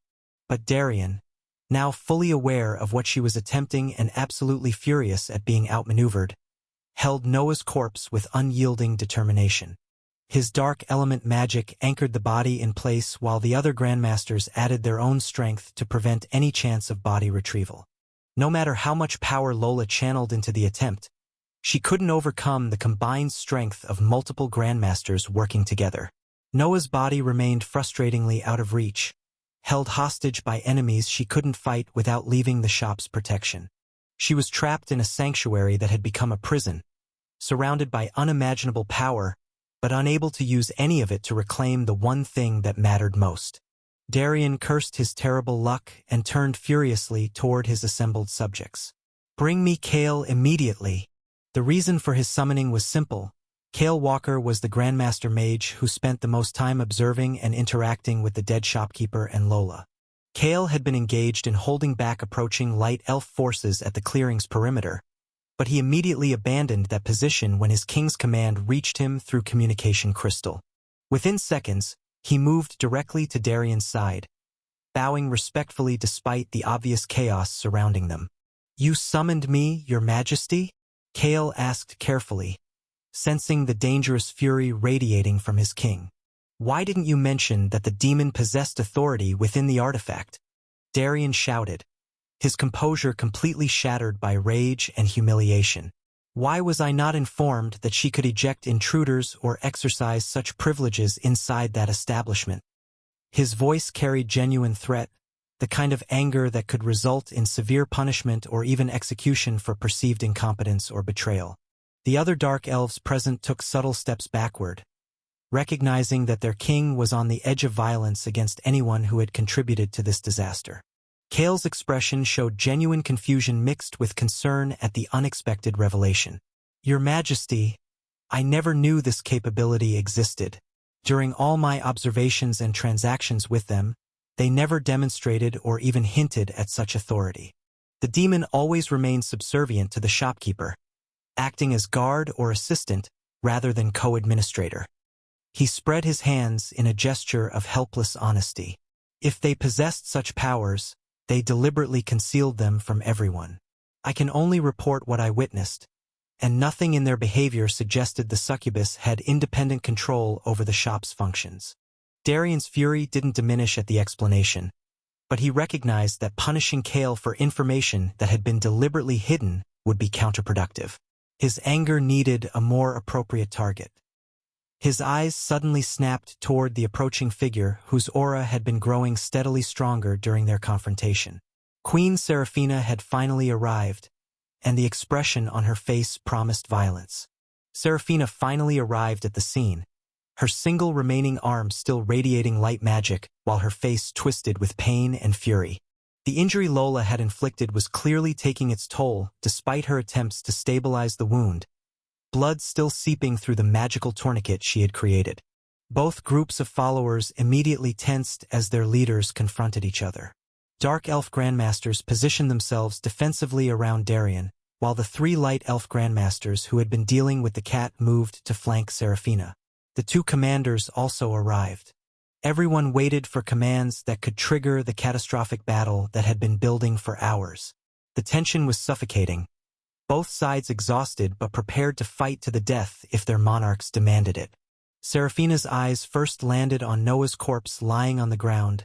But Darian, now fully aware of what she was attempting and absolutely furious at being outmaneuvered, held Noah's corpse with unyielding determination. His dark element magic anchored the body in place while the other Grandmasters added their own strength to prevent any chance of body retrieval. No matter how much power Lola channeled into the attempt, she couldn't overcome the combined strength of multiple Grandmasters working together. Noah's body remained frustratingly out of reach, held hostage by enemies she couldn't fight without leaving the shop's protection. She was trapped in a sanctuary that had become a prison, surrounded by unimaginable power, but unable to use any of it to reclaim the one thing that mattered most. Darian cursed his terrible luck and turned furiously toward his assembled subjects. "Bring me Kale immediately." The reason for his summoning was simple. Kale Walker was the Grandmaster Mage who spent the most time observing and interacting with the dead shopkeeper and Lola. Kale had been engaged in holding back approaching light elf forces at the clearing's perimeter, but he immediately abandoned that position when his king's command reached him through communication crystal. Within seconds, He moved directly to Darian's side, bowing respectfully despite the obvious chaos surrounding them. "You summoned me, Your Majesty?" Kale asked carefully, sensing the dangerous fury radiating from his king. "Why didn't you mention that the demon possessed authority within the artifact?" Darian shouted, his composure completely shattered by rage and humiliation. "Why was I not informed that she could eject intruders or exercise such privileges inside that establishment?" His voice carried genuine threat, the kind of anger that could result in severe punishment or even execution for perceived incompetence or betrayal. The other dark elves present took subtle steps backward, recognizing that their king was on the edge of violence against anyone who had contributed to this disaster. Kale's expression showed genuine confusion mixed with concern at the unexpected revelation. "Your Majesty, I never knew this capability existed. During all my observations and transactions with them, they never demonstrated or even hinted at such authority. The demon always remained subservient to the shopkeeper, acting as guard or assistant rather than co-administrator." He spread his hands in a gesture of helpless honesty. "If they possessed such powers, they deliberately concealed them from everyone. I can only report what I witnessed, and nothing in their behavior suggested the succubus had independent control over the shop's functions." Darian's fury didn't diminish at the explanation, but he recognized that punishing Kale for information that had been deliberately hidden would be counterproductive. His anger needed a more appropriate target. His eyes suddenly snapped toward the approaching figure whose aura had been growing steadily stronger during their confrontation. Queen Seraphina had finally arrived, and the expression on her face promised violence. Seraphina finally arrived at the scene, her single remaining arm still radiating light magic while her face twisted with pain and fury. The injury Lola had inflicted was clearly taking its toll despite her attempts to stabilize the wound, blood still seeping through the magical tourniquet she had created. Both groups of followers immediately tensed as their leaders confronted each other. Dark Elf Grandmasters positioned themselves defensively around Darian, while the 3 Light Elf Grandmasters who had been dealing with the cat moved to flank Seraphina. The 2 commanders also arrived. Everyone waited for commands that could trigger the catastrophic battle that had been building for hours. The tension was suffocating, both sides exhausted but prepared to fight to the death if their monarchs demanded it. Seraphina's eyes first landed on Noah's corpse lying on the ground,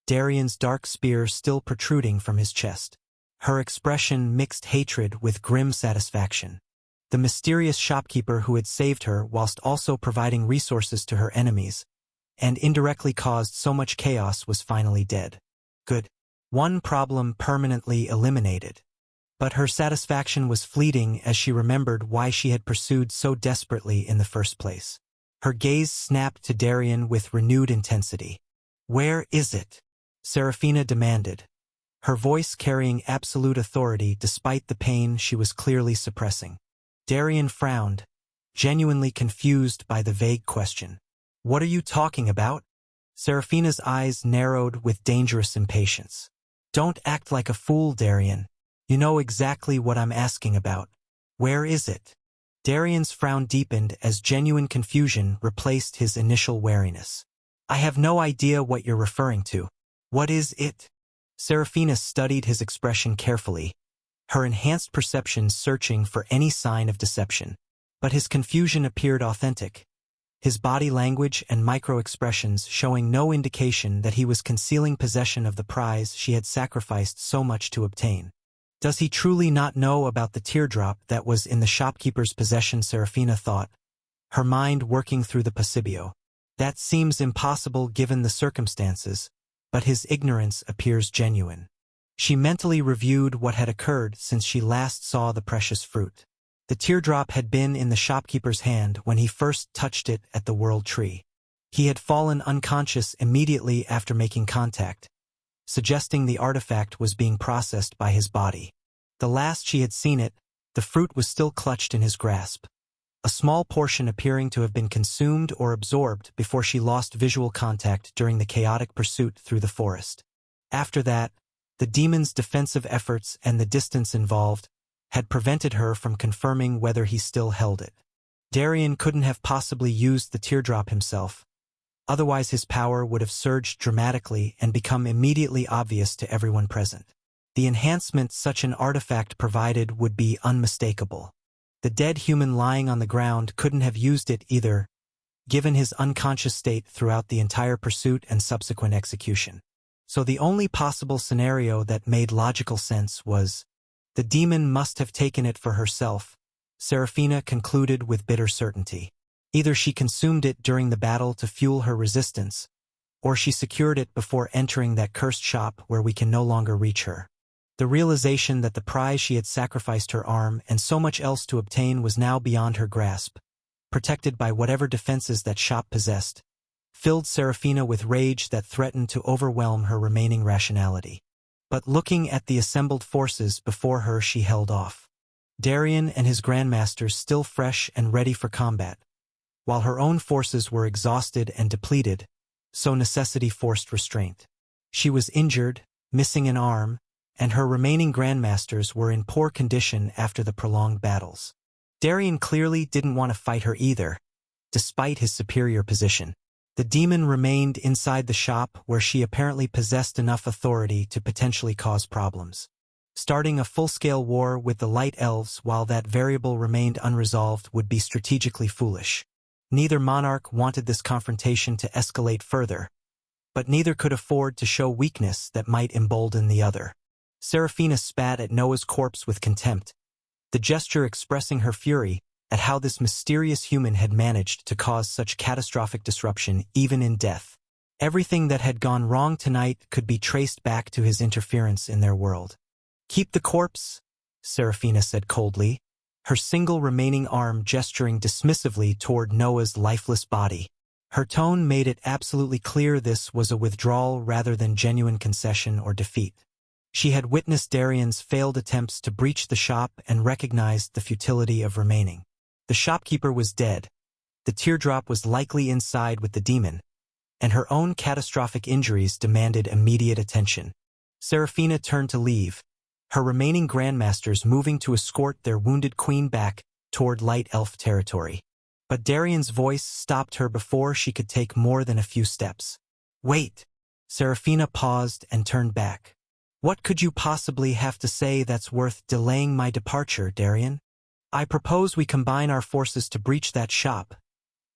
Darian's dark spear still protruding from his chest. Her expression mixed hatred with grim satisfaction. The mysterious shopkeeper who had saved her whilst also providing resources to her enemies, and indirectly caused so much chaos, was finally dead. Good. One problem permanently eliminated. But her satisfaction was fleeting as she remembered why she had pursued so desperately in the first place. Her gaze snapped to Darian with renewed intensity. "Where is it?" Seraphina demanded, her voice carrying absolute authority despite the pain she was clearly suppressing. Darian frowned, genuinely confused by the vague question. "What are you talking about?" Seraphina's eyes narrowed with dangerous impatience. "Don't act like a fool, Darian. You know exactly what I'm asking about. Where is it?" Darian's frown deepened as genuine confusion replaced his initial wariness. "I have no idea what you're referring to. What is it?" Seraphina studied his expression carefully, her enhanced perception searching for any sign of deception. But his confusion appeared authentic, his body language and micro-expressions showing no indication that he was concealing possession of the prize she had sacrificed so much to obtain. Does he truly not know about the teardrop that was in the shopkeeper's possession? Seraphina thought, her mind working through the Possibio. That seems impossible given the circumstances, but his ignorance appears genuine. She mentally reviewed what had occurred since she last saw the precious fruit. The teardrop had been in the shopkeeper's hand when he first touched it at the World Tree. He had fallen unconscious immediately after making contact, suggesting the artifact was being processed by his body. The last she had seen it, the fruit was still clutched in his grasp, a small portion appearing to have been consumed or absorbed before she lost visual contact during the chaotic pursuit through the forest. After that, the demon's defensive efforts and the distance involved had prevented her from confirming whether he still held it. Darian couldn't have possibly used the teardrop himself, Otherwise his power would have surged dramatically and become immediately obvious to everyone present. The enhancement such an artifact provided would be unmistakable. The dead human lying on the ground couldn't have used it either, given his unconscious state throughout the entire pursuit and subsequent execution. So the only possible scenario that made logical sense was, the demon must have taken it for herself, Serafina concluded with bitter certainty. Either she consumed it during the battle to fuel her resistance, or she secured it before entering that cursed shop where we can no longer reach her. The realization that the prize she had sacrificed her arm and so much else to obtain was now beyond her grasp, protected by whatever defenses that shop possessed, filled Serafina with rage that threatened to overwhelm her remaining rationality. But looking at the assembled forces before her, she held off. Darien and his grandmasters still fresh and ready for combat, while her own forces were exhausted and depleted, so necessity forced restraint. She was injured, missing an arm, and her remaining grandmasters were in poor condition after the prolonged battles. Darien clearly didn't want to fight her either, despite his superior position. The demon remained inside the shop where she apparently possessed enough authority to potentially cause problems. Starting a full-scale war with the Light Elves while that variable remained unresolved would be strategically foolish. Neither monarch wanted this confrontation to escalate further, but neither could afford to show weakness that might embolden the other. Serafina spat at Noah's corpse with contempt, the gesture expressing her fury at how this mysterious human had managed to cause such catastrophic disruption even in death. Everything that had gone wrong tonight could be traced back to his interference in their world. "Keep the corpse," Serafina said coldly, her single remaining arm gesturing dismissively toward Noah's lifeless body. Her tone made it absolutely clear this was a withdrawal rather than genuine concession or defeat. She had witnessed Darien's failed attempts to breach the shop and recognized the futility of remaining. The shopkeeper was dead, the teardrop was likely inside with the demon, and her own catastrophic injuries demanded immediate attention. Serafina turned to leave, her remaining grandmasters moving to escort their wounded queen back toward Light Elf territory. But Darien's voice stopped her before she could take more than a few steps. "Wait!" Serafina paused and turned back. "What could you possibly have to say that's worth delaying my departure, Darien?" "I propose we combine our forces to breach that shop,"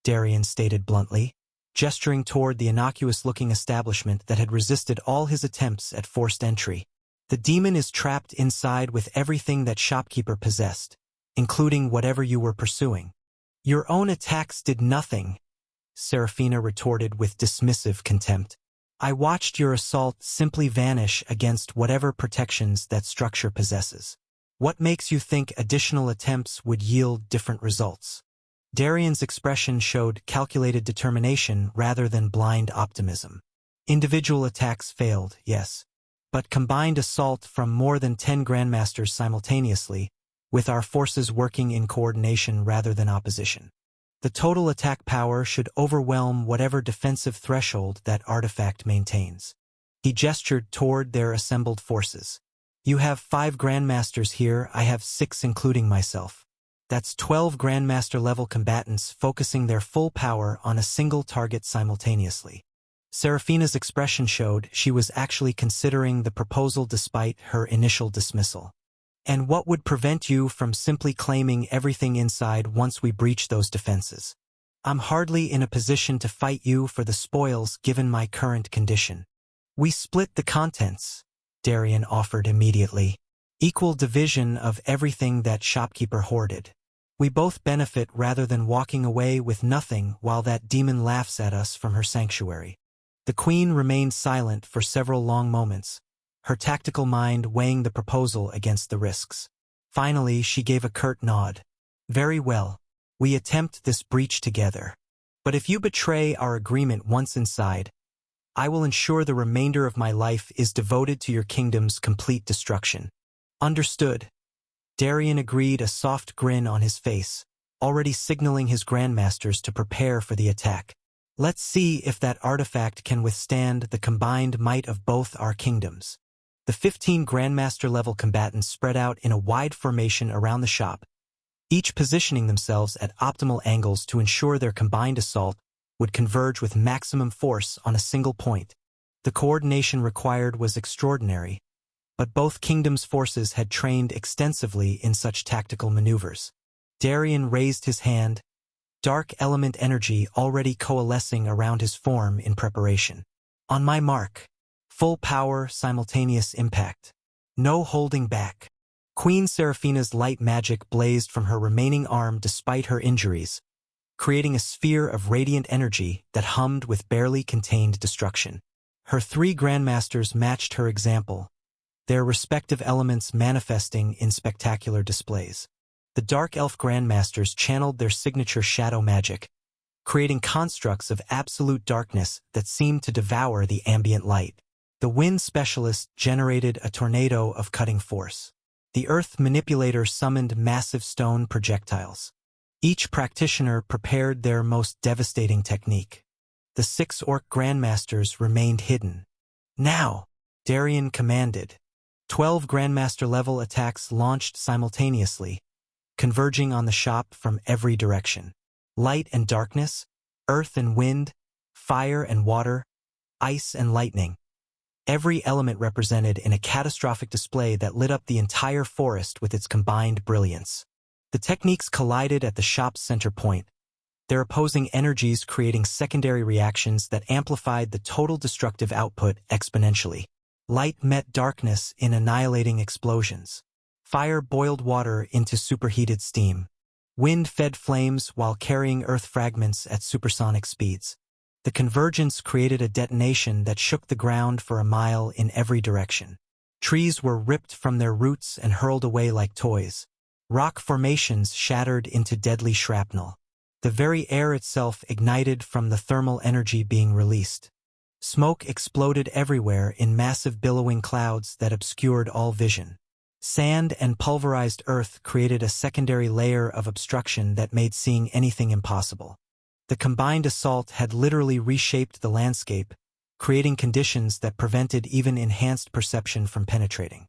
Darien stated bluntly, gesturing toward the innocuous-looking establishment that had resisted all his attempts at forced entry. "The demon is trapped inside with everything that shopkeeper possessed, including whatever you were pursuing." "Your own attacks did nothing," Serafina retorted with dismissive contempt. "I watched your assault simply vanish against whatever protections that structure possesses. What makes you think additional attempts would yield different results?" Darien's expression showed calculated determination rather than blind optimism. "Individual attacks failed, yes, but combined assault from more than 10 grandmasters simultaneously, with our forces working in coordination rather than opposition. The total attack power should overwhelm whatever defensive threshold that artifact maintains." He gestured toward their assembled forces. "You have 5 grandmasters here, I have 6 including myself. That's 12 grandmaster-level combatants focusing their full power on a single target simultaneously." Serafina's expression showed she was actually considering the proposal despite her initial dismissal. "And what would prevent you from simply claiming everything inside once we breach those defenses? I'm hardly in a position to fight you for the spoils given my current condition." "We split the contents," Darien offered immediately. "Equal division of everything that shopkeeper hoarded. We both benefit rather than walking away with nothing while that demon laughs at us from her sanctuary." The queen remained silent for several long moments, her tactical mind weighing the proposal against the risks. Finally, she gave a curt nod. "Very well. We attempt this breach together. But if you betray our agreement once inside, I will ensure the remainder of my life is devoted to your kingdom's complete destruction." "Understood." Darien agreed, a soft grin on his face, already signaling his grandmasters to prepare for the attack. "Let's see if that artifact can withstand the combined might of both our kingdoms." The 15 grandmaster-level combatants spread out in a wide formation around the shop, each positioning themselves at optimal angles to ensure their combined assault would converge with maximum force on a single point. The coordination required was extraordinary, but both kingdoms' forces had trained extensively in such tactical maneuvers. Darien raised his hand, dark element energy already coalescing around his form in preparation. On my mark. Full power, simultaneous impact. No holding back. Queen Seraphina's light magic blazed from her remaining arm despite her injuries, creating a sphere of radiant energy that hummed with barely contained destruction. Her three grandmasters matched her example, their respective elements manifesting in spectacular displays. The Dark Elf grandmasters channeled their signature shadow magic, creating constructs of absolute darkness that seemed to devour the ambient light. The Wind specialist generated a tornado of cutting force. The Earth manipulator summoned massive stone projectiles. Each practitioner prepared their most devastating technique. The 6 orc grandmasters remained hidden. Now, Darien commanded. 12 grandmaster-level attacks launched simultaneously, converging on the shop from every direction. Light and darkness, earth and wind, fire and water, ice and lightning. Every element represented in a catastrophic display that lit up the entire forest with its combined brilliance. The techniques collided at the shop's center point, their opposing energies creating secondary reactions that amplified the total destructive output exponentially. Light met darkness in annihilating explosions. Fire boiled water into superheated steam. Wind fed flames while carrying earth fragments at supersonic speeds. The convergence created a detonation that shook the ground for a mile in every direction. Trees were ripped from their roots and hurled away like toys. Rock formations shattered into deadly shrapnel. The very air itself ignited from the thermal energy being released. Smoke exploded everywhere in massive billowing clouds that obscured all vision. Sand and pulverized earth created a secondary layer of obstruction that made seeing anything impossible. The combined assault had literally reshaped the landscape, creating conditions that prevented even enhanced perception from penetrating.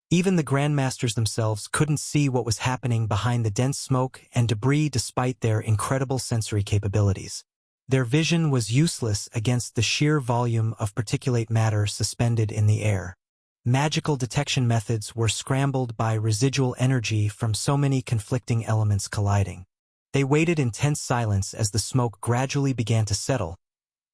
Even the grandmasters themselves couldn't see what was happening behind the dense smoke and debris despite their incredible sensory capabilities. Their vision was useless against the sheer volume of particulate matter suspended in the air. Magical detection methods were scrambled by residual energy from so many conflicting elements colliding. They waited in tense silence as the smoke gradually began to settle,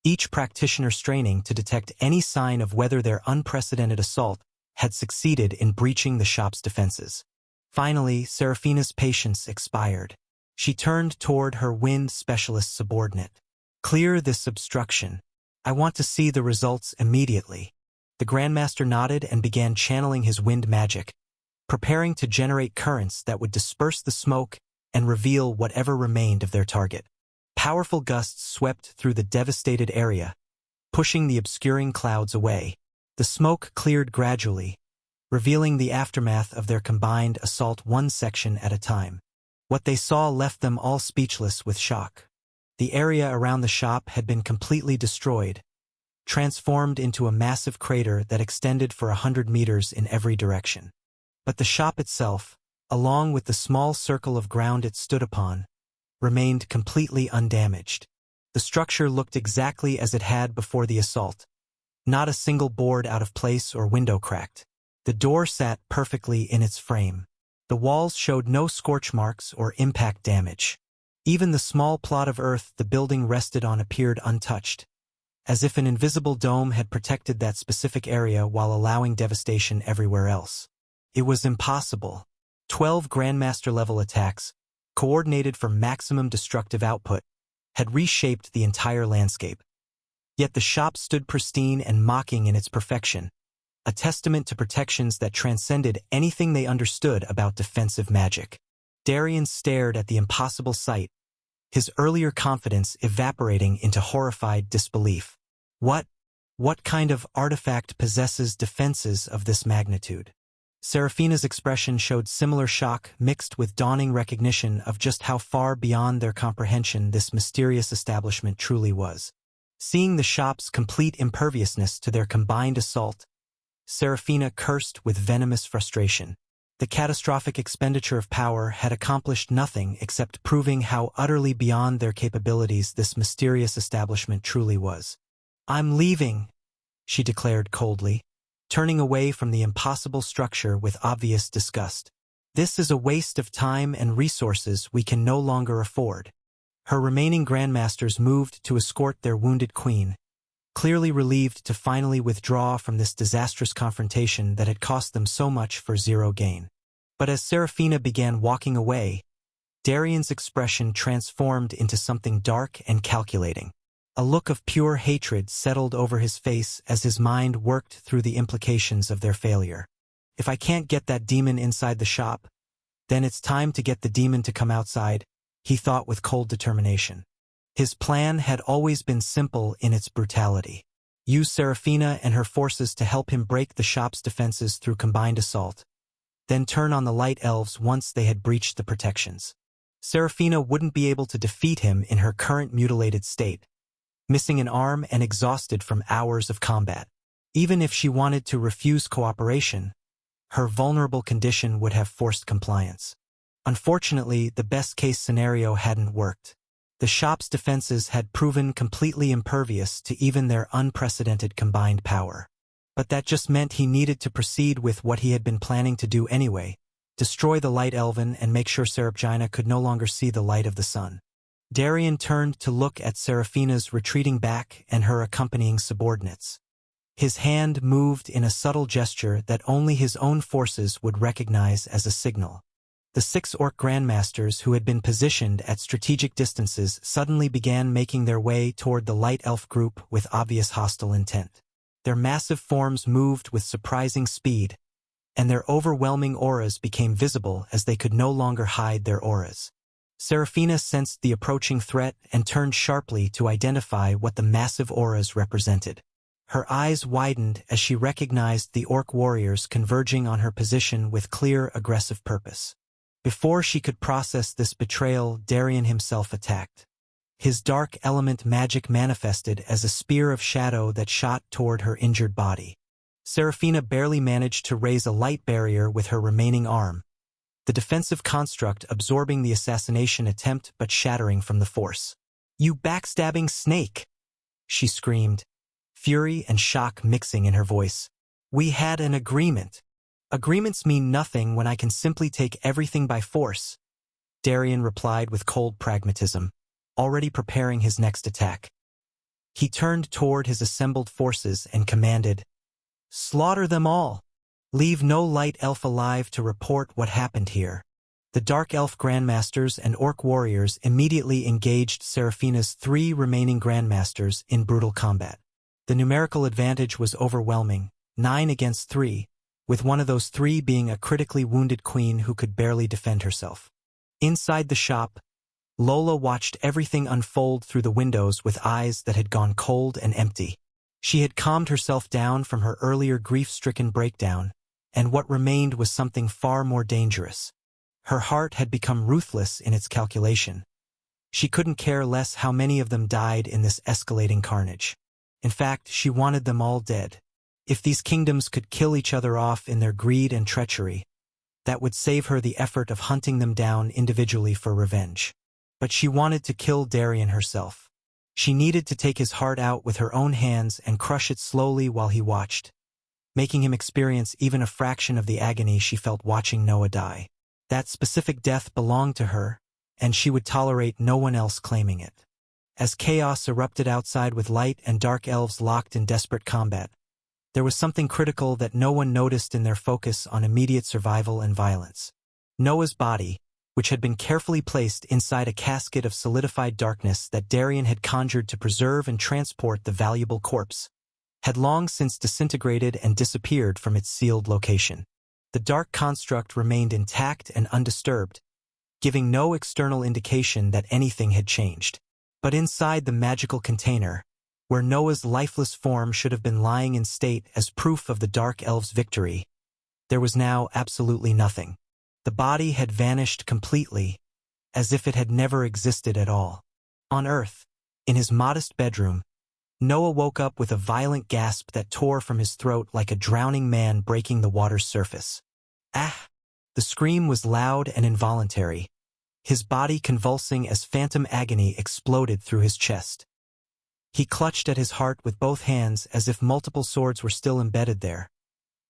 each practitioner straining to detect any sign of whether their unprecedented assault had succeeded in breaching the shop's defenses. Finally, Seraphina's patience expired. She turned toward her wind specialist subordinate. "Clear this obstruction. I want to see the results immediately." The Grandmaster nodded and began channeling his wind magic, preparing to generate currents that would disperse the smoke and reveal whatever remained of their target. Powerful gusts swept through the devastated area, pushing the obscuring clouds away. The smoke cleared gradually, revealing the aftermath of their combined assault one section at a time. What they saw left them all speechless with shock. The area around the shop had been completely destroyed, transformed into a massive crater that extended for 100 meters in every direction. But the shop itself, along with the small circle of ground it stood upon, remained completely undamaged. The structure looked exactly as it had before the assault. Not a single board out of place or window cracked. The door sat perfectly in its frame. The walls showed no scorch marks or impact damage. Even the small plot of earth the building rested on appeared untouched, as if an invisible dome had protected that specific area while allowing devastation everywhere else. It was impossible. 12 Grandmaster-level attacks, coordinated for maximum destructive output, had reshaped the entire landscape. Yet the shop stood pristine and mocking in its perfection, a testament to protections that transcended anything they understood about defensive magic. Darien stared at the impossible sight, his earlier confidence evaporating into horrified disbelief. What kind of artifact possesses defenses of this magnitude? Seraphina's expression showed similar shock mixed with dawning recognition of just how far beyond their comprehension this mysterious establishment truly was. Seeing the shop's complete imperviousness to their combined assault, Seraphina cursed with venomous frustration. The catastrophic expenditure of power had accomplished nothing except proving how utterly beyond their capabilities this mysterious establishment truly was. "I'm leaving," she declared coldly, turning away from the impossible structure with obvious disgust. "This is a waste of time and resources we can no longer afford." Her remaining grandmasters moved to escort their wounded queen, clearly relieved to finally withdraw from this disastrous confrontation that had cost them so much for zero gain. But as Serafina began walking away, Darian's expression transformed into something dark and calculating. A look of pure hatred settled over his face as his mind worked through the implications of their failure. "If I can't get that demon inside the shop, then it's time to get the demon to come outside," he thought with cold determination. His plan had always been simple in its brutality. Use Serafina and her forces to help him break the shop's defenses through combined assault, then turn on the light elves once they had breached the protections. Serafina wouldn't be able to defeat him in her current mutilated state, missing an arm and exhausted from hours of combat. Even if she wanted to refuse cooperation, her vulnerable condition would have forced compliance. Unfortunately, the best-case scenario hadn't worked. The shop's defenses had proven completely impervious to even their unprecedented combined power. But that just meant he needed to proceed with what he had been planning to do anyway, destroy the Light Elven and make sure Serapgina could no longer see the light of the sun. Darian turned to look at Serafina's retreating back and her accompanying subordinates. His hand moved in a subtle gesture that only his own forces would recognize as a signal. The 6 orc grandmasters who had been positioned at strategic distances suddenly began making their way toward the Light Elf group with obvious hostile intent. Their massive forms moved with surprising speed, and their overwhelming auras became visible as they could no longer hide their auras. Serafina sensed the approaching threat and turned sharply to identify what the massive auras represented. Her eyes widened as she recognized the orc warriors converging on her position with clear, aggressive purpose. Before she could process this betrayal, Darian himself attacked. His dark element magic manifested as a spear of shadow that shot toward her injured body. Serafina barely managed to raise a light barrier with her remaining arm, the defensive construct absorbing the assassination attempt but shattering from the force. "You backstabbing snake!" she screamed, fury and shock mixing in her voice. "We had an agreement. Agreements mean nothing when I can simply take everything by force," Darian replied with cold pragmatism, already preparing his next attack. He turned toward his assembled forces and commanded, "Slaughter them all. Leave no light elf alive to report what happened here." The dark elf grandmasters and orc warriors immediately engaged Serafina's 3 remaining grandmasters in brutal combat. The numerical advantage was overwhelming, 9 against 3, with one of those 3 being a critically wounded queen who could barely defend herself. Inside the shop, Lola watched everything unfold through the windows with eyes that had gone cold and empty. She had calmed herself down from her earlier grief-stricken breakdown, and what remained was something far more dangerous. Her heart had become ruthless in its calculation. She couldn't care less how many of them died in this escalating carnage. In fact, she wanted them all dead. If these kingdoms could kill each other off in their greed and treachery, that would save her the effort of hunting them down individually for revenge. But she wanted to kill Darian herself. She needed to take his heart out with her own hands and crush it slowly while he watched, making him experience even a fraction of the agony she felt watching Noah die. That specific death belonged to her, and she would tolerate no one else claiming it. As chaos erupted outside with light and dark elves locked in desperate combat, there was something critical that no one noticed in their focus on immediate survival and violence. Noah's body, which had been carefully placed inside a casket of solidified darkness that Darian had conjured to preserve and transport the valuable corpse, had long since disintegrated and disappeared from its sealed location. The dark construct remained intact and undisturbed, giving no external indication that anything had changed. But inside the magical container, where Noah's lifeless form should have been lying in state as proof of the Dark Elves' victory, there was now absolutely nothing. The body had vanished completely, as if it had never existed at all. On Earth, in his modest bedroom, Noah woke up with a violent gasp that tore from his throat like a drowning man breaking the water's surface. "Ah!" The scream was loud and involuntary, his body convulsing as phantom agony exploded through his chest. He clutched at his heart with both hands as if multiple swords were still embedded there,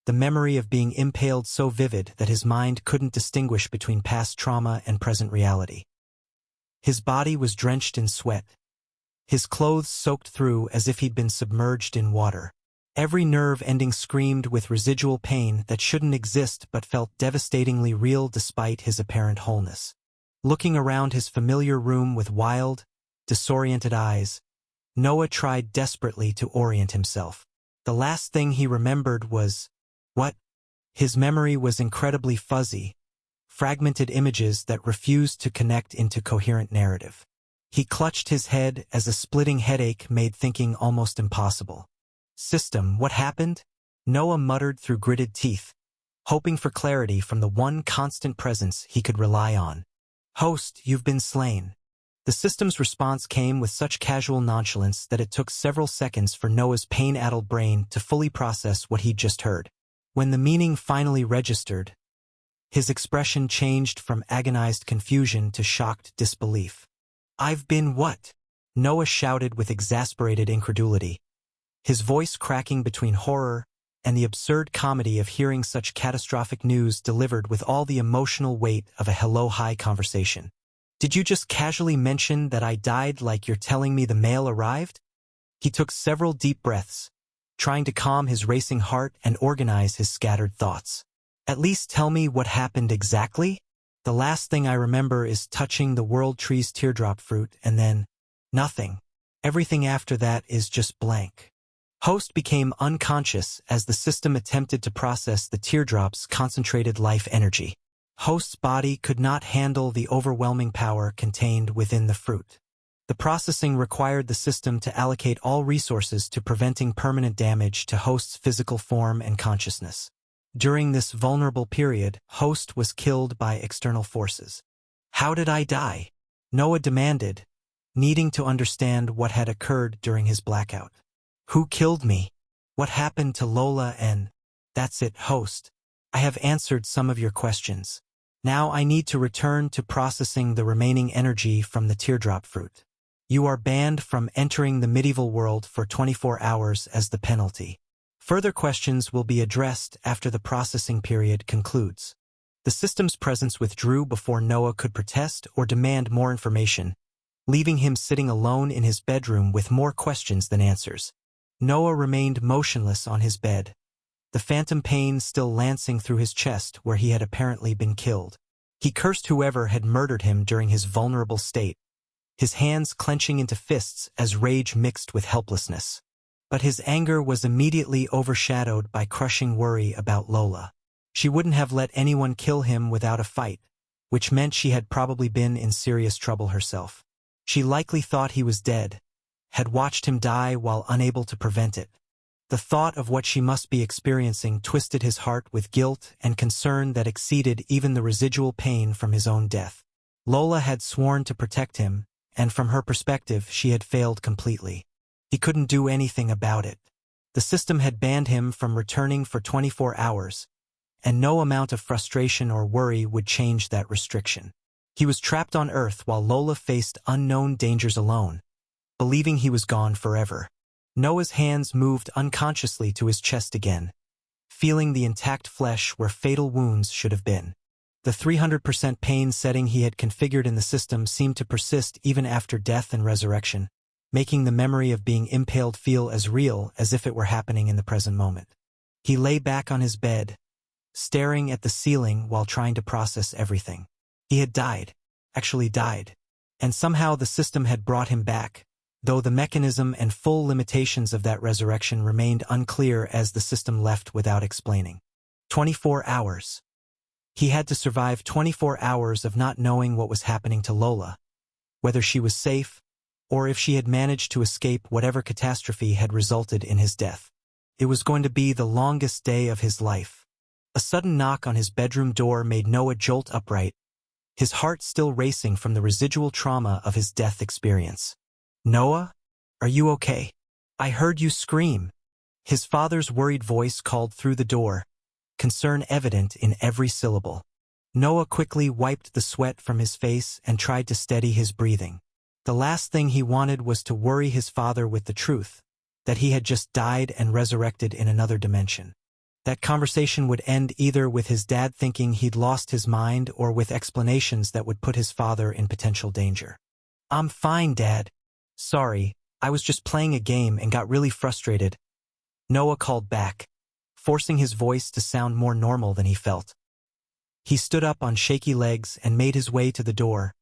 the memory of being impaled so vivid that his mind couldn't distinguish between past trauma and present reality. His body was drenched in sweat, his clothes soaked through as if he'd been submerged in water. Every nerve ending screamed with residual pain that shouldn't exist but felt devastatingly real despite his apparent wholeness. Looking around his familiar room with wild, disoriented eyes, Noah tried desperately to orient himself. The last thing he remembered was, what? His memory was incredibly fuzzy, fragmented images that refused to connect into coherent narrative. He clutched his head as a splitting headache made thinking almost impossible. System, what happened? Noah muttered through gritted teeth, hoping for clarity from the one constant presence he could rely on. Host, you've been slain. The system's response came with such casual nonchalance that it took several seconds for Noah's pain-addled brain to fully process what he'd just heard. When the meaning finally registered, his expression changed from agonized confusion to shocked disbelief. I've been what? Noah shouted with exasperated incredulity, his voice cracking between horror and the absurd comedy of hearing such catastrophic news delivered with all the emotional weight of a hello-hi conversation. Did you just casually mention that I died like you're telling me the mail arrived? He took several deep breaths, trying to calm his racing heart and organize his scattered thoughts. At least tell me what happened exactly? The last thing I remember is touching the world tree's teardrop fruit and then nothing. Everything after that is just blank. Host became unconscious as the system attempted to process the teardrop's concentrated life energy. Host's body could not handle the overwhelming power contained within the fruit. The processing required the system to allocate all resources to preventing permanent damage to Host's physical form and consciousness. During this vulnerable period, Host was killed by external forces. How did I die? Noah demanded, needing to understand what had occurred during his blackout. Who killed me? What happened to Lola and... That's it, Host. I have answered some of your questions. Now I need to return to processing the remaining energy from the teardrop fruit. You are banned from entering the medieval world for 24 hours as the penalty. Further questions will be addressed after the processing period concludes. The system's presence withdrew before Noah could protest or demand more information, leaving him sitting alone in his bedroom with more questions than answers. Noah remained motionless on his bed, the phantom pain still lancing through his chest where he had apparently been killed. He cursed whoever had murdered him during his vulnerable state, his hands clenching into fists as rage mixed with helplessness. But his anger was immediately overshadowed by crushing worry about Lola. She wouldn't have let anyone kill him without a fight, which meant she had probably been in serious trouble herself. She likely thought he was dead, had watched him die while unable to prevent it. The thought of what she must be experiencing twisted his heart with guilt and concern that exceeded even the residual pain from his own death. Lola had sworn to protect him, and from her perspective she had failed completely. He couldn't do anything about it. The system had banned him from returning for 24 hours, and no amount of frustration or worry would change that restriction. He was trapped on Earth while Lola faced unknown dangers alone, believing he was gone forever. Noah's hands moved unconsciously to his chest again, feeling the intact flesh where fatal wounds should have been. The 300% pain setting he had configured in the system seemed to persist even after death and resurrection, making the memory of being impaled feel as real as if it were happening in the present moment. He lay back on his bed, staring at the ceiling while trying to process everything. He had died, actually died, and somehow the system had brought him back, though the mechanism and full limitations of that resurrection remained unclear as the system left without explaining. 24 hours. He had to survive 24 hours of not knowing what was happening to Lola, whether she was safe, or if she had managed to escape whatever catastrophe had resulted in his death. It was going to be the longest day of his life. A sudden knock on his bedroom door made Noah jolt upright, his heart still racing from the residual trauma of his death experience. Noah? Are you okay? I heard you scream. His father's worried voice called through the door, concern evident in every syllable. Noah quickly wiped the sweat from his face and tried to steady his breathing. The last thing he wanted was to worry his father with the truth, that he had just died and resurrected in another dimension. That conversation would end either with his dad thinking he'd lost his mind or with explanations that would put his father in potential danger. "I'm fine, Dad. Sorry, I was just playing a game and got really frustrated," Noah called back, forcing his voice to sound more normal than he felt. He stood up on shaky legs and made his way to the door,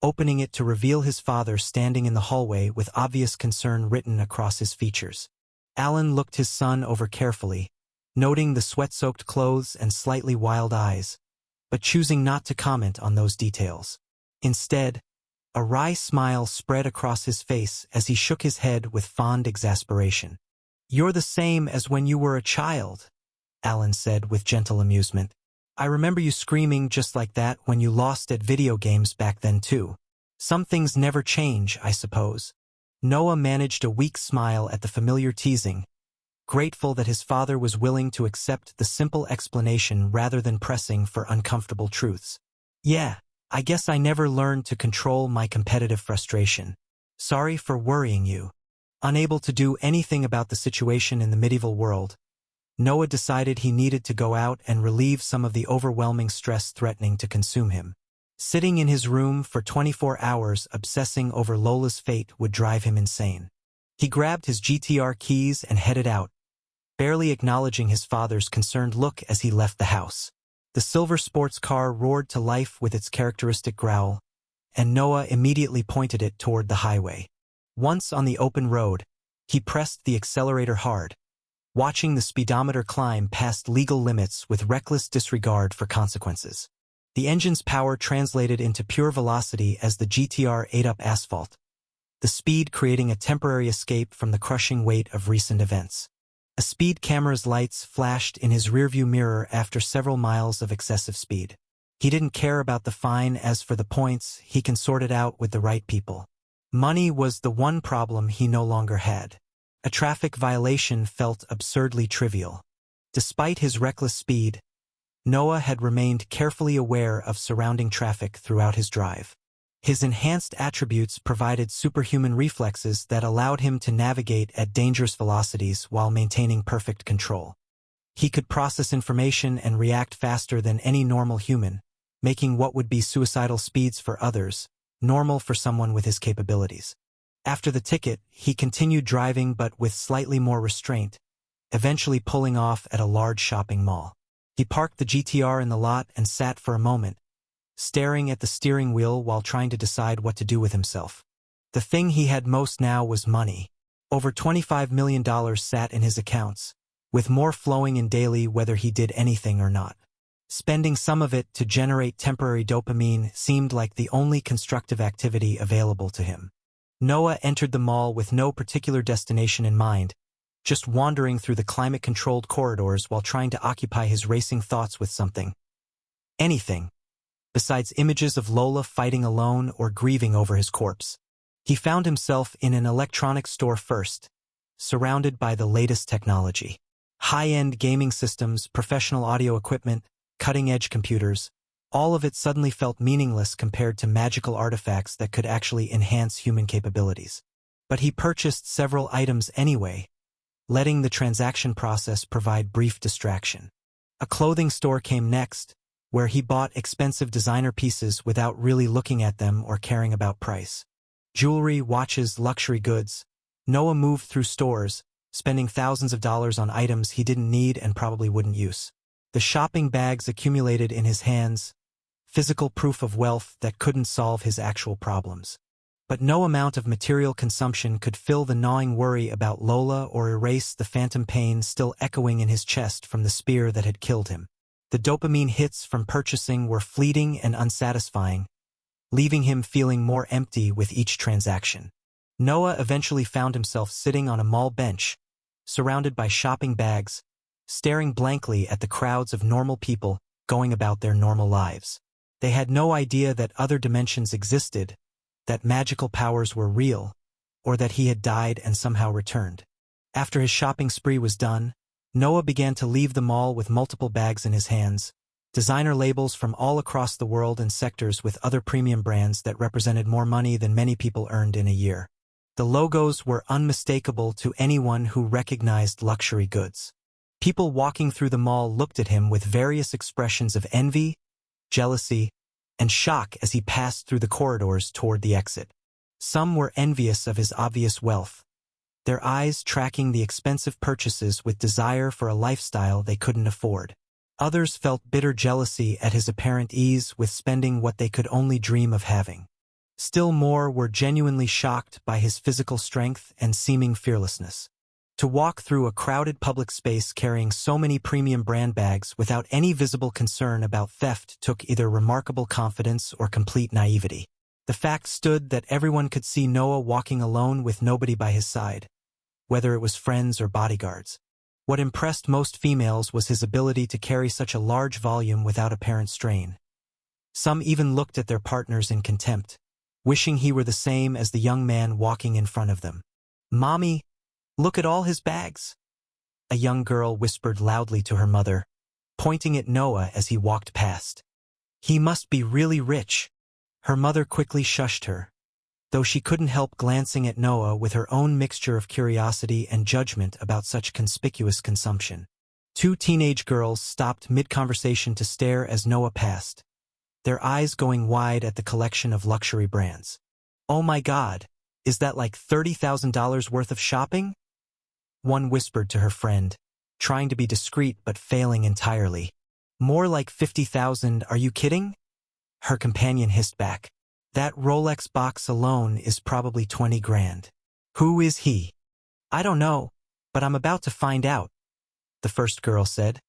opening it to reveal his father standing in the hallway with obvious concern written across his features. Alan looked his son over carefully, noting the sweat-soaked clothes and slightly wild eyes, but choosing not to comment on those details. Instead, a wry smile spread across his face as he shook his head with fond exasperation. "You're the same as when you were a child," Alan said with gentle amusement. "I remember you screaming just like that when you lost at video games back then too. Some things never change, I suppose." Noah managed a weak smile at the familiar teasing, grateful that his father was willing to accept the simple explanation rather than pressing for uncomfortable truths. "Yeah, I guess I never learned to control my competitive frustration. Sorry for worrying you." Unable to do anything about the situation in the medieval world, Noah decided he needed to go out and relieve some of the overwhelming stress threatening to consume him. Sitting in his room for 24 hours obsessing over Lola's fate would drive him insane. He grabbed his GTR keys and headed out, barely acknowledging his father's concerned look as he left the house. The silver sports car roared to life with its characteristic growl, and Noah immediately pointed it toward the highway. Once on the open road, he pressed the accelerator hard, watching the speedometer climb past legal limits with reckless disregard for consequences. The engine's power translated into pure velocity as the GTR ate up asphalt, the speed creating a temporary escape from the crushing weight of recent events. A speed camera's lights flashed in his rearview mirror after several miles of excessive speed. He didn't care about the fine. As for the points, he can sort it out with the right people. Money was the one problem he no longer had. A traffic violation felt absurdly trivial. Despite his reckless speed, Noah had remained carefully aware of surrounding traffic throughout his drive. His enhanced attributes provided superhuman reflexes that allowed him to navigate at dangerous velocities while maintaining perfect control. He could process information and react faster than any normal human, making what would be suicidal speeds for others normal for someone with his capabilities. After the ticket, he continued driving but with slightly more restraint, eventually pulling off at a large shopping mall. He parked the GTR in the lot and sat for a moment, staring at the steering wheel while trying to decide what to do with himself. The thing he had most now was money. Over $25 million sat in his accounts, with more flowing in daily whether he did anything or not. Spending some of it to generate temporary dopamine seemed like the only constructive activity available to him. Noah entered the mall with no particular destination in mind, just wandering through the climate-controlled corridors while trying to occupy his racing thoughts with something. Anything, besides images of Lola fighting alone or grieving over his corpse. He found himself in an electronics store first, surrounded by the latest technology. High-end gaming systems, professional audio equipment, cutting-edge computers, all of it suddenly felt meaningless compared to magical artifacts that could actually enhance human capabilities. But he purchased several items anyway, letting the transaction process provide brief distraction. A clothing store came next, where he bought expensive designer pieces without really looking at them or caring about price. Jewelry, watches, luxury goods. Noah moved through stores, spending thousands of dollars on items he didn't need and probably wouldn't use. The shopping bags accumulated in his hands, physical proof of wealth that couldn't solve his actual problems. But no amount of material consumption could fill the gnawing worry about Lola or erase the phantom pain still echoing in his chest from the spear that had killed him. The dopamine hits from purchasing were fleeting and unsatisfying, leaving him feeling more empty with each transaction. Noah eventually found himself sitting on a mall bench, surrounded by shopping bags, staring blankly at the crowds of normal people going about their normal lives. They had no idea that other dimensions existed, that magical powers were real, or that he had died and somehow returned. After his shopping spree was done, Noah began to leave the mall with multiple bags in his hands, Designer labels from all across the world and sectors with other premium brands that represented more money than many people earned in a year. The logos were unmistakable to anyone who recognized luxury goods. People walking through the mall looked at him with various expressions of envy, jealousy, and shock as he passed through the corridors toward the exit. Some were envious of his obvious wealth, their eyes tracking the expensive purchases with desire for a lifestyle they couldn't afford. Others felt bitter jealousy at his apparent ease with spending what they could only dream of having. Still more were genuinely shocked by his physical strength and seeming fearlessness. To walk through a crowded public space carrying so many premium brand bags without any visible concern about theft took either remarkable confidence or complete naivety. The fact stood that everyone could see Noah walking alone with nobody by his side, whether it was friends or bodyguards. What impressed most females was his ability to carry such a large volume without apparent strain. Some even looked at their partners in contempt, wishing he were the same as the young man walking in front of them. "Mommy, look at all his bags," a young girl whispered loudly to her mother, pointing at Noah as he walked past. "He must be really rich." Her mother quickly shushed her, though she couldn't help glancing at Noah with her own mixture of curiosity and judgment about such conspicuous consumption. Two teenage girls stopped mid-conversation to stare as Noah passed, their eyes going wide at the collection of luxury brands. "Oh my God, is that like $30,000 worth of shopping?" One whispered to her friend, trying to be discreet but failing entirely. "More like 50,000, are you kidding?" Her companion hissed back. "That Rolex box alone is probably 20 grand. Who is he?" "I don't know, but I'm about to find out," the first girl said,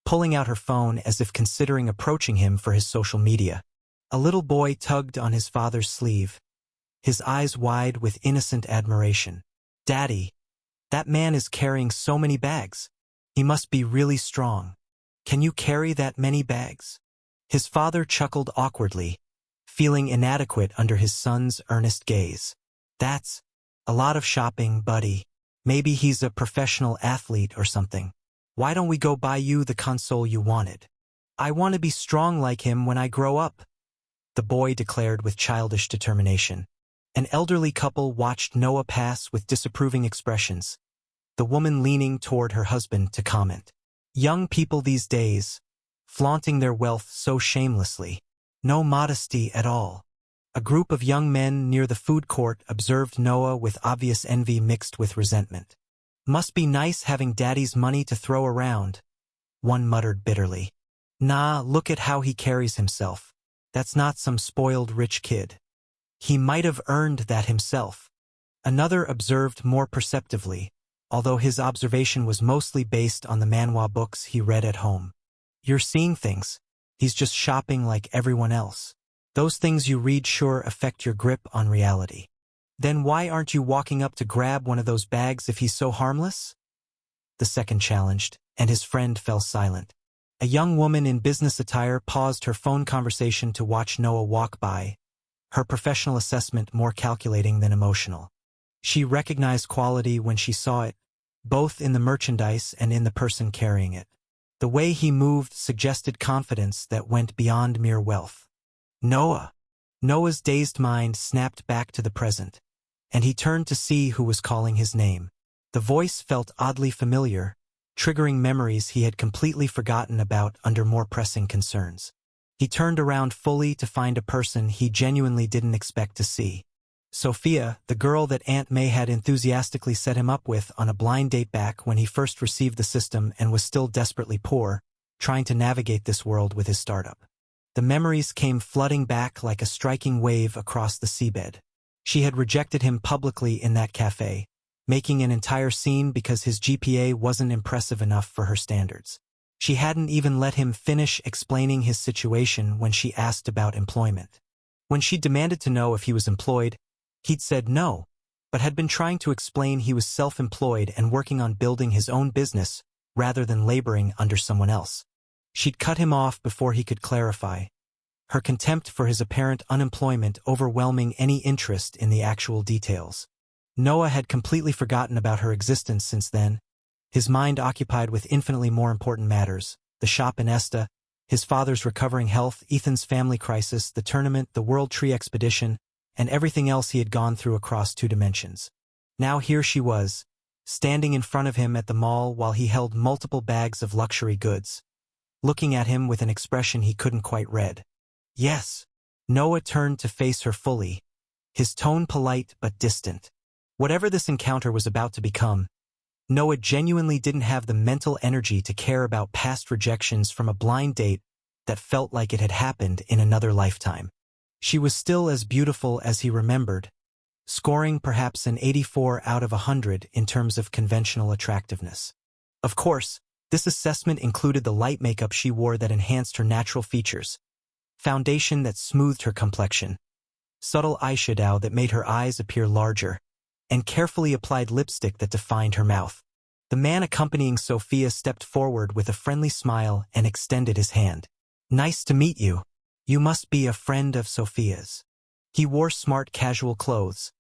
pulling out her phone as if considering approaching him for his social media. A little boy tugged on his father's sleeve, his eyes wide with innocent admiration. "Daddy, that man is carrying so many bags. He must be really strong. Can you carry that many bags?" His father chuckled awkwardly, feeling inadequate under his son's earnest gaze. "That's a lot of shopping, buddy. Maybe he's a professional athlete or something. Why don't we go buy you the console you wanted?" "I want to be strong like him when I grow up," the boy declared with childish determination. An elderly couple watched Noah pass with disapproving expressions, the woman leaning toward her husband to comment. Young people these days, flaunting their wealth so shamelessly. No modesty at all. A group of young men near the food court observed Noah with obvious envy mixed with resentment. "Must be nice having daddy's money to throw around," one muttered bitterly. "Nah, look at how he carries himself. That's not some spoiled rich kid. He might have earned that himself." Another observed more perceptively, although his observation was mostly based on the manhwa books he read at home. "You're seeing things. He's just shopping like everyone else. Those things you read sure affect your grip on reality. Then why aren't you walking up to grab one of those bags if he's so harmless?" the second challenged, and his friend fell silent. A young woman in business attire paused her phone conversation to watch Noah walk by, her professional assessment more calculating than emotional. She recognized quality when she saw it, both in the merchandise and in the person carrying it. The way he moved suggested confidence that went beyond mere wealth. "Noah!" Noah's dazed mind snapped back to the present, and he turned to see who was calling his name. The voice felt oddly familiar, triggering memories he had completely forgotten about under more pressing concerns. He turned around fully to find a person he genuinely didn't expect to see. Sophia, the girl that Aunt May had enthusiastically set him up with on a blind date back when he first received the system and was still desperately poor, trying to navigate this world with his startup. The memories came flooding back like a striking wave across the seabed. She had rejected him publicly in that cafe, making an entire scene because his GPA wasn't impressive enough for her standards. She hadn't even let him finish explaining his situation when she asked about employment. When she demanded to know if he was employed, he'd said no, but had been trying to explain he was self-employed and working on building his own business rather than laboring under someone else. She'd cut him off before he could clarify, her contempt for his apparent unemployment overwhelming any interest in the actual details. Noah had completely forgotten about her existence since then, his mind occupied with infinitely more important matters, the shop in Esta, His father's recovering health, Ethan's family crisis, the tournament, the World Tree expedition, and everything else he had gone through across 2 dimensions. Now here she was, standing in front of him at the mall while he held multiple bags of luxury goods, looking at him with an expression he couldn't quite read. Yes. Noah turned to face her fully, his tone polite but distant. Whatever this encounter was about to become, Noah genuinely didn't have the mental energy to care about past rejections from a blind date that felt like it had happened in another lifetime. She was still as beautiful as he remembered, scoring perhaps an 84 out of 100 in terms of conventional attractiveness. Of course, this assessment included the light makeup she wore that enhanced her natural features, foundation that smoothed her complexion, subtle eyeshadow that made her eyes appear larger, and carefully applied lipstick that defined her mouth. The man accompanying Sophia stepped forward with a friendly smile and extended his hand. "Nice to meet you. You must be a friend of Sophia's." He wore smart casual clothes,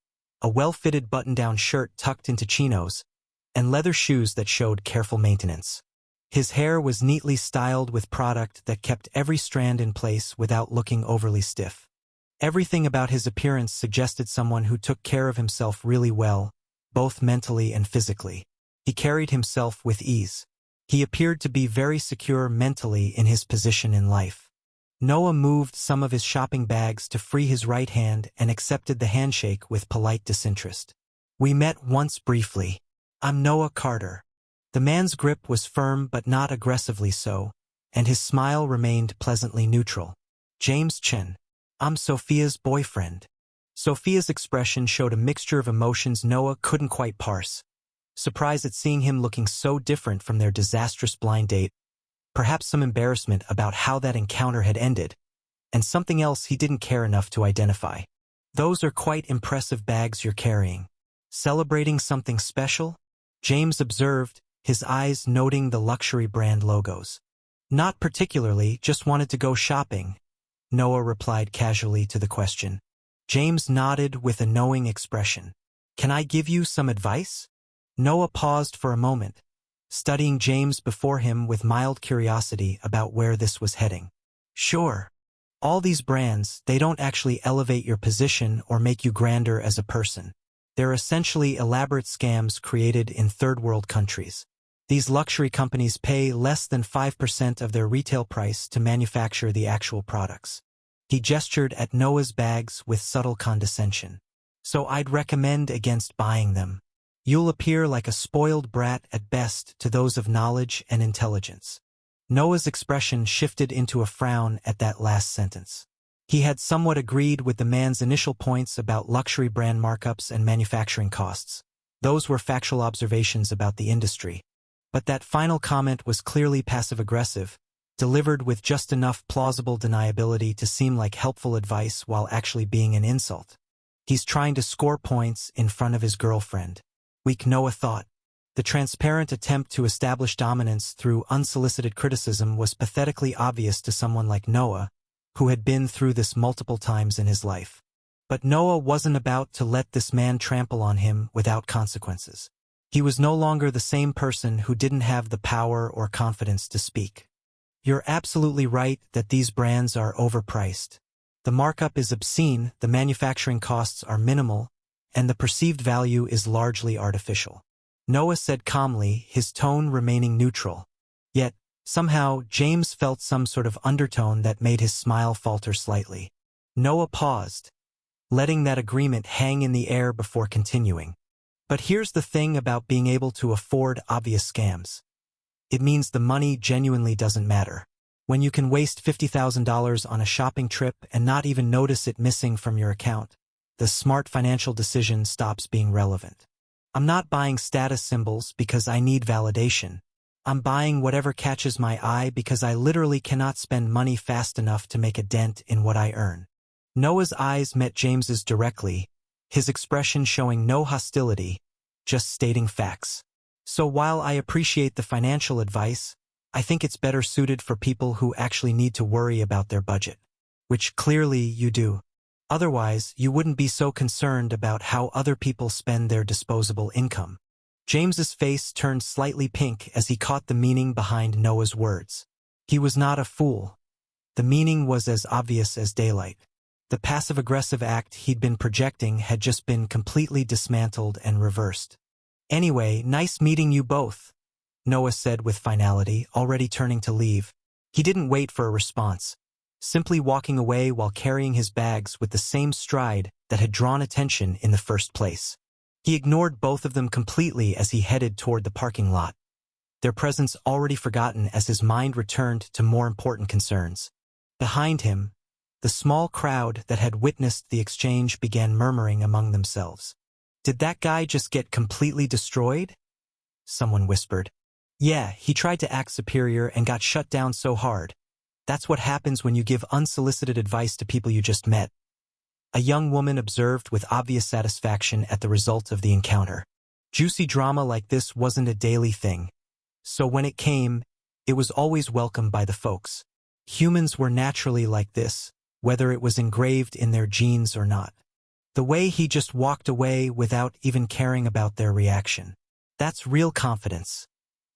a well-fitted button-down shirt tucked into chinos, and leather shoes that showed careful maintenance. His hair was neatly styled with product that kept every strand in place without looking overly stiff. Everything about his appearance suggested someone who took care of himself really well, both mentally and physically. He carried himself with ease. He appeared to be very secure mentally in his position in life. Noah moved some of his shopping bags to free his right hand and accepted the handshake with polite disinterest. "We met once briefly. I'm Noah Carter." The man's grip was firm but not aggressively so, and his smile remained pleasantly neutral. "James Chen. I'm Sophia's boyfriend." Sophia's expression showed a mixture of emotions Noah couldn't quite parse. Surprise at seeing him looking so different from their disastrous blind date, perhaps some embarrassment about how that encounter had ended, and something else he didn't care enough to identify. "Those are quite impressive bags you're carrying. Celebrating something special?" James observed, his eyes noting the luxury brand logos. "Not particularly, just wanted to go shopping," Noah replied casually to the question. James nodded with a knowing expression. "Can I give you some advice?" Noah paused for a moment, studying James before him with mild curiosity about where this was heading. "Sure. All these brands, they don't actually elevate your position or make you grander as a person. They're essentially elaborate scams created in third-world countries. These luxury companies pay less than 5% of their retail price to manufacture the actual products." He gestured at Noah's bags with subtle condescension. "So I'd recommend against buying them. You'll appear like a spoiled brat at best to those of knowledge and intelligence." Noah's expression shifted into a frown at that last sentence. He had somewhat agreed with the man's initial points about luxury brand markups and manufacturing costs. Those were factual observations about the industry. But that final comment was clearly passive-aggressive, delivered with just enough plausible deniability to seem like helpful advice while actually being an insult. He's trying to score points in front of his girlfriend. Weak, Noah thought. The transparent attempt to establish dominance through unsolicited criticism was pathetically obvious to someone like Noah, who had been through this multiple times in his life. But Noah wasn't about to let this man trample on him without consequences. He was no longer the same person who didn't have the power or confidence to speak. "You're absolutely right that these brands are overpriced. The markup is obscene, the manufacturing costs are minimal, and the perceived value is largely artificial," Noah said calmly, his tone remaining neutral. Yet, somehow, James felt some sort of undertone that made his smile falter slightly. Noah paused, letting that agreement hang in the air before continuing. "But here's the thing about being able to afford obvious scams. It means the money genuinely doesn't matter. When you can waste $50,000 on a shopping trip and not even notice it missing from your account, the smart financial decision stops being relevant. I'm not buying status symbols because I need validation. I'm buying whatever catches my eye because I literally cannot spend money fast enough to make a dent in what I earn." Noah's eyes met James's directly, his expression showing no hostility, just stating facts. "So while I appreciate the financial advice, I think it's better suited for people who actually need to worry about their budget. Which clearly you do. Otherwise, you wouldn't be so concerned about how other people spend their disposable income." James's face turned slightly pink as he caught the meaning behind Noah's words. He was not a fool. The meaning was as obvious as daylight. The passive-aggressive act he'd been projecting had just been completely dismantled and reversed. "Anyway, nice meeting you both," Noah said with finality, already turning to leave. He didn't wait for a response, simply walking away while carrying his bags with the same stride that had drawn attention in the first place. He ignored both of them completely as he headed toward the parking lot, their presence already forgotten as his mind returned to more important concerns. Behind him, the small crowd that had witnessed the exchange began murmuring among themselves. "Did that guy just get completely destroyed?" Someone whispered. "Yeah, he tried to act superior and got shut down so hard. That's what happens when you give unsolicited advice to people you just met." A young woman observed with obvious satisfaction at the result of the encounter. Juicy drama like this wasn't a daily thing, so when it came, it was always welcomed by the folks. Humans were naturally like this, whether it was engraved in their genes or not. The way he just walked away without even caring about their reaction. That's real confidence.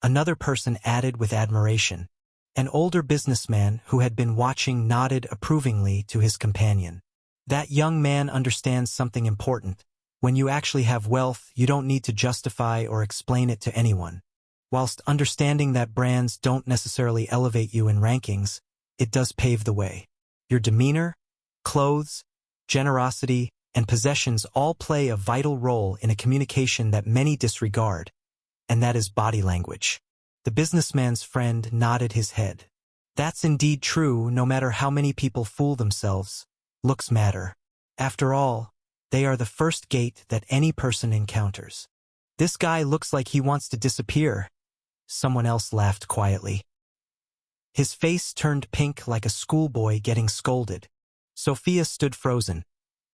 Another person added with admiration. An older businessman who had been watching nodded approvingly to his companion. That young man understands something important. When you actually have wealth, you don't need to justify or explain it to anyone. Whilst understanding that brands don't necessarily elevate you in rankings, it does pave the way. Your demeanor, clothes, generosity, and possessions all play a vital role in a communication that many disregard, and that is body language. The businessman's friend nodded his head. That's indeed true, no matter how many people fool themselves. Looks matter. After all, they are the first gate that any person encounters. "This guy looks like he wants to disappear," someone else laughed quietly. His face turned pink like a schoolboy getting scolded. Sophia stood frozen,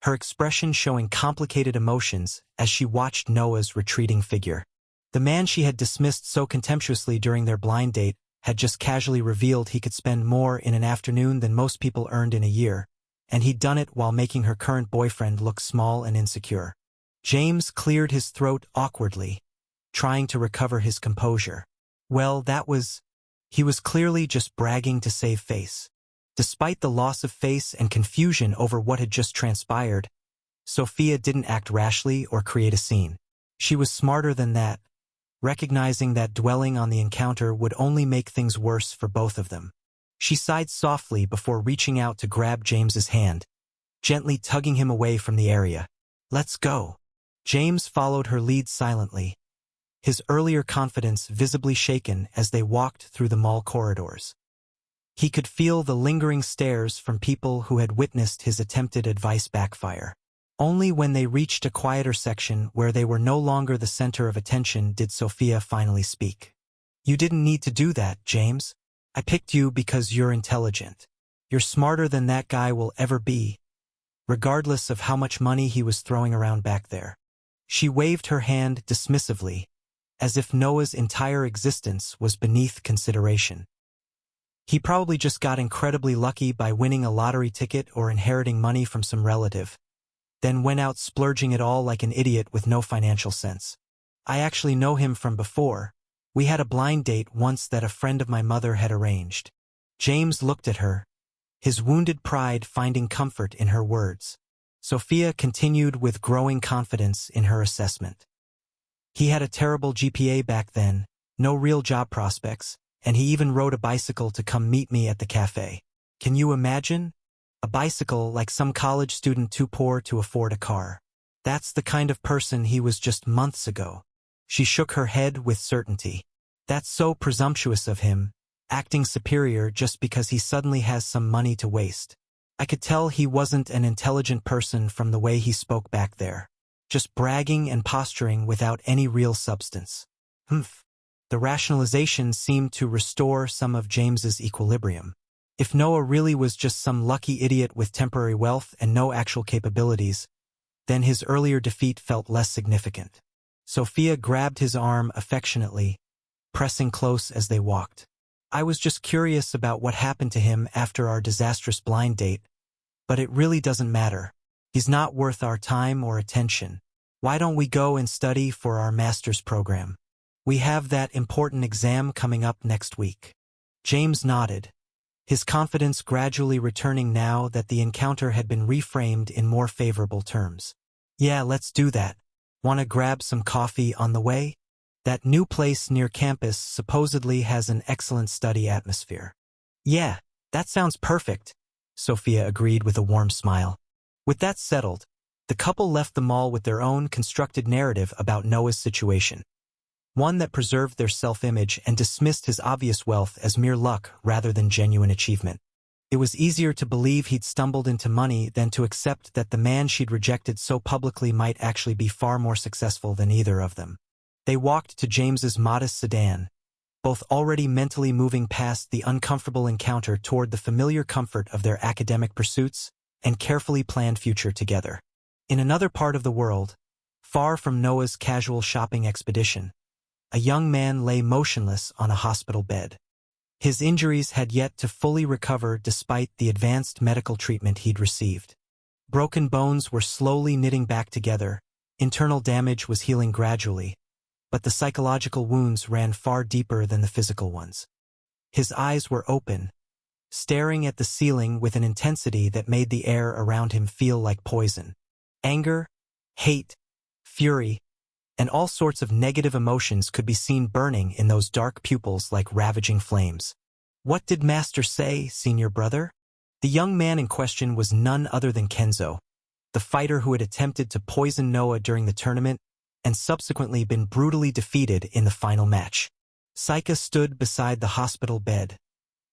her expression showing complicated emotions as she watched Noah's retreating figure. The man she had dismissed so contemptuously during their blind date had just casually revealed he could spend more in an afternoon than most people earned in a year, and he'd done it while making her current boyfriend look small and insecure. James cleared his throat awkwardly, trying to recover his composure. Well, he was clearly just bragging to save face. Despite the loss of face and confusion over what had just transpired, Sophia didn't act rashly or create a scene. She was smarter than that, recognizing that dwelling on the encounter would only make things worse for both of them. She sighed softly before reaching out to grab James's hand, gently tugging him away from the area. "Let's go." James followed her lead silently, his earlier confidence visibly shaken as they walked through the mall corridors. He could feel the lingering stares from people who had witnessed his attempted advice backfire. Only when they reached a quieter section where they were no longer the center of attention did Sophia finally speak. "You didn't need to do that, James. I picked you because you're intelligent. You're smarter than that guy will ever be, regardless of how much money he was throwing around back there." She waved her hand dismissively, as if Noah's entire existence was beneath consideration. He probably just got incredibly lucky by winning a lottery ticket or inheriting money from some relative, then went out splurging it all like an idiot with no financial sense. "I actually know him from before. We had a blind date once that a friend of my mother had arranged." James looked at her, his wounded pride finding comfort in her words. Sophia continued with growing confidence in her assessment. "He had a terrible GPA back then, no real job prospects, and he even rode a bicycle to come meet me at the cafe. Can you imagine? A bicycle like some college student too poor to afford a car. That's the kind of person he was just months ago." She shook her head with certainty. "That's so presumptuous of him, acting superior just because he suddenly has some money to waste. I could tell he wasn't an intelligent person from the way he spoke back there. Just bragging and posturing without any real substance." Humph. The rationalization seemed to restore some of James's equilibrium. If Noah really was just some lucky idiot with temporary wealth and no actual capabilities, then his earlier defeat felt less significant. Sophia grabbed his arm affectionately, pressing close as they walked. "I was just curious about what happened to him after our disastrous blind date, but it really doesn't matter. He's not worth our time or attention. Why don't we go and study for our master's program? We have that important exam coming up next week." James nodded, his confidence gradually returning now that the encounter had been reframed in more favorable terms. "Yeah, let's do that. Want to grab some coffee on the way? That new place near campus supposedly has an excellent study atmosphere." "Yeah, that sounds perfect," Sophia agreed with a warm smile. With that settled, the couple left the mall with their own constructed narrative about Noah's situation. One that preserved their self-image and dismissed his obvious wealth as mere luck rather than genuine achievement. It was easier to believe he'd stumbled into money than to accept that the man she'd rejected so publicly might actually be far more successful than either of them. They walked to James's modest sedan, both already mentally moving past the uncomfortable encounter toward the familiar comfort of their academic pursuits and carefully planned future together. In another part of the world, far from Noah's casual shopping expedition, a young man lay motionless on a hospital bed. His injuries had yet to fully recover despite the advanced medical treatment he'd received. Broken bones were slowly knitting back together, internal damage was healing gradually, but the psychological wounds ran far deeper than the physical ones. His eyes were open, staring at the ceiling with an intensity that made the air around him feel like poison. Anger, hate, fury, and all sorts of negative emotions could be seen burning in those dark pupils like ravaging flames. "What did Master say, senior brother?" The young man in question was none other than Kenzo, the fighter who had attempted to poison Noah during the tournament and subsequently been brutally defeated in the final match. Saika stood beside the hospital bed,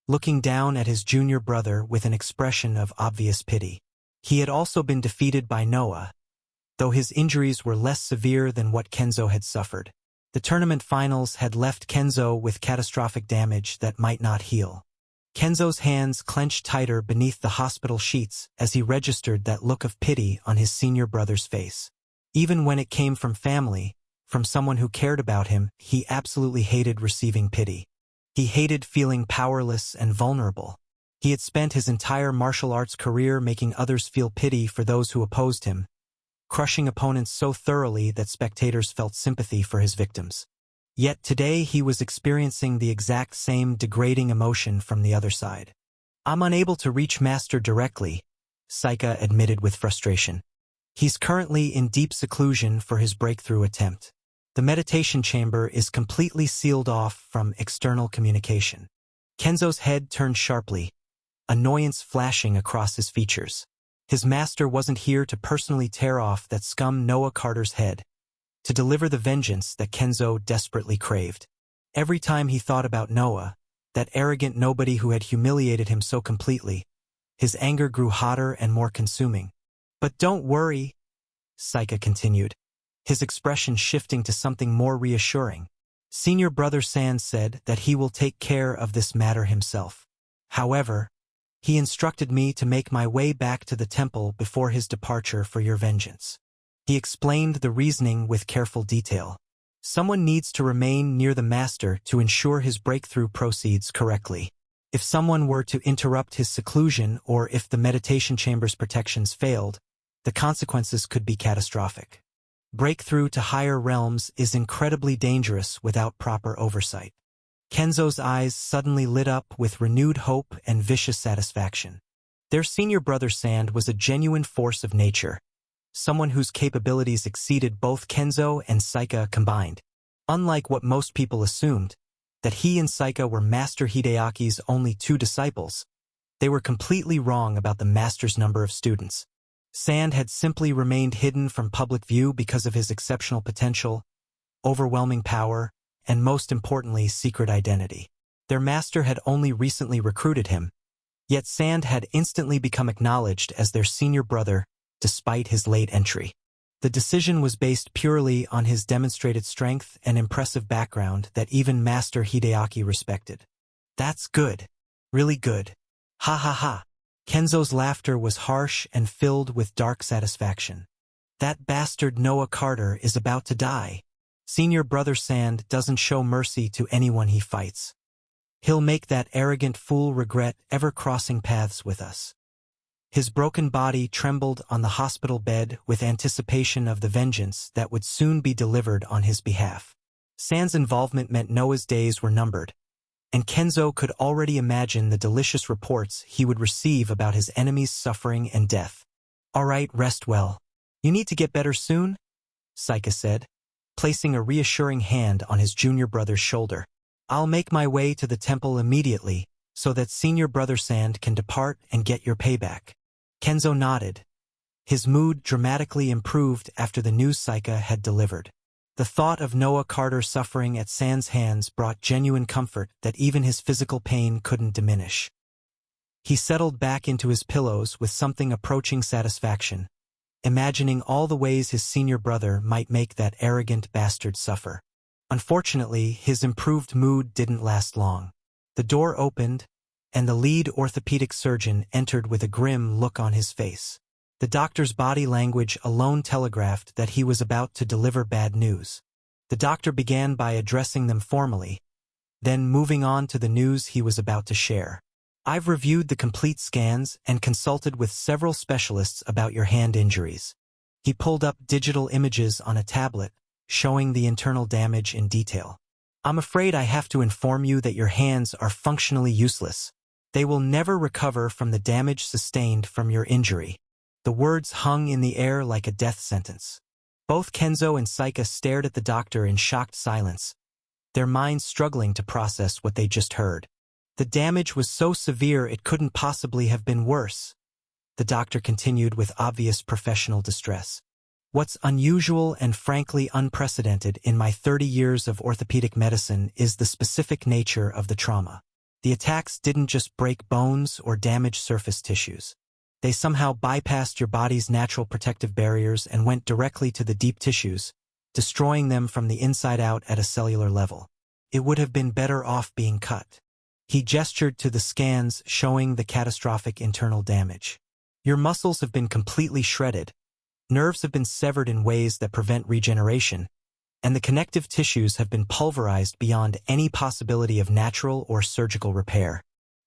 looking down at his junior brother with an expression of obvious pity. He had also been defeated by Noah, though his injuries were less severe than what Kenzo had suffered. The tournament finals had left Kenzo with catastrophic damage that might not heal. Kenzo's hands clenched tighter beneath the hospital sheets as he registered that look of pity on his senior brother's face. Even when it came from family, from someone who cared about him, he absolutely hated receiving pity. He hated feeling powerless and vulnerable. He had spent his entire martial arts career making others feel pity for those who opposed him, crushing opponents so thoroughly that spectators felt sympathy for his victims. Yet today he was experiencing the exact same degrading emotion from the other side. "I'm unable to reach Master directly," Saika admitted with frustration. "He's currently in deep seclusion for his breakthrough attempt. The meditation chamber is completely sealed off from external communication." Kenzo's head turned sharply, annoyance flashing across his features. His master wasn't here to personally tear off that scum Noah Carter's head, to deliver the vengeance that Kenzo desperately craved. Every time he thought about Noah, that arrogant nobody who had humiliated him so completely, his anger grew hotter and more consuming. "But don't worry," Saika continued, his expression shifting to something more reassuring. "Senior Brother Sand said that he will take care of this matter himself. However, he instructed me to make my way back to the temple before his departure for your vengeance." He explained the reasoning with careful detail. Someone needs to remain near the master to ensure his breakthrough proceeds correctly. If someone were to interrupt his seclusion or if the meditation chamber's protections failed, the consequences could be catastrophic. Breakthrough to higher realms is incredibly dangerous without proper oversight. Kenzo's eyes suddenly lit up with renewed hope and vicious satisfaction. Their senior brother Sand was a genuine force of nature, someone whose capabilities exceeded both Kenzo and Saika combined. Unlike what most people assumed, that he and Saika were Master Hideaki's only two disciples, they were completely wrong about the master's number of students. Sand had simply remained hidden from public view because of his exceptional potential, overwhelming power, and most importantly, secret identity. Their master had only recently recruited him, yet Sand had instantly become acknowledged as their senior brother despite his late entry. The decision was based purely on his demonstrated strength and impressive background that even Master Hideaki respected. "That's good. Really good. Ha ha ha." Kenzo's laughter was harsh and filled with dark satisfaction. "That bastard Noah Carter is about to die. Senior Brother Sand doesn't show mercy to anyone he fights. He'll make that arrogant fool regret ever crossing paths with us." His broken body trembled on the hospital bed with anticipation of the vengeance that would soon be delivered on his behalf. Sand's involvement meant Noah's days were numbered, and Kenzo could already imagine the delicious reports he would receive about his enemy's suffering and death. "All right, rest well. You need to get better soon?" Saika said, placing a reassuring hand on his junior brother's shoulder. "I'll make my way to the temple immediately, so that Senior Brother Sand can depart and get your payback." Kenzo nodded. His mood dramatically improved after the news Saika had delivered. The thought of Noah Carter suffering at Sand's hands brought genuine comfort that even his physical pain couldn't diminish. He settled back into his pillows with something approaching satisfaction, imagining all the ways his senior brother might make that arrogant bastard suffer. Unfortunately, his improved mood didn't last long. The door opened, and the lead orthopedic surgeon entered with a grim look on his face. The doctor's body language alone telegraphed that he was about to deliver bad news. The doctor began by addressing them formally, then moving on to the news he was about to share. "I've reviewed the complete scans and consulted with several specialists about your hand injuries." He pulled up digital images on a tablet, showing the internal damage in detail. "I'm afraid I have to inform you that your hands are functionally useless. They will never recover from the damage sustained from your injury." The words hung in the air like a death sentence. Both Kenzo and Saika stared at the doctor in shocked silence, their minds struggling to process what they just heard. "The damage was so severe it couldn't possibly have been worse," the doctor continued with obvious professional distress. "What's unusual and frankly unprecedented in my 30 years of orthopedic medicine is the specific nature of the trauma. The attacks didn't just break bones or damage surface tissues. They somehow bypassed your body's natural protective barriers and went directly to the deep tissues, destroying them from the inside out at a cellular level. It would have been better off being cut." He gestured to the scans showing the catastrophic internal damage. "Your muscles have been completely shredded, nerves have been severed in ways that prevent regeneration, and the connective tissues have been pulverized beyond any possibility of natural or surgical repair.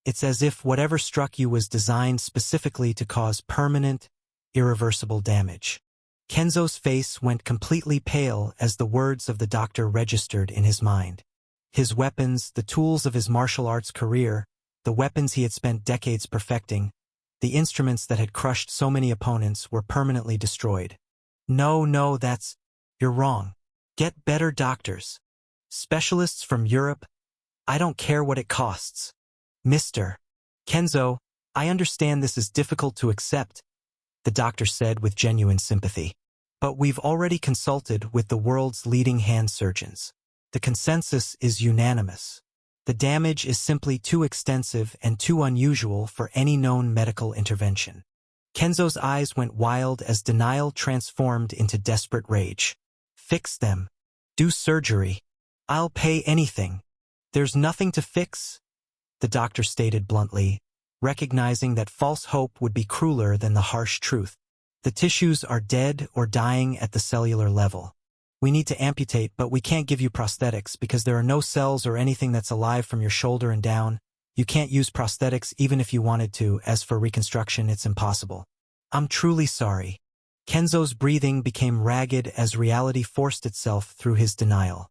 It's as if whatever struck you was designed specifically to cause permanent, irreversible damage." Kenzo's face went completely pale as the words of the doctor registered in his mind. His weapons, the tools of his martial arts career, the weapons he had spent decades perfecting, the instruments that had crushed so many opponents were permanently destroyed. "No, you're wrong. Get better doctors. Specialists from Europe. I don't care what it costs. Mr. Kenzo, I understand this is difficult to accept," the doctor said with genuine sympathy. "But we've already consulted with the world's leading hand surgeons. The consensus is unanimous. The damage is simply too extensive and too unusual for any known medical intervention." Kenzo's eyes went wild as denial transformed into desperate rage. "Fix them. Do surgery. I'll pay anything. There's nothing to fix," the doctor stated bluntly, recognizing that false hope would be crueler than the harsh truth. "The tissues are dead or dying at the cellular level. We need to amputate, but we can't give you prosthetics because there are no cells or anything that's alive from your shoulder and down. You can't use prosthetics even if you wanted to. As for reconstruction, it's impossible." "I'm truly sorry." Kenzo's breathing became ragged as reality forced itself through his denial.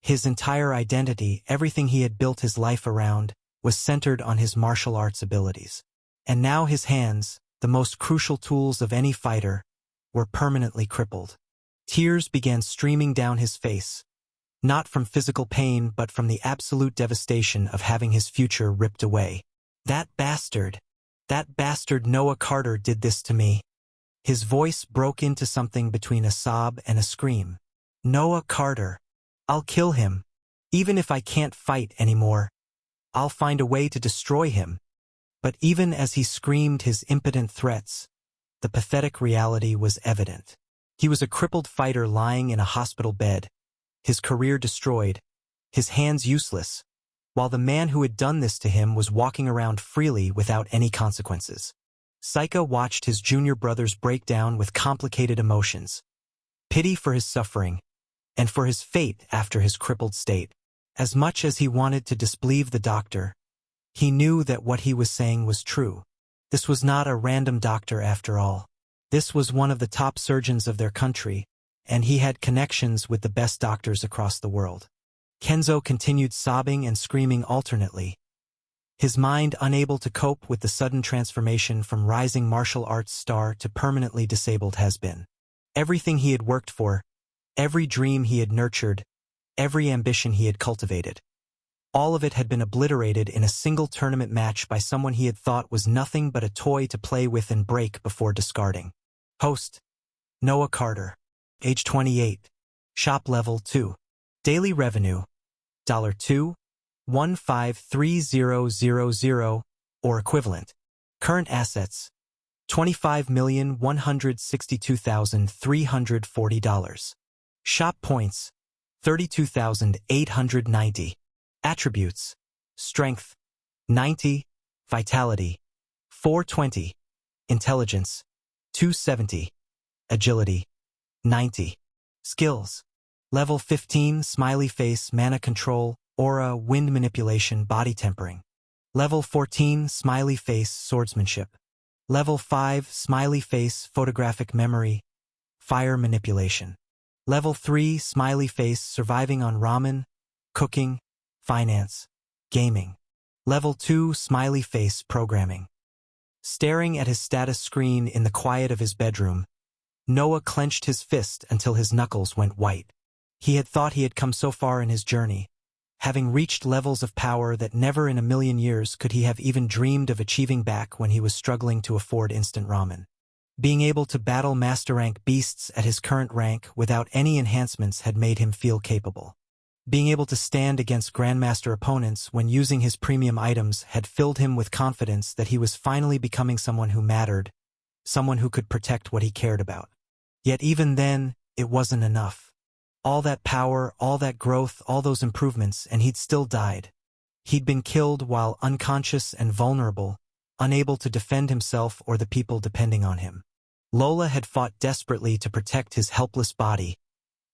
His entire identity, everything he had built his life around, was centered on his martial arts abilities. And now his hands, the most crucial tools of any fighter, were permanently crippled. Tears began streaming down his face, not from physical pain but from the absolute devastation of having his future ripped away. That bastard Noah Carter did this to me." His voice broke into something between a sob and a scream. "Noah Carter. I'll kill him. Even if I can't fight anymore, I'll find a way to destroy him." But even as he screamed his impotent threats, the pathetic reality was evident. He was a crippled fighter lying in a hospital bed, his career destroyed, his hands useless, while the man who had done this to him was walking around freely without any consequences. Saika watched his junior brother's breakdown with complicated emotions, pity for his suffering, and for his fate after his crippled state. As much as he wanted to disbelieve the doctor, he knew that what he was saying was true. This was not a random doctor after all. This was one of the top surgeons of their country, and he had connections with the best doctors across the world. Kenzo continued sobbing and screaming alternately, his mind unable to cope with the sudden transformation from rising martial arts star to permanently disabled has-been. Everything he had worked for, every dream he had nurtured, every ambition he had cultivated. All of it had been obliterated in a single tournament match by someone he had thought was nothing but a toy to play with and break before discarding. Host: Noah Carter. Age 28. Shop level 2. Daily revenue: $2,153,000 or equivalent. Current assets: $25,162,340. Shop points: 32,890. Attributes: Strength 90, Vitality 420, Intelligence 270, Agility 90. Skills: Level 15 Smiley Face Mana Control, Aura Wind Manipulation Body Tempering. Level 14 Smiley Face Swordsmanship. Level 5 Smiley Face Photographic Memory, Fire Manipulation. Level 3 Smiley Face Surviving on Ramen, Cooking, Finance, Gaming. Level 2 Smiley Face Programming. Staring at his status screen in the quiet of his bedroom, Noah clenched his fist until his knuckles went white. He had thought he had come so far in his journey, having reached levels of power that never in a million years could he have even dreamed of achieving back when he was struggling to afford instant ramen. Being able to battle master rank beasts at his current rank without any enhancements had made him feel capable. Being able to stand against grandmaster opponents when using his premium items had filled him with confidence that he was finally becoming someone who mattered, someone who could protect what he cared about. Yet even then, it wasn't enough. All that power, all that growth, all those improvements, and he'd still died. He'd been killed while unconscious and vulnerable, unable to defend himself or the people depending on him. Lola had fought desperately to protect his helpless body,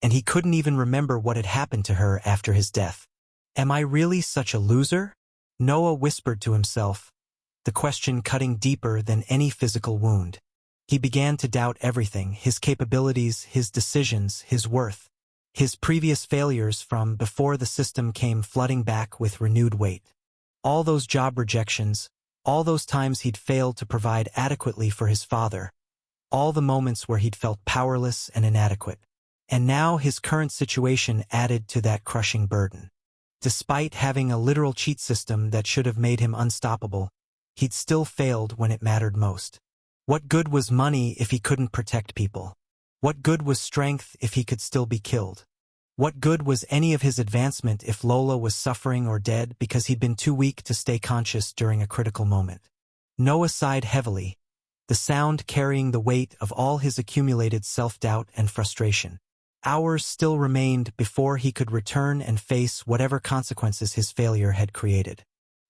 and he couldn't even remember what had happened to her after his death. Am I really such a loser? Noah whispered to himself, the question cutting deeper than any physical wound. He began to doubt everything: his capabilities, his decisions, his worth. His previous failures from before the system came flooding back with renewed weight. All those job rejections, all those times he'd failed to provide adequately for his father, all the moments where he'd felt powerless and inadequate. And now his current situation added to that crushing burden. Despite having a literal cheat system that should have made him unstoppable, he'd still failed when it mattered most. What good was money if he couldn't protect people? What good was strength if he could still be killed? What good was any of his advancement if Lola was suffering or dead because he'd been too weak to stay conscious during a critical moment? Noah sighed heavily, the sound carrying the weight of all his accumulated self-doubt and frustration. Hours still remained before he could return and face whatever consequences his failure had created.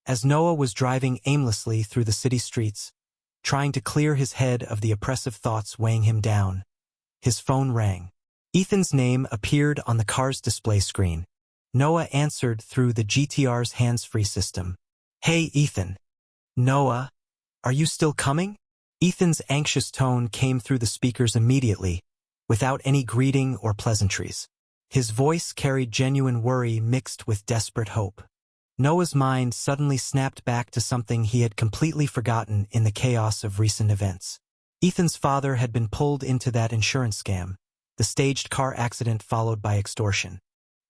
As Noah was driving aimlessly through the city streets, trying to clear his head of the oppressive thoughts weighing him down, his phone rang. Ethan's name appeared on the car's display screen. Noah answered through the GTR's hands-free system. Hey, Ethan. Noah, are you still coming? Ethan's anxious tone came through the speakers immediately, without any greeting or pleasantries. His voice carried genuine worry mixed with desperate hope. Noah's mind suddenly snapped back to something he had completely forgotten in the chaos of recent events. Ethan's father had been pulled into that insurance scam, the staged car accident followed by extortion.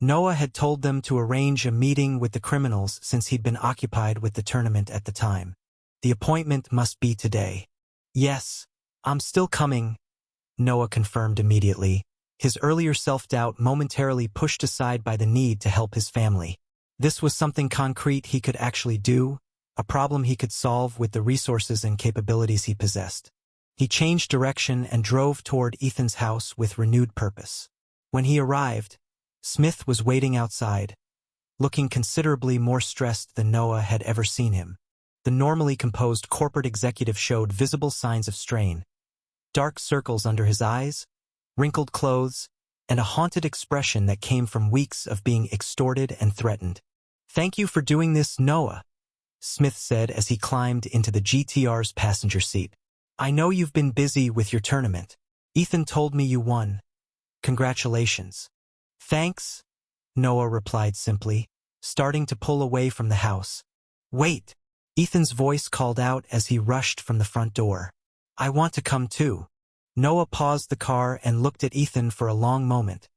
Noah had told them to arrange a meeting with the criminals since he'd been occupied with the tournament at the time. The appointment must be today. Yes, I'm still coming, Noah confirmed immediately, his earlier self-doubt momentarily pushed aside by the need to help his family. This was something concrete he could actually do, a problem he could solve with the resources and capabilities he possessed. He changed direction and drove toward Ethan's house with renewed purpose. When he arrived, Smith was waiting outside, looking considerably more stressed than Noah had ever seen him. The normally composed corporate executive showed visible signs of strain. Dark circles under his eyes, wrinkled clothes, and a haunted expression that came from weeks of being extorted and threatened. Thank you for doing this, Noah, Smith said as he climbed into the GTR's passenger seat. I know you've been busy with your tournament. Ethan told me you won. Congratulations. Thanks, Noah replied simply, starting to pull away from the house. Wait! Ethan's voice called out as he rushed from the front door. I want to come too. Noah paused the car and looked at Ethan for a long moment,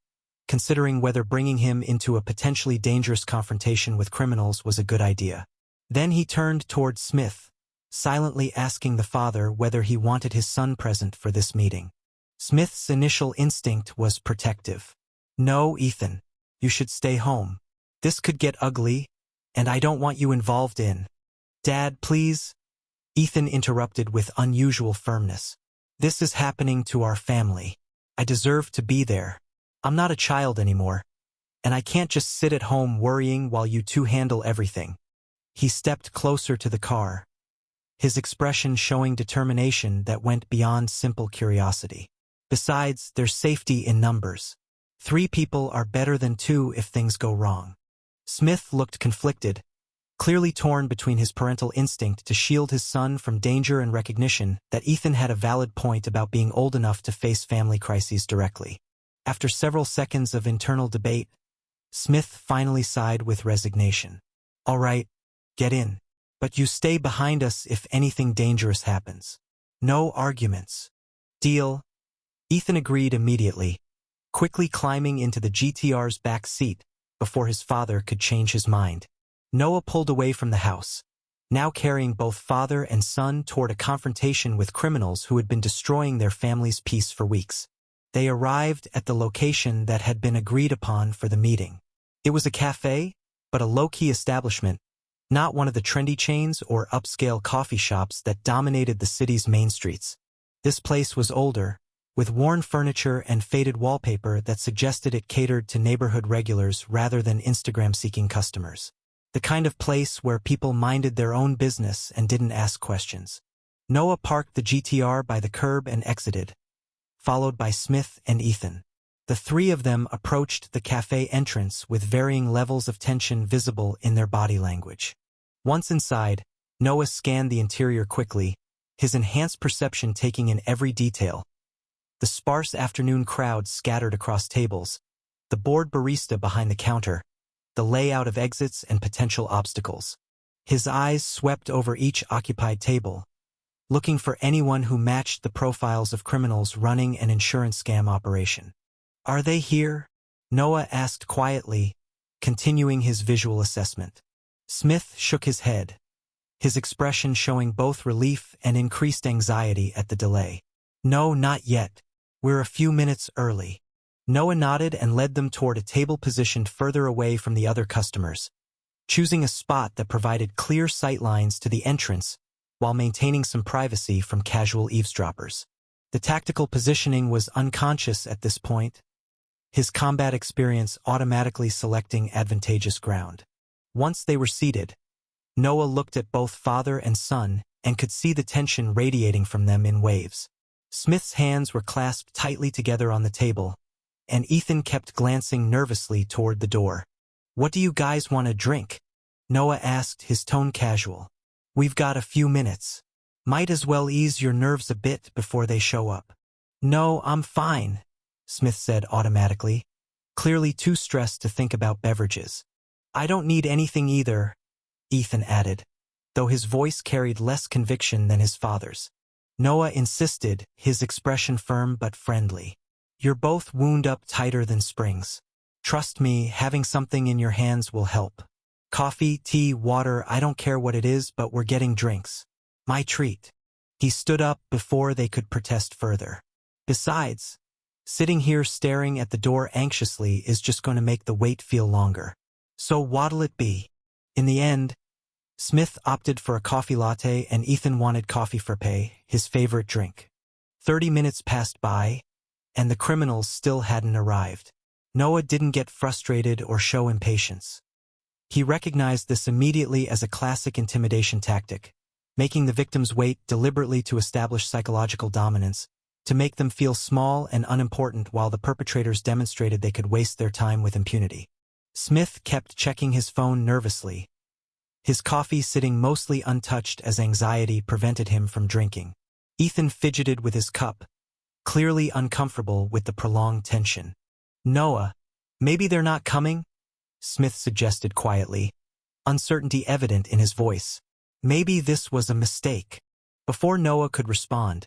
considering whether bringing him into a potentially dangerous confrontation with criminals was a good idea. Then he turned toward Smith, silently asking the father whether he wanted his son present for this meeting. Smith's initial instinct was protective. No, Ethan. You should stay home. This could get ugly, and I don't want you involved in. Dad, please? Ethan interrupted with unusual firmness. This is happening to our family. I deserve to be there. I'm not a child anymore, and I can't just sit at home worrying while you two handle everything. He stepped closer to the car, his expression showing determination that went beyond simple curiosity. Besides, there's safety in numbers. 3 people are better than 2 if things go wrong. Smith looked conflicted, clearly torn between his parental instinct to shield his son from danger and recognition that Ethan had a valid point about being old enough to face family crises directly. After several seconds of internal debate, Smith finally sighed with resignation. All right, get in. But you stay behind us if anything dangerous happens. No arguments. Deal? Ethan agreed immediately, quickly climbing into the GTR's back seat before his father could change his mind. Noah pulled away from the house, now carrying both father and son toward a confrontation with criminals who had been destroying their family's peace for weeks. They arrived at the location that had been agreed upon for the meeting. It was a cafe, but a low-key establishment, not one of the trendy chains or upscale coffee shops that dominated the city's main streets. This place was older, with worn furniture and faded wallpaper that suggested it catered to neighborhood regulars rather than Instagram-seeking customers. The kind of place where people minded their own business and didn't ask questions. Noah parked the GTR by the curb and exited, followed by Smith and Ethan. The 3 of them approached the cafe entrance with varying levels of tension visible in their body language. Once inside, Noah scanned the interior quickly, his enhanced perception taking in every detail. The sparse afternoon crowd scattered across tables, the bored barista behind the counter, the layout of exits and potential obstacles. His eyes swept over each occupied table, looking for anyone who matched the profiles of criminals running an insurance scam operation. Are they here? Noah asked quietly, continuing his visual assessment. Smith shook his head, his expression showing both relief and increased anxiety at the delay. No, not yet. We're a few minutes early. Noah nodded and led them toward a table positioned further away from the other customers, choosing a spot that provided clear sightlines to the entrance while maintaining some privacy from casual eavesdroppers. The tactical positioning was unconscious at this point, his combat experience automatically selecting advantageous ground. Once they were seated, Noah looked at both father and son and could see the tension radiating from them in waves. Smith's hands were clasped tightly together on the table, and Ethan kept glancing nervously toward the door. What do you guys want to drink? Noah asked, his tone casual. We've got a few minutes. Might as well ease your nerves a bit before they show up. No, I'm fine, Smith said automatically, clearly too stressed to think about beverages. I don't need anything either, Ethan added, though his voice carried less conviction than his father's. Noah insisted, his expression firm but friendly. You're both wound up tighter than springs. Trust me, having something in your hands will help. Coffee, tea, water, I don't care what it is, but we're getting drinks. My treat. He stood up before they could protest further. Besides, sitting here staring at the door anxiously is just going to make the wait feel longer. So what'll it be? In the end, Smith opted for a coffee latte and Ethan wanted coffee frappe, his favorite drink. 30 minutes passed by, and the criminals still hadn't arrived. Noah didn't get frustrated or show impatience. He recognized this immediately as a classic intimidation tactic, making the victims wait deliberately to establish psychological dominance, to make them feel small and unimportant while the perpetrators demonstrated they could waste their time with impunity. Smith kept checking his phone nervously, his coffee sitting mostly untouched as anxiety prevented him from drinking. Ethan fidgeted with his cup, clearly uncomfortable with the prolonged tension. Noah, maybe they're not coming? Smith suggested quietly, uncertainty evident in his voice. Maybe this was a mistake. Before Noah could respond,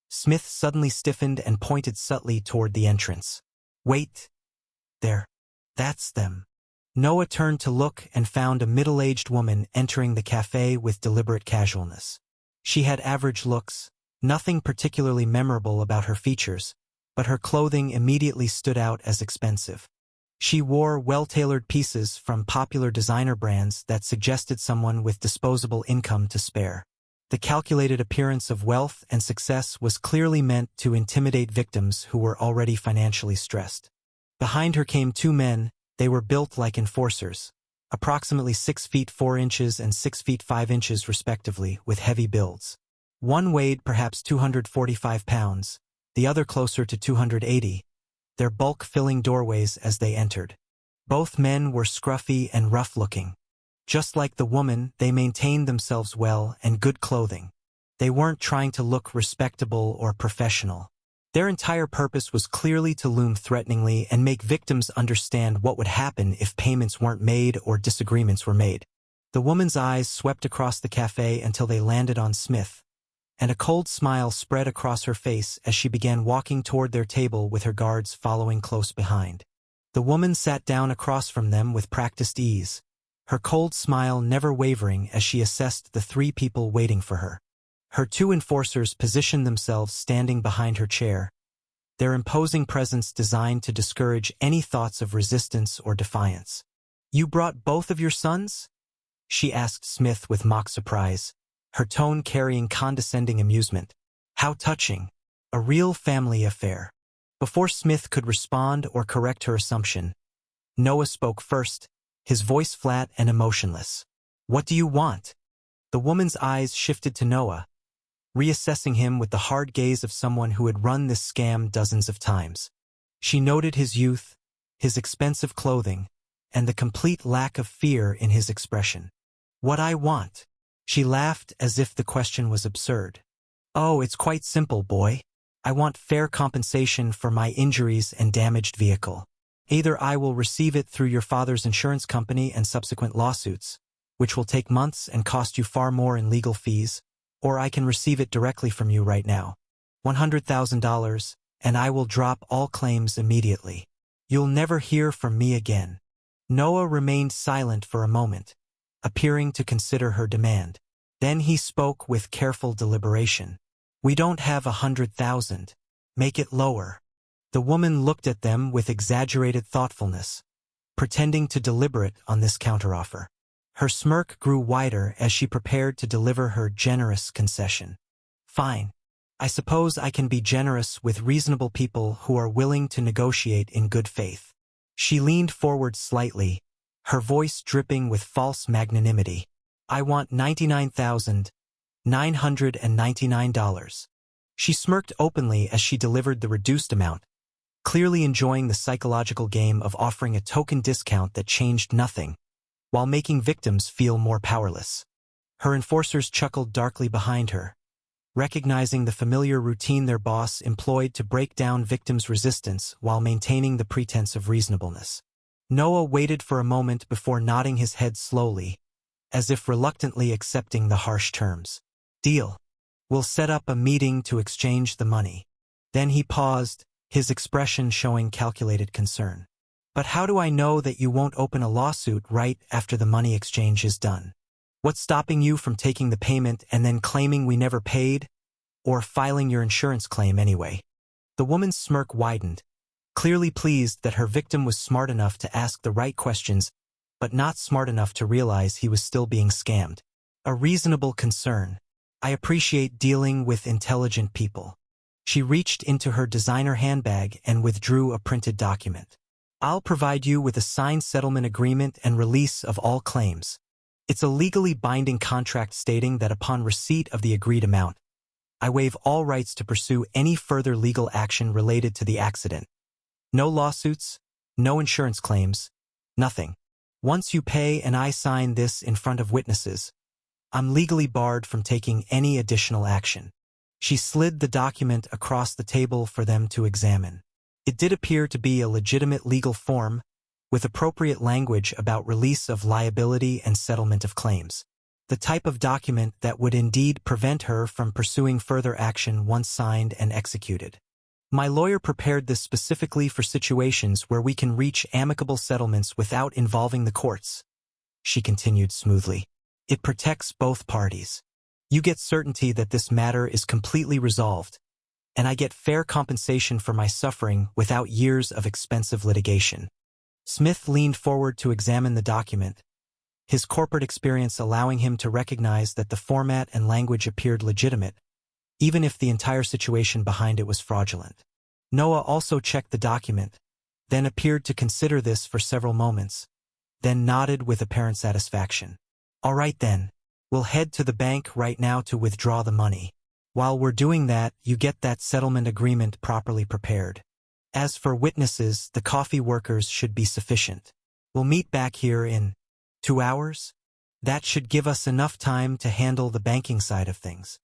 Smith suddenly stiffened and pointed subtly toward the entrance. Wait. There. That's them. Noah turned to look and found a middle-aged woman entering the cafe with deliberate casualness. She had average looks, nothing particularly memorable about her features, but her clothing immediately stood out as expensive. She wore well-tailored pieces from popular designer brands that suggested someone with disposable income to spare. The calculated appearance of wealth and success was clearly meant to intimidate victims who were already financially stressed. Behind her came two men. They were built like enforcers, approximately 6 feet 4 inches and 6 feet 5 inches respectively, with heavy builds. One weighed perhaps 245 pounds, the other closer to 280, their bulk filling doorways as they entered. Both men were scruffy and rough-looking. Just like the woman, they maintained themselves well and good clothing. They weren't trying to look respectable or professional. Their entire purpose was clearly to loom threateningly and make victims understand what would happen if payments weren't made or disagreements were made. The woman's eyes swept across the cafe until they landed on Smith, and a cold smile spread across her face as she began walking toward their table with her guards following close behind. The woman sat down across from them with practiced ease, her cold smile never wavering as she assessed the 3 people waiting for her. Her 2 enforcers positioned themselves standing behind her chair, their imposing presence designed to discourage any thoughts of resistance or defiance. "You brought both of your sons?" she asked Smith with mock surprise, her tone carrying condescending amusement. "How touching. A real family affair." Before Smith could respond or correct her assumption, Noah spoke first, his voice flat and emotionless. "What do you want?" The woman's eyes shifted to Noah, reassessing him with the hard gaze of someone who had run this scam dozens of times. She noted his youth, his expensive clothing, and the complete lack of fear in his expression. "What I want?" She laughed as if the question was absurd. "Oh, it's quite simple, boy. I want fair compensation for my injuries and damaged vehicle. Either I will receive it through your father's insurance company and subsequent lawsuits, which will take months and cost you far more in legal fees, or I can receive it directly from you right now. $100,000, and I will drop all claims immediately. You'll never hear from me again." Noah remained silent for a moment, appearing to consider her demand. Then he spoke with careful deliberation. "We don't have 100,000. Make it lower." The woman looked at them with exaggerated thoughtfulness, pretending to deliberate on this counteroffer. Her smirk grew wider as she prepared to deliver her generous concession. "Fine. I suppose I can be generous with reasonable people who are willing to negotiate in good faith." She leaned forward slightly, her voice dripping with false magnanimity. "I want $99,999. She smirked openly as she delivered the reduced amount, clearly enjoying the psychological game of offering a token discount that changed nothing, while making victims feel more powerless. Her enforcers chuckled darkly behind her, recognizing the familiar routine their boss employed to break down victims' resistance while maintaining the pretense of reasonableness. Noah waited for a moment before nodding his head slowly, as if reluctantly accepting the harsh terms. "Deal. We'll set up a meeting to exchange the money." Then he paused, his expression showing calculated concern. "But how do I know that you won't open a lawsuit right after the money exchange is done? What's stopping you from taking the payment and then claiming we never paid, or filing your insurance claim anyway?" The woman's smirk widened, clearly pleased that her victim was smart enough to ask the right questions, but not smart enough to realize he was still being scammed. "A reasonable concern. I appreciate dealing with intelligent people." She reached into her designer handbag and withdrew a printed document. "I'll provide you with a signed settlement agreement and release of all claims. It's a legally binding contract stating that upon receipt of the agreed amount, I waive all rights to pursue any further legal action related to the accident. No lawsuits, no insurance claims, nothing. Once you pay and I sign this in front of witnesses, I'm legally barred from taking any additional action." She slid the document across the table for them to examine. It did appear to be a legitimate legal form, with appropriate language about release of liability and settlement of claims. The type of document that would indeed prevent her from pursuing further action once signed and executed. My lawyer prepared this specifically for situations where we can reach amicable settlements without involving the courts, she continued smoothly. It protects both parties. You get certainty that this matter is completely resolved, and I get fair compensation for my suffering without years of expensive litigation. Smith leaned forward to examine the document, his corporate experience allowing him to recognize that the format and language appeared legitimate, even if the entire situation behind it was fraudulent. Noah also checked the document, then appeared to consider this for several moments, then nodded with apparent satisfaction. All right then, we'll head to the bank right now to withdraw the money. While we're doing that, you get that settlement agreement properly prepared. As for witnesses, the coffee workers should be sufficient. We'll meet back here in 2 hours? That should give us enough time to handle the banking side of things.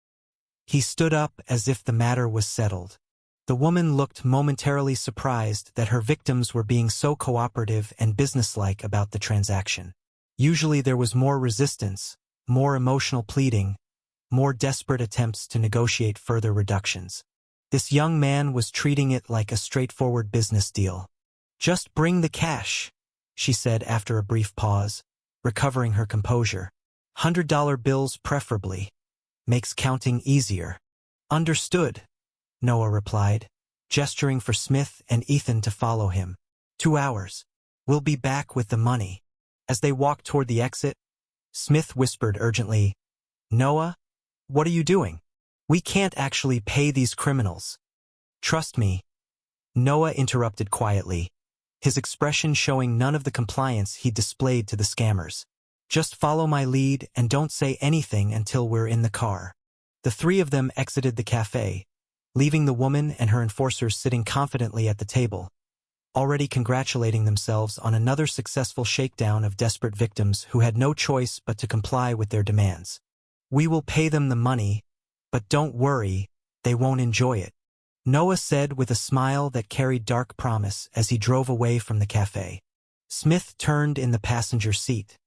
He stood up as if the matter was settled. The woman looked momentarily surprised that her victims were being so cooperative and businesslike about the transaction. Usually there was more resistance, more emotional pleading, more desperate attempts to negotiate further reductions. This young man was treating it like a straightforward business deal. Just bring the cash, she said after a brief pause, recovering her composure. $100 bills preferably. Makes counting easier. Understood, Noah replied, gesturing for Smith and Ethan to follow him. 2 hours. We'll be back with the money. As they walked toward the exit, Smith whispered urgently, Noah, what are you doing? We can't actually pay these criminals. Trust me. Noah interrupted quietly, his expression showing none of the compliance he displayed to the scammers. Just follow my lead and don't say anything until we're in the car. The three of them exited the cafe, leaving the woman and her enforcers sitting confidently at the table, already congratulating themselves on another successful shakedown of desperate victims who had no choice but to comply with their demands. We will pay them the money, but don't worry, they won't enjoy it, Noah said with a smile that carried dark promise as he drove away from the cafe. Smith turned in the passenger seat,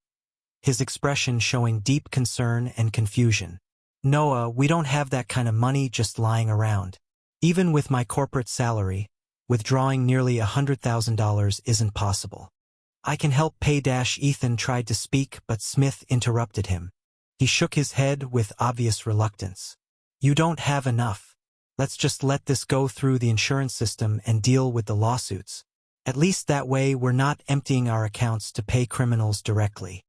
his expression showing deep concern and confusion. Noah, we don't have that kind of money just lying around. Even with my corporate salary, withdrawing nearly $100,000 isn't possible. I can help pay. Ethan tried to speak, but Smith interrupted him. He shook his head with obvious reluctance. You don't have enough. Let's just let this go through the insurance system and deal with the lawsuits. At least that way we're not emptying our accounts to pay criminals directly.